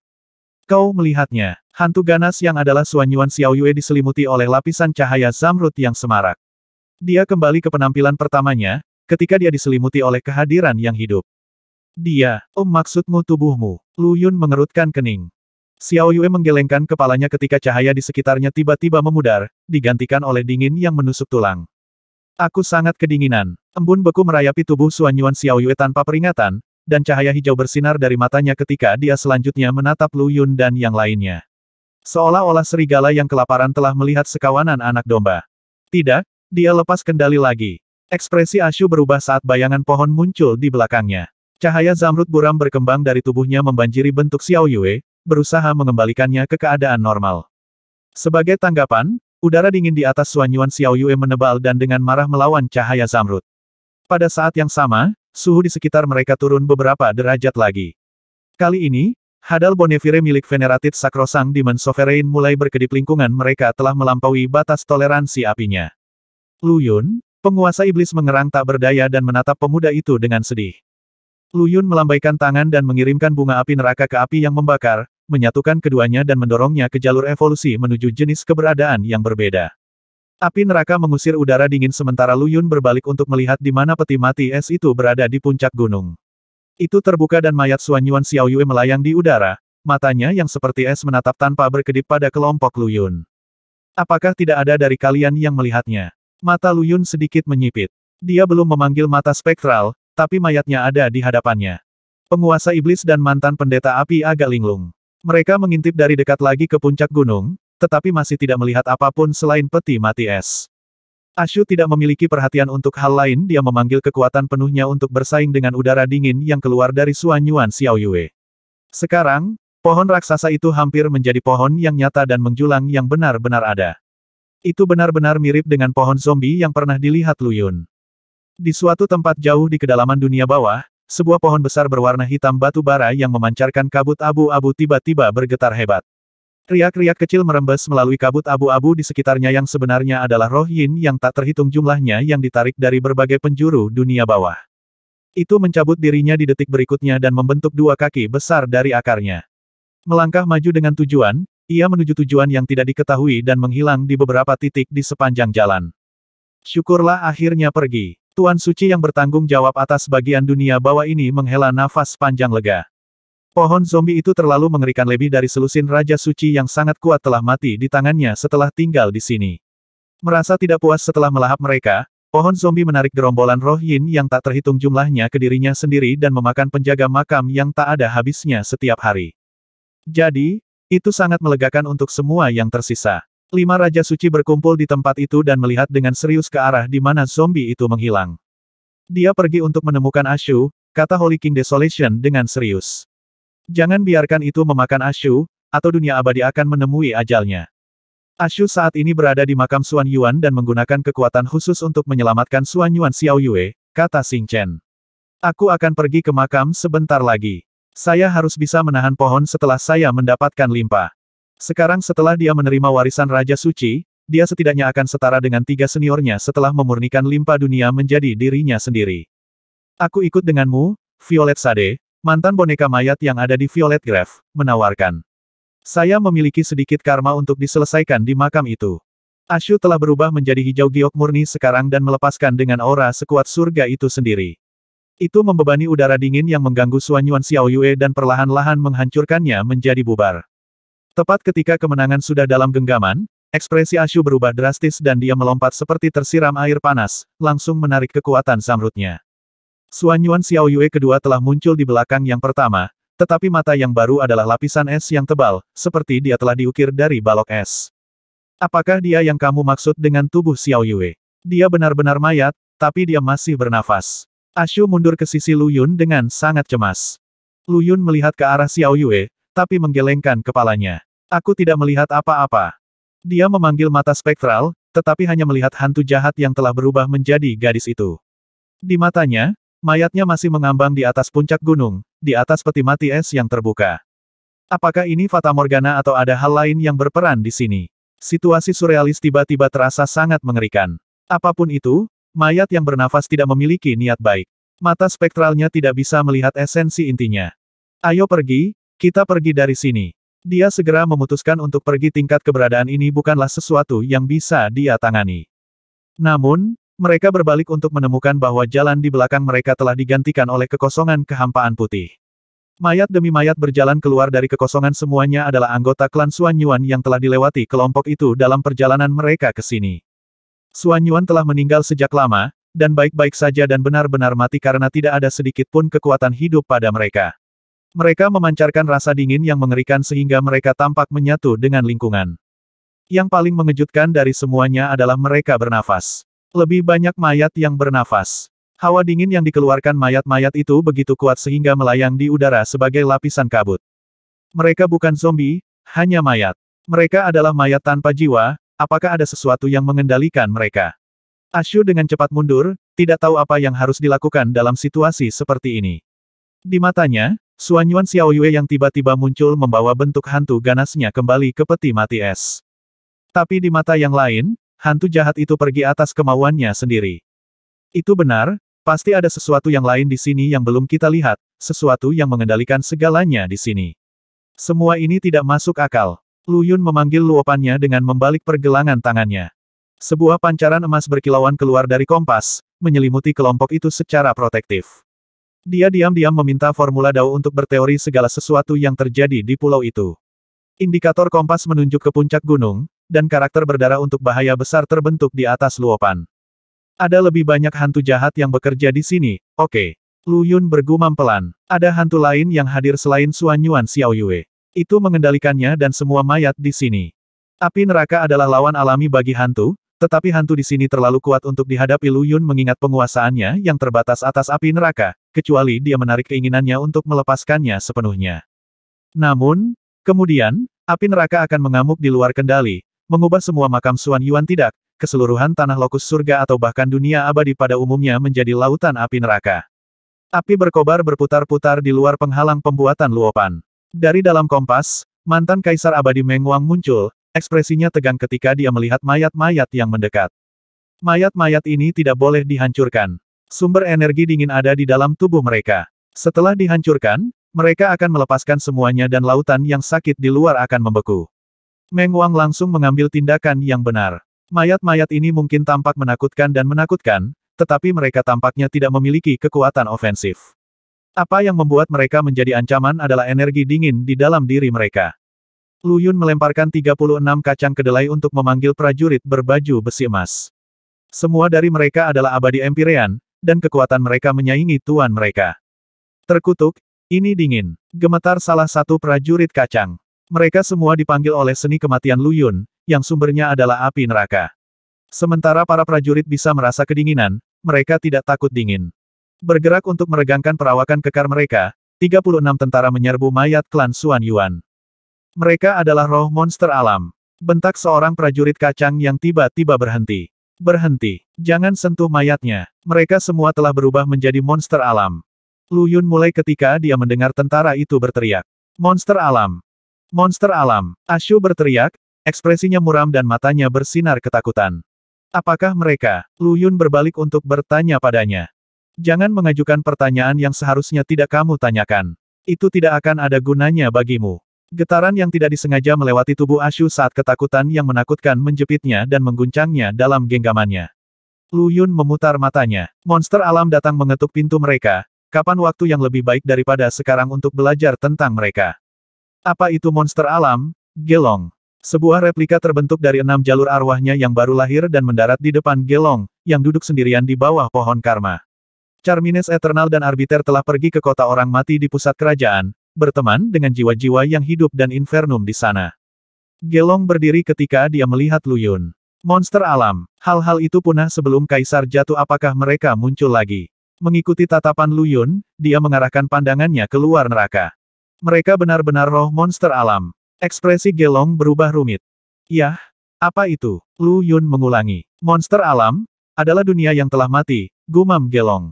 Kau melihatnya. Hantu ganas yang adalah Xuan Yuan Xiao Yue diselimuti oleh lapisan cahaya zamrud yang semarak. Dia kembali ke penampilan pertamanya, ketika dia diselimuti oleh kehadiran yang hidup. Dia, maksudmu tubuhmu. Lu Yun mengerutkan kening. Xiao Yue menggelengkan kepalanya ketika cahaya di sekitarnya tiba-tiba memudar, digantikan oleh dingin yang menusuk tulang. Aku sangat kedinginan. Embun beku merayapi tubuh Xuan Yuan Xiao Yue tanpa peringatan, dan cahaya hijau bersinar dari matanya ketika dia selanjutnya menatap Lu Yun dan yang lainnya. Seolah-olah serigala yang kelaparan telah melihat sekawanan anak domba. Tidak, dia lepas kendali lagi. Ekspresi Ashu berubah saat bayangan pohon muncul di belakangnya. Cahaya zamrud buram berkembang dari tubuhnya membanjiri bentuk Xiao Yue, berusaha mengembalikannya ke keadaan normal. Sebagai tanggapan, udara dingin di atas Xuan Yuan Xiao Yue menebal dan dengan marah melawan cahaya zamrud. Pada saat yang sama, suhu di sekitar mereka turun beberapa derajat lagi. Kali ini, Hadal Bonefire milik Venerated Sakrosang Demon Sovereign mulai berkedip lingkungan mereka telah melampaui batas toleransi apinya. Lu Yun, penguasa iblis mengerang tak berdaya dan menatap pemuda itu dengan sedih. Lu Yun melambaikan tangan dan mengirimkan bunga api neraka ke api yang membakar, menyatukan keduanya dan mendorongnya ke jalur evolusi menuju jenis keberadaan yang berbeda. Api neraka mengusir udara dingin sementara Lu Yun berbalik untuk melihat di mana peti mati es itu berada di puncak gunung. Itu terbuka dan mayat Xuan Yuan Xiao Yue melayang di udara, matanya yang seperti es menatap tanpa berkedip pada kelompok Lu Yun. Apakah tidak ada dari kalian yang melihatnya? Mata Lu Yun sedikit menyipit. Dia belum memanggil mata spektral, tapi mayatnya ada di hadapannya. Penguasa iblis dan mantan pendeta api agak linglung. Mereka mengintip dari dekat lagi ke puncak gunung, tetapi masih tidak melihat apapun selain peti mati es. Ashu tidak memiliki perhatian untuk hal lain, dia memanggil kekuatan penuhnya untuk bersaing dengan udara dingin yang keluar dari Xuan Yuan Xiao Yue. Sekarang, pohon raksasa itu hampir menjadi pohon yang nyata dan menjulang yang benar-benar ada. Itu benar-benar mirip dengan pohon zombie yang pernah dilihat Lu Yun. Di suatu tempat jauh di kedalaman dunia bawah, sebuah pohon besar berwarna hitam batu bara yang memancarkan kabut abu-abu tiba-tiba bergetar hebat. Riak-riak kecil merembes melalui kabut abu-abu di sekitarnya yang sebenarnya adalah roh yin yang tak terhitung jumlahnya yang ditarik dari berbagai penjuru dunia bawah. Itu mencabut dirinya di detik berikutnya dan membentuk dua kaki besar dari akarnya. Melangkah maju dengan tujuan, ia menuju tujuan yang tidak diketahui dan menghilang di beberapa titik di sepanjang jalan. Syukurlah akhirnya pergi. Tuan Suci yang bertanggung jawab atas bagian dunia bawah ini menghela nafas panjang lega. Pohon zombie itu terlalu mengerikan, lebih dari selusin Raja Suci yang sangat kuat telah mati di tangannya setelah tinggal di sini. Merasa tidak puas setelah melahap mereka, pohon zombie menarik gerombolan roh yin yang tak terhitung jumlahnya ke dirinya sendiri dan memakan penjaga makam yang tak ada habisnya setiap hari. Jadi, itu sangat melegakan untuk semua yang tersisa. 5 Raja Suci berkumpul di tempat itu dan melihat dengan serius ke arah di mana zombie itu menghilang. Dia pergi untuk menemukan Ashu, kata Holy King Desolation dengan serius. Jangan biarkan itu memakan Ashu, atau dunia abadi akan menemui ajalnya. Ashu saat ini berada di makam Xuan Yuan dan menggunakan kekuatan khusus untuk menyelamatkan Xuan Yuan Xiao Yue, kata Xing Chen. Aku akan pergi ke makam sebentar lagi. Saya harus bisa menahan pohon setelah saya mendapatkan limpa. Sekarang setelah dia menerima warisan Raja Suci, dia setidaknya akan setara dengan 3 seniornya setelah memurnikan limpa dunia menjadi dirinya sendiri. Aku ikut denganmu, Violet Sade, mantan boneka mayat yang ada di Violet Grave, menawarkan. Saya memiliki sedikit karma untuk diselesaikan di makam itu. Ashu telah berubah menjadi hijau giok murni sekarang dan melepaskan dengan aura sekuat surga itu sendiri. Itu membebani udara dingin yang mengganggu Xuan Yuan Xiao Yue dan perlahan-lahan menghancurkannya menjadi bubar. Tepat ketika kemenangan sudah dalam genggaman, ekspresi Ashu berubah drastis dan dia melompat seperti tersiram air panas, langsung menarik kekuatan zamrudnya. Xuan Yuan Xiao Yue kedua telah muncul di belakang yang pertama, tetapi mata yang baru adalah lapisan es yang tebal, seperti dia telah diukir dari balok es. Apakah dia yang kamu maksud dengan tubuh Xiao Yue? Dia benar-benar mayat, tapi dia masih bernafas. Ashu mundur ke sisi Lu Yun dengan sangat cemas. Lu Yun melihat ke arah Xiao Yue, tapi menggelengkan kepalanya. Aku tidak melihat apa-apa. Dia memanggil mata spektral, tetapi hanya melihat hantu jahat yang telah berubah menjadi gadis itu. Di matanya, mayatnya masih mengambang di atas puncak gunung, di atas peti mati es yang terbuka. Apakah ini Fata Morgana atau ada hal lain yang berperan di sini? Situasi surrealis tiba-tiba terasa sangat mengerikan. Apapun itu, mayat yang bernafas tidak memiliki niat baik. Mata spektralnya tidak bisa melihat esensi intinya. Ayo pergi, kita pergi dari sini. Dia segera memutuskan untuk pergi. Tingkat keberadaan ini bukanlah sesuatu yang bisa dia tangani. Namun, mereka berbalik untuk menemukan bahwa jalan di belakang mereka telah digantikan oleh kekosongan kehampaan putih. Mayat demi mayat berjalan keluar dari kekosongan, semuanya adalah anggota klan Xuan Yuan yang telah dilewati kelompok itu dalam perjalanan mereka ke sini. Xuan Yuan telah meninggal sejak lama, dan baik-baik saja dan benar-benar mati karena tidak ada sedikit pun kekuatan hidup pada mereka. Mereka memancarkan rasa dingin yang mengerikan sehingga mereka tampak menyatu dengan lingkungan. Yang paling mengejutkan dari semuanya adalah mereka bernafas. Lebih banyak mayat yang bernafas. Hawa dingin yang dikeluarkan mayat-mayat itu begitu kuat sehingga melayang di udara sebagai lapisan kabut. Mereka bukan zombie, hanya mayat. Mereka adalah mayat tanpa jiwa, apakah ada sesuatu yang mengendalikan mereka? Ashu dengan cepat mundur, tidak tahu apa yang harus dilakukan dalam situasi seperti ini. Di matanya, Xuan Yuan Xiao Yue yang tiba-tiba muncul membawa bentuk hantu ganasnya kembali ke peti mati es. Tapi di mata yang lain, hantu jahat itu pergi atas kemauannya sendiri. Itu benar, pasti ada sesuatu yang lain di sini yang belum kita lihat, sesuatu yang mengendalikan segalanya di sini. Semua ini tidak masuk akal. Lu Yun memanggil luopannya dengan membalik pergelangan tangannya. Sebuah pancaran emas berkilauan keluar dari kompas, menyelimuti kelompok itu secara protektif. Dia diam-diam meminta formula Dao untuk berteori segala sesuatu yang terjadi di pulau itu. Indikator kompas menunjuk ke puncak gunung, dan karakter berdarah untuk bahaya besar terbentuk di atas luopan. Ada lebih banyak hantu jahat yang bekerja di sini, oke. Lu Yun bergumam pelan. Ada hantu lain yang hadir selain Xuan Yuan Xiao Yue. Itu mengendalikannya dan semua mayat di sini. Api neraka adalah lawan alami bagi hantu, tetapi hantu di sini terlalu kuat untuk dihadapi. Lu Yun mengingat penguasaannya yang terbatas atas api neraka, kecuali dia menarik keinginannya untuk melepaskannya sepenuhnya. Namun, kemudian, api neraka akan mengamuk di luar kendali, mengubah semua makam Xuan Yuan tidak, keseluruhan tanah lokus surga atau bahkan dunia abadi pada umumnya menjadi lautan api neraka. Api berkobar berputar-putar di luar penghalang pembuatan luopan. Dari dalam kompas, mantan Kaisar Abadi Meng Wang muncul, ekspresinya tegang ketika dia melihat mayat-mayat yang mendekat. Mayat-mayat ini tidak boleh dihancurkan. Sumber energi dingin ada di dalam tubuh mereka. Setelah dihancurkan, mereka akan melepaskan semuanya dan lautan yang sakit di luar akan membeku. Meng Wang langsung mengambil tindakan yang benar. Mayat-mayat ini mungkin tampak menakutkan dan menakutkan, tetapi mereka tampaknya tidak memiliki kekuatan ofensif. Apa yang membuat mereka menjadi ancaman adalah energi dingin di dalam diri mereka. Lu Yun melemparkan 36 kacang kedelai untuk memanggil prajurit berbaju besi emas. Semua dari mereka adalah abadi Empyrean, dan kekuatan mereka menyaingi tuan mereka. Terkutuk, ini dingin. Gemetar salah satu prajurit kacang. Mereka semua dipanggil oleh seni kematian Lu Yun, yang sumbernya adalah api neraka. Sementara para prajurit bisa merasa kedinginan, mereka tidak takut dingin. Bergerak untuk meregangkan perawakan kekar mereka, 36 tentara menyerbu mayat klan Xuan Yuan. Mereka adalah roh monster alam. Bentak seorang prajurit kacang yang tiba-tiba berhenti. Berhenti. Jangan sentuh mayatnya. Mereka semua telah berubah menjadi monster alam. Lu Yun mulai ketika dia mendengar tentara itu berteriak. Monster alam. Monster alam. Ashu berteriak, ekspresinya muram dan matanya bersinar ketakutan. Apakah mereka? Lu Yun berbalik untuk bertanya padanya. Jangan mengajukan pertanyaan yang seharusnya tidak kamu tanyakan. Itu tidak akan ada gunanya bagimu. Getaran yang tidak disengaja melewati tubuh Ashu saat ketakutan yang menakutkan menjepitnya dan mengguncangnya dalam genggamannya. Lu Yun memutar matanya. Monster alam datang mengetuk pintu mereka. Kapan waktu yang lebih baik daripada sekarang untuk belajar tentang mereka? Apa itu monster alam? Gelong. Sebuah replika terbentuk dari 6 jalur arwahnya yang baru lahir dan mendarat di depan Gelong, yang duduk sendirian di bawah pohon karma. Charmines Eternal dan Arbiter telah pergi ke kota orang mati di pusat kerajaan, berteman dengan jiwa-jiwa yang hidup dan infernum di sana. Gelong berdiri ketika dia melihat Lu Yun. Monster alam. Hal-hal itu punah sebelum kaisar jatuh. Apakah mereka muncul lagi? Mengikuti tatapan Lu Yun, dia mengarahkan pandangannya keluar neraka. Mereka benar-benar roh monster alam. Ekspresi Gelong berubah rumit. Yah, apa itu? Lu Yun mengulangi. Monster alam adalah dunia yang telah mati, gumam Gelong.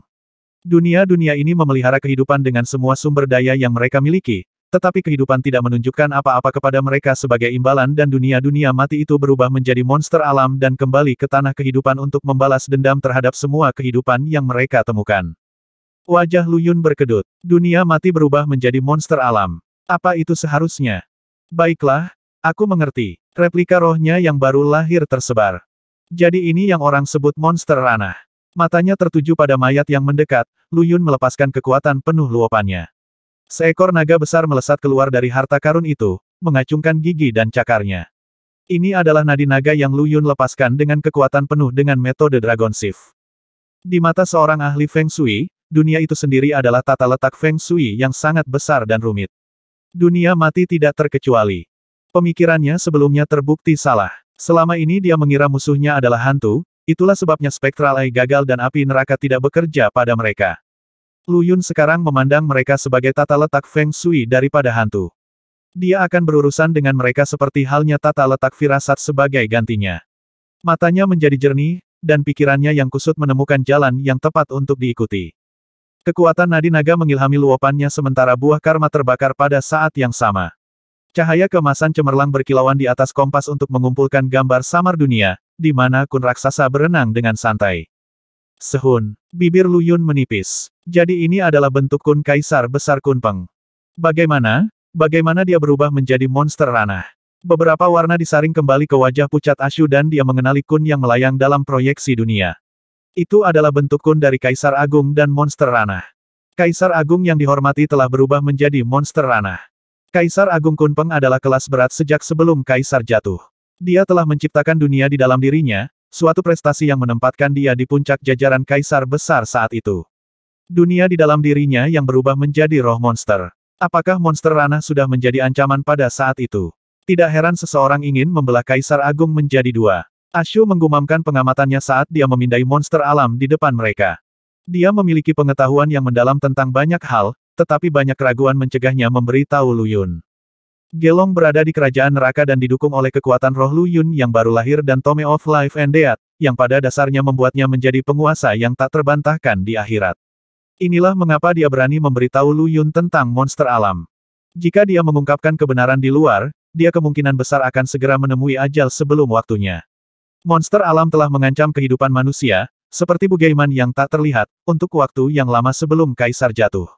Dunia-dunia ini memelihara kehidupan dengan semua sumber daya yang mereka miliki, tetapi kehidupan tidak menunjukkan apa-apa kepada mereka sebagai imbalan dan dunia-dunia mati itu berubah menjadi monster alam dan kembali ke tanah kehidupan untuk membalas dendam terhadap semua kehidupan yang mereka temukan. Wajah Lu Yun berkedut. Dunia mati berubah menjadi monster alam. Apa itu seharusnya? Baiklah, aku mengerti. Replika rohnya yang baru lahir tersebar. Jadi ini yang orang sebut monster ranah. Matanya tertuju pada mayat yang mendekat, Lu Yun melepaskan kekuatan penuh luapannya. Seekor naga besar melesat keluar dari harta karun itu, mengacungkan gigi dan cakarnya. Ini adalah nadi naga yang Lu Yun lepaskan dengan kekuatan penuh dengan metode Dragon Shift. Di mata seorang ahli Feng Shui, dunia itu sendiri adalah tata letak Feng Shui yang sangat besar dan rumit. Dunia mati tidak terkecuali. Pemikirannya sebelumnya terbukti salah. Selama ini dia mengira musuhnya adalah hantu, itulah sebabnya Spectral Eye gagal dan api neraka tidak bekerja pada mereka. Lu Yun sekarang memandang mereka sebagai tata letak Feng Shui daripada hantu. Dia akan berurusan dengan mereka seperti halnya tata letak firasat sebagai gantinya. Matanya menjadi jernih, dan pikirannya yang kusut menemukan jalan yang tepat untuk diikuti. Kekuatan nadi naga mengilhami luapannya sementara buah karma terbakar pada saat yang sama. Cahaya keemasan cemerlang berkilauan di atas kompas untuk mengumpulkan gambar samar dunia, di mana kun raksasa berenang dengan santai. Sehun. Bibir Lu Yun menipis. Jadi ini adalah bentuk kun kaisar besar Kunpeng. Bagaimana? Bagaimana dia berubah menjadi monster ranah? Beberapa warna disaring kembali ke wajah pucat Ashu dan dia mengenali kun yang melayang dalam proyeksi dunia. Itu adalah bentuk kun dari Kaisar Agung dan monster ranah. Kaisar Agung yang dihormati telah berubah menjadi monster ranah. Kaisar Agung Kunpeng adalah kelas berat sejak sebelum Kaisar jatuh. Dia telah menciptakan dunia di dalam dirinya, suatu prestasi yang menempatkan dia di puncak jajaran Kaisar besar saat itu. Dunia di dalam dirinya yang berubah menjadi roh monster. Apakah monster ranah sudah menjadi ancaman pada saat itu? Tidak heran seseorang ingin membelah Kaisar Agung menjadi dua. Ashu menggumamkan pengamatannya saat dia memindai monster alam di depan mereka. Dia memiliki pengetahuan yang mendalam tentang banyak hal, tetapi banyak keraguan mencegahnya memberi tahu Lu Yun. Gelong berada di kerajaan neraka dan didukung oleh kekuatan roh Lu Yun yang baru lahir dan Tome of Life and Death, yang pada dasarnya membuatnya menjadi penguasa yang tak terbantahkan di akhirat. Inilah mengapa dia berani memberitahu Lu Yun tentang monster alam. Jika dia mengungkapkan kebenaran di luar, dia kemungkinan besar akan segera menemui ajal sebelum waktunya. Monster alam telah mengancam kehidupan manusia, seperti bugaiman yang tak terlihat, untuk waktu yang lama sebelum Kaisar jatuh.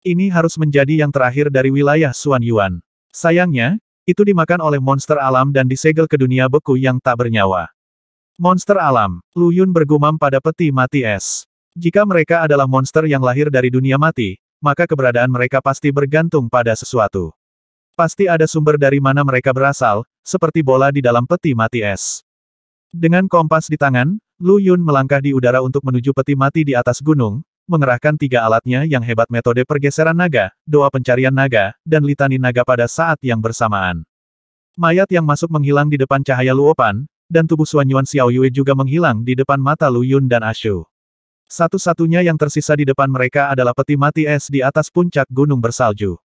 Ini harus menjadi yang terakhir dari wilayah Xuan Yuan. Sayangnya, itu dimakan oleh monster alam dan disegel ke dunia beku yang tak bernyawa. Monster alam, Lu Yun bergumam pada peti mati es. Jika mereka adalah monster yang lahir dari dunia mati, maka keberadaan mereka pasti bergantung pada sesuatu. Pasti ada sumber dari mana mereka berasal, seperti bola di dalam peti mati es. Dengan kompas di tangan, Lu Yun melangkah di udara untuk menuju peti mati di atas gunung, mengerahkan 3 alatnya yang hebat metode pergeseran naga, doa pencarian naga, dan litani naga pada saat yang bersamaan. Mayat yang masuk menghilang di depan cahaya Luopan, dan tubuh Xuan Yuan Xiao Yue juga menghilang di depan mata Lu Yun dan Ashu. Satu-satunya yang tersisa di depan mereka adalah peti mati es di atas puncak gunung bersalju.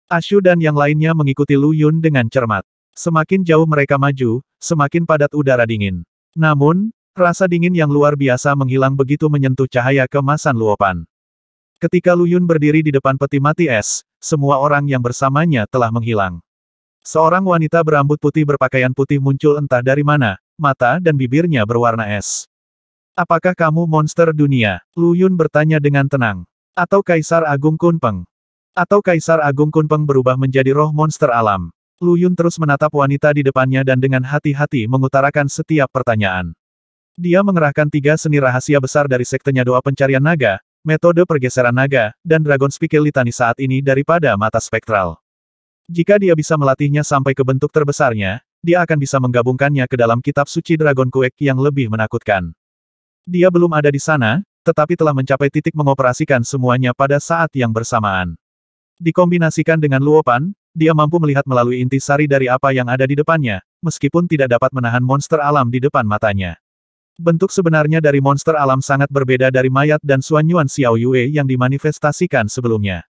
Ashu dan yang lainnya mengikuti Lu Yun dengan cermat. Semakin jauh mereka maju, semakin padat udara dingin. Namun, rasa dingin yang luar biasa menghilang begitu menyentuh cahaya kemasan Luopan. Ketika Lu Yun berdiri di depan peti mati es, semua orang yang bersamanya telah menghilang. Seorang wanita berambut putih berpakaian putih muncul entah dari mana, mata dan bibirnya berwarna es. Apakah kamu monster dunia? Lu Yun bertanya dengan tenang. Atau Kaisar Agung Kunpeng? Atau Kaisar Agung Kunpeng berubah menjadi roh monster alam? Lu Yun terus menatap wanita di depannya dan dengan hati-hati mengutarakan setiap pertanyaan. Dia mengerahkan 3 seni rahasia besar dari sektenya doa pencarian naga, metode pergeseran naga, dan Dragon Speaker Litany saat ini daripada mata spektral. Jika dia bisa melatihnya sampai ke bentuk terbesarnya, dia akan bisa menggabungkannya ke dalam kitab suci Dragon Quake yang lebih menakutkan. Dia belum ada di sana, tetapi telah mencapai titik mengoperasikan semuanya pada saat yang bersamaan. Dikombinasikan dengan Luopan, dia mampu melihat melalui inti sari dari apa yang ada di depannya, meskipun tidak dapat menahan monster alam di depan matanya. Bentuk sebenarnya dari monster alam sangat berbeda dari mayat dan Xuan Yuan Xiao Yue yang dimanifestasikan sebelumnya.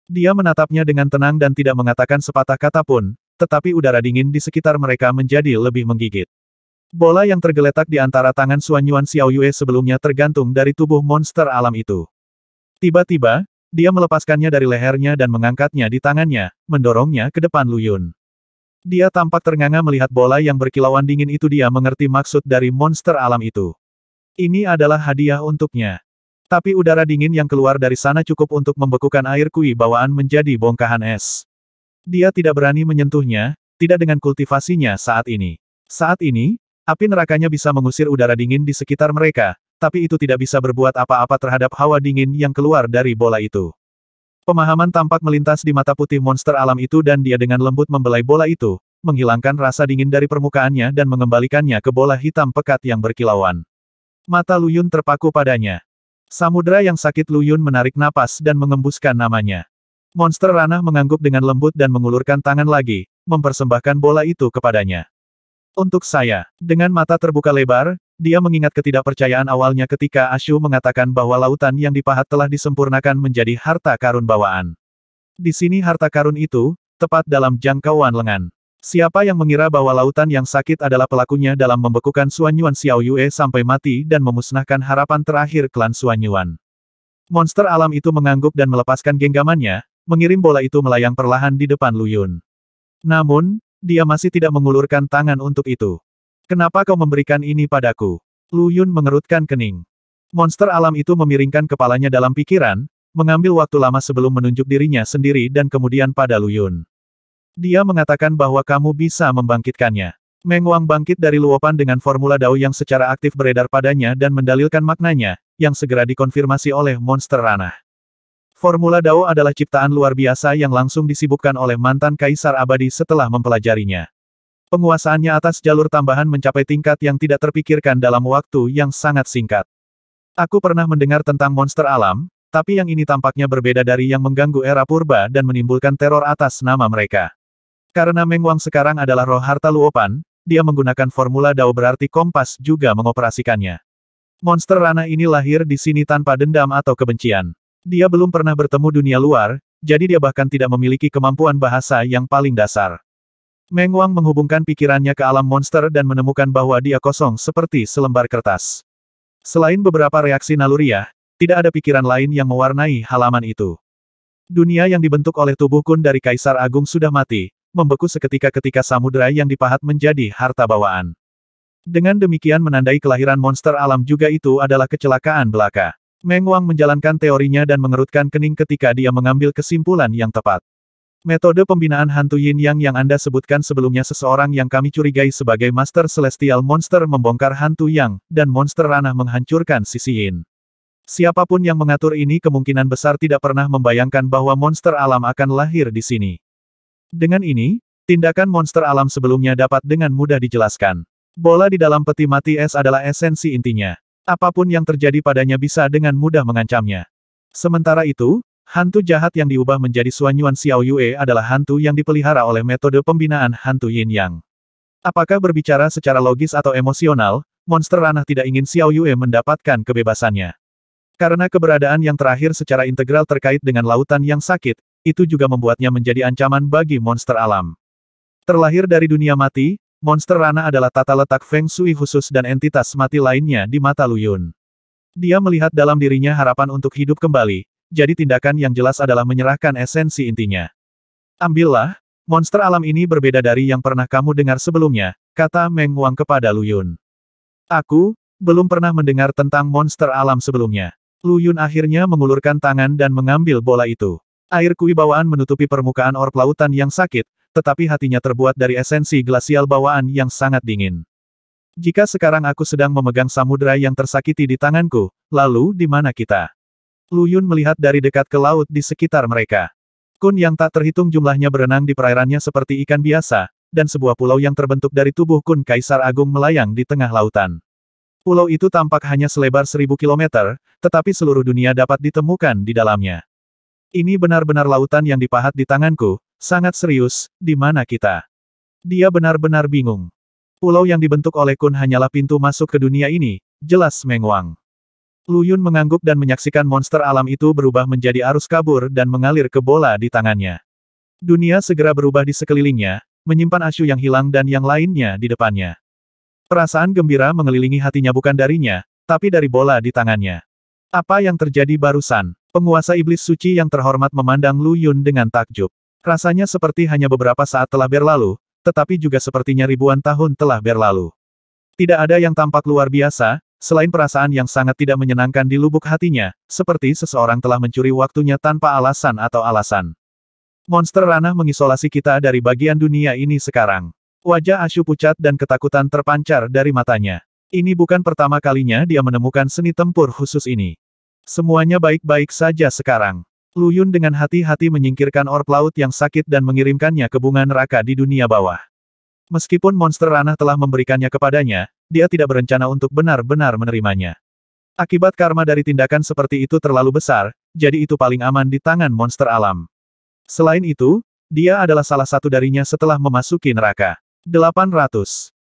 Dia menatapnya dengan tenang dan tidak mengatakan sepatah kata pun, tetapi udara dingin di sekitar mereka menjadi lebih menggigit. Bola yang tergeletak di antara tangan Xuan Yuan Xiao Yue sebelumnya tergantung dari tubuh monster alam itu. Tiba-tiba, dia melepaskannya dari lehernya dan mengangkatnya di tangannya, mendorongnya ke depan Lu Yun. Dia tampak ternganga melihat bola yang berkilauan dingin itu. Dia mengerti maksud dari monster alam itu. Ini adalah hadiah untuknya. Tapi udara dingin yang keluar dari sana cukup untuk membekukan air kui bawaan menjadi bongkahan es. Dia tidak berani menyentuhnya, tidak dengan kultivasinya saat ini. Saat ini, api nerakanya bisa mengusir udara dingin di sekitar mereka, tapi itu tidak bisa berbuat apa-apa terhadap hawa dingin yang keluar dari bola itu. Pemahaman tampak melintas di mata putih monster alam itu dan dia dengan lembut membelai bola itu, menghilangkan rasa dingin dari permukaannya dan mengembalikannya ke bola hitam pekat yang berkilauan. Mata Lu Yun terpaku padanya. Samudra yang sakit. Lu Yun menarik napas dan mengembuskan namanya. Monster ranah mengangguk dengan lembut dan mengulurkan tangan lagi, mempersembahkan bola itu kepadanya. Untuk saya, dengan mata terbuka lebar, dia mengingat ketidakpercayaan awalnya ketika Ashu mengatakan bahwa lautan yang dipahat telah disempurnakan menjadi harta karun bawaan. Di sini harta karun itu, tepat dalam jangkauan lengan. Siapa yang mengira bahwa lautan yang sakit adalah pelakunya dalam membekukan Xuan Yuan Xiao Yue sampai mati dan memusnahkan harapan terakhir klan Xuan Yuan. Monster alam itu mengangguk dan melepaskan genggamannya, mengirim bola itu melayang perlahan di depan Lu Yun. Namun, dia masih tidak mengulurkan tangan untuk itu. Kenapa kau memberikan ini padaku? Lu Yun mengerutkan kening. Monster alam itu memiringkan kepalanya dalam pikiran, mengambil waktu lama sebelum menunjuk dirinya sendiri dan kemudian pada Lu Yun. Dia mengatakan bahwa kamu bisa membangkitkannya. Meng Wang bangkit dari Luopan dengan formula Dao yang secara aktif beredar padanya dan mendalilkan maknanya, yang segera dikonfirmasi oleh monster ranah. Formula Dao adalah ciptaan luar biasa yang langsung disibukkan oleh mantan Kaisar Abadi setelah mempelajarinya. Penguasaannya atas jalur tambahan mencapai tingkat yang tidak terpikirkan dalam waktu yang sangat singkat. Aku pernah mendengar tentang monster alam, tapi yang ini tampaknya berbeda dari yang mengganggu era purba dan menimbulkan teror atas nama mereka. Karena Meng Wang sekarang adalah roh harta Luopan, dia menggunakan formula Dao berarti kompas juga mengoperasikannya. Monster ranah ini lahir di sini tanpa dendam atau kebencian. Dia belum pernah bertemu dunia luar, jadi dia bahkan tidak memiliki kemampuan bahasa yang paling dasar. Meng Wang menghubungkan pikirannya ke alam monster dan menemukan bahwa dia kosong seperti selembar kertas. Selain beberapa reaksi naluriah, tidak ada pikiran lain yang mewarnai halaman itu. Dunia yang dibentuk oleh tubuh kun dari Kaisar Agung sudah mati, membeku seketika ketika samudera yang dipahat menjadi harta bawaan. Dengan demikian menandai kelahiran monster alam juga itu adalah kecelakaan belaka. Meng Wang menjalankan teorinya dan mengerutkan kening ketika dia mengambil kesimpulan yang tepat. Metode pembinaan hantu Yin Yang yang Anda sebutkan sebelumnya seseorang yang kami curigai sebagai Master Celestial Monster membongkar hantu Yang, dan monster ranah menghancurkan sisi Yin. Siapapun yang mengatur ini kemungkinan besar tidak pernah membayangkan bahwa monster alam akan lahir di sini. Dengan ini, tindakan monster alam sebelumnya dapat dengan mudah dijelaskan. Bola di dalam peti mati es adalah esensi intinya. Apapun yang terjadi padanya bisa dengan mudah mengancamnya. Sementara itu, hantu jahat yang diubah menjadi Suanyuan Xiao Yue adalah hantu yang dipelihara oleh metode pembinaan hantu Yin Yang. Apakah berbicara secara logis atau emosional, monster ranah tidak ingin Xiao Yue mendapatkan kebebasannya. Karena keberadaan yang terakhir secara integral terkait dengan lautan yang sakit, itu juga membuatnya menjadi ancaman bagi monster alam. Terlahir dari dunia mati, monster ranah adalah tata letak Feng Shui khusus dan entitas mati lainnya di mata Lu Yun. Dia melihat dalam dirinya harapan untuk hidup kembali, jadi tindakan yang jelas adalah menyerahkan esensi intinya. Ambillah, monster alam ini berbeda dari yang pernah kamu dengar sebelumnya, kata Meng Wang kepada Lu Yun. Aku, belum pernah mendengar tentang monster alam sebelumnya. Lu Yun akhirnya mengulurkan tangan dan mengambil bola itu. Air kewibawaan menutupi permukaan orb lautan yang sakit, tetapi hatinya terbuat dari esensi glasial bawaan yang sangat dingin. Jika sekarang aku sedang memegang samudera yang tersakiti di tanganku, lalu di mana kita? Lu Yun melihat dari dekat ke laut di sekitar mereka. Kun yang tak terhitung jumlahnya berenang di perairannya seperti ikan biasa, dan sebuah pulau yang terbentuk dari tubuh Kun Kaisar Agung melayang di tengah lautan. Pulau itu tampak hanya selebar 1000 kilometer, tetapi seluruh dunia dapat ditemukan di dalamnya. Ini benar-benar lautan yang dipahat di tanganku, sangat serius, di mana kita? Dia benar-benar bingung. Pulau yang dibentuk oleh Kun hanyalah pintu masuk ke dunia ini, jelas Meng Wang. Lu Yun mengangguk dan menyaksikan monster alam itu berubah menjadi arus kabur dan mengalir ke bola di tangannya. Dunia segera berubah di sekelilingnya, menyimpan Ashu yang hilang dan yang lainnya di depannya. Perasaan gembira mengelilingi hatinya bukan darinya, tapi dari bola di tangannya. Apa yang terjadi barusan? Penguasa iblis suci yang terhormat memandang Lu Yun dengan takjub. Rasanya seperti hanya beberapa saat telah berlalu, tetapi juga sepertinya ribuan tahun telah berlalu. Tidak ada yang tampak luar biasa, selain perasaan yang sangat tidak menyenangkan di lubuk hatinya, seperti seseorang telah mencuri waktunya tanpa alasan atau alasan. Monster ranah mengisolasi kita dari bagian dunia ini sekarang. Wajah Ashu pucat dan ketakutan terpancar dari matanya. Ini bukan pertama kalinya dia menemukan seni tempur khusus ini. Semuanya baik-baik saja sekarang. Lu Yun dengan hati-hati menyingkirkan orb laut yang sakit dan mengirimkannya ke bunga neraka di dunia bawah. Meskipun monster ranah telah memberikannya kepadanya, dia tidak berencana untuk benar-benar menerimanya. Akibat karma dari tindakan seperti itu terlalu besar, jadi itu paling aman di tangan monster alam. Selain itu, dia adalah salah satu darinya setelah memasuki neraka. 800.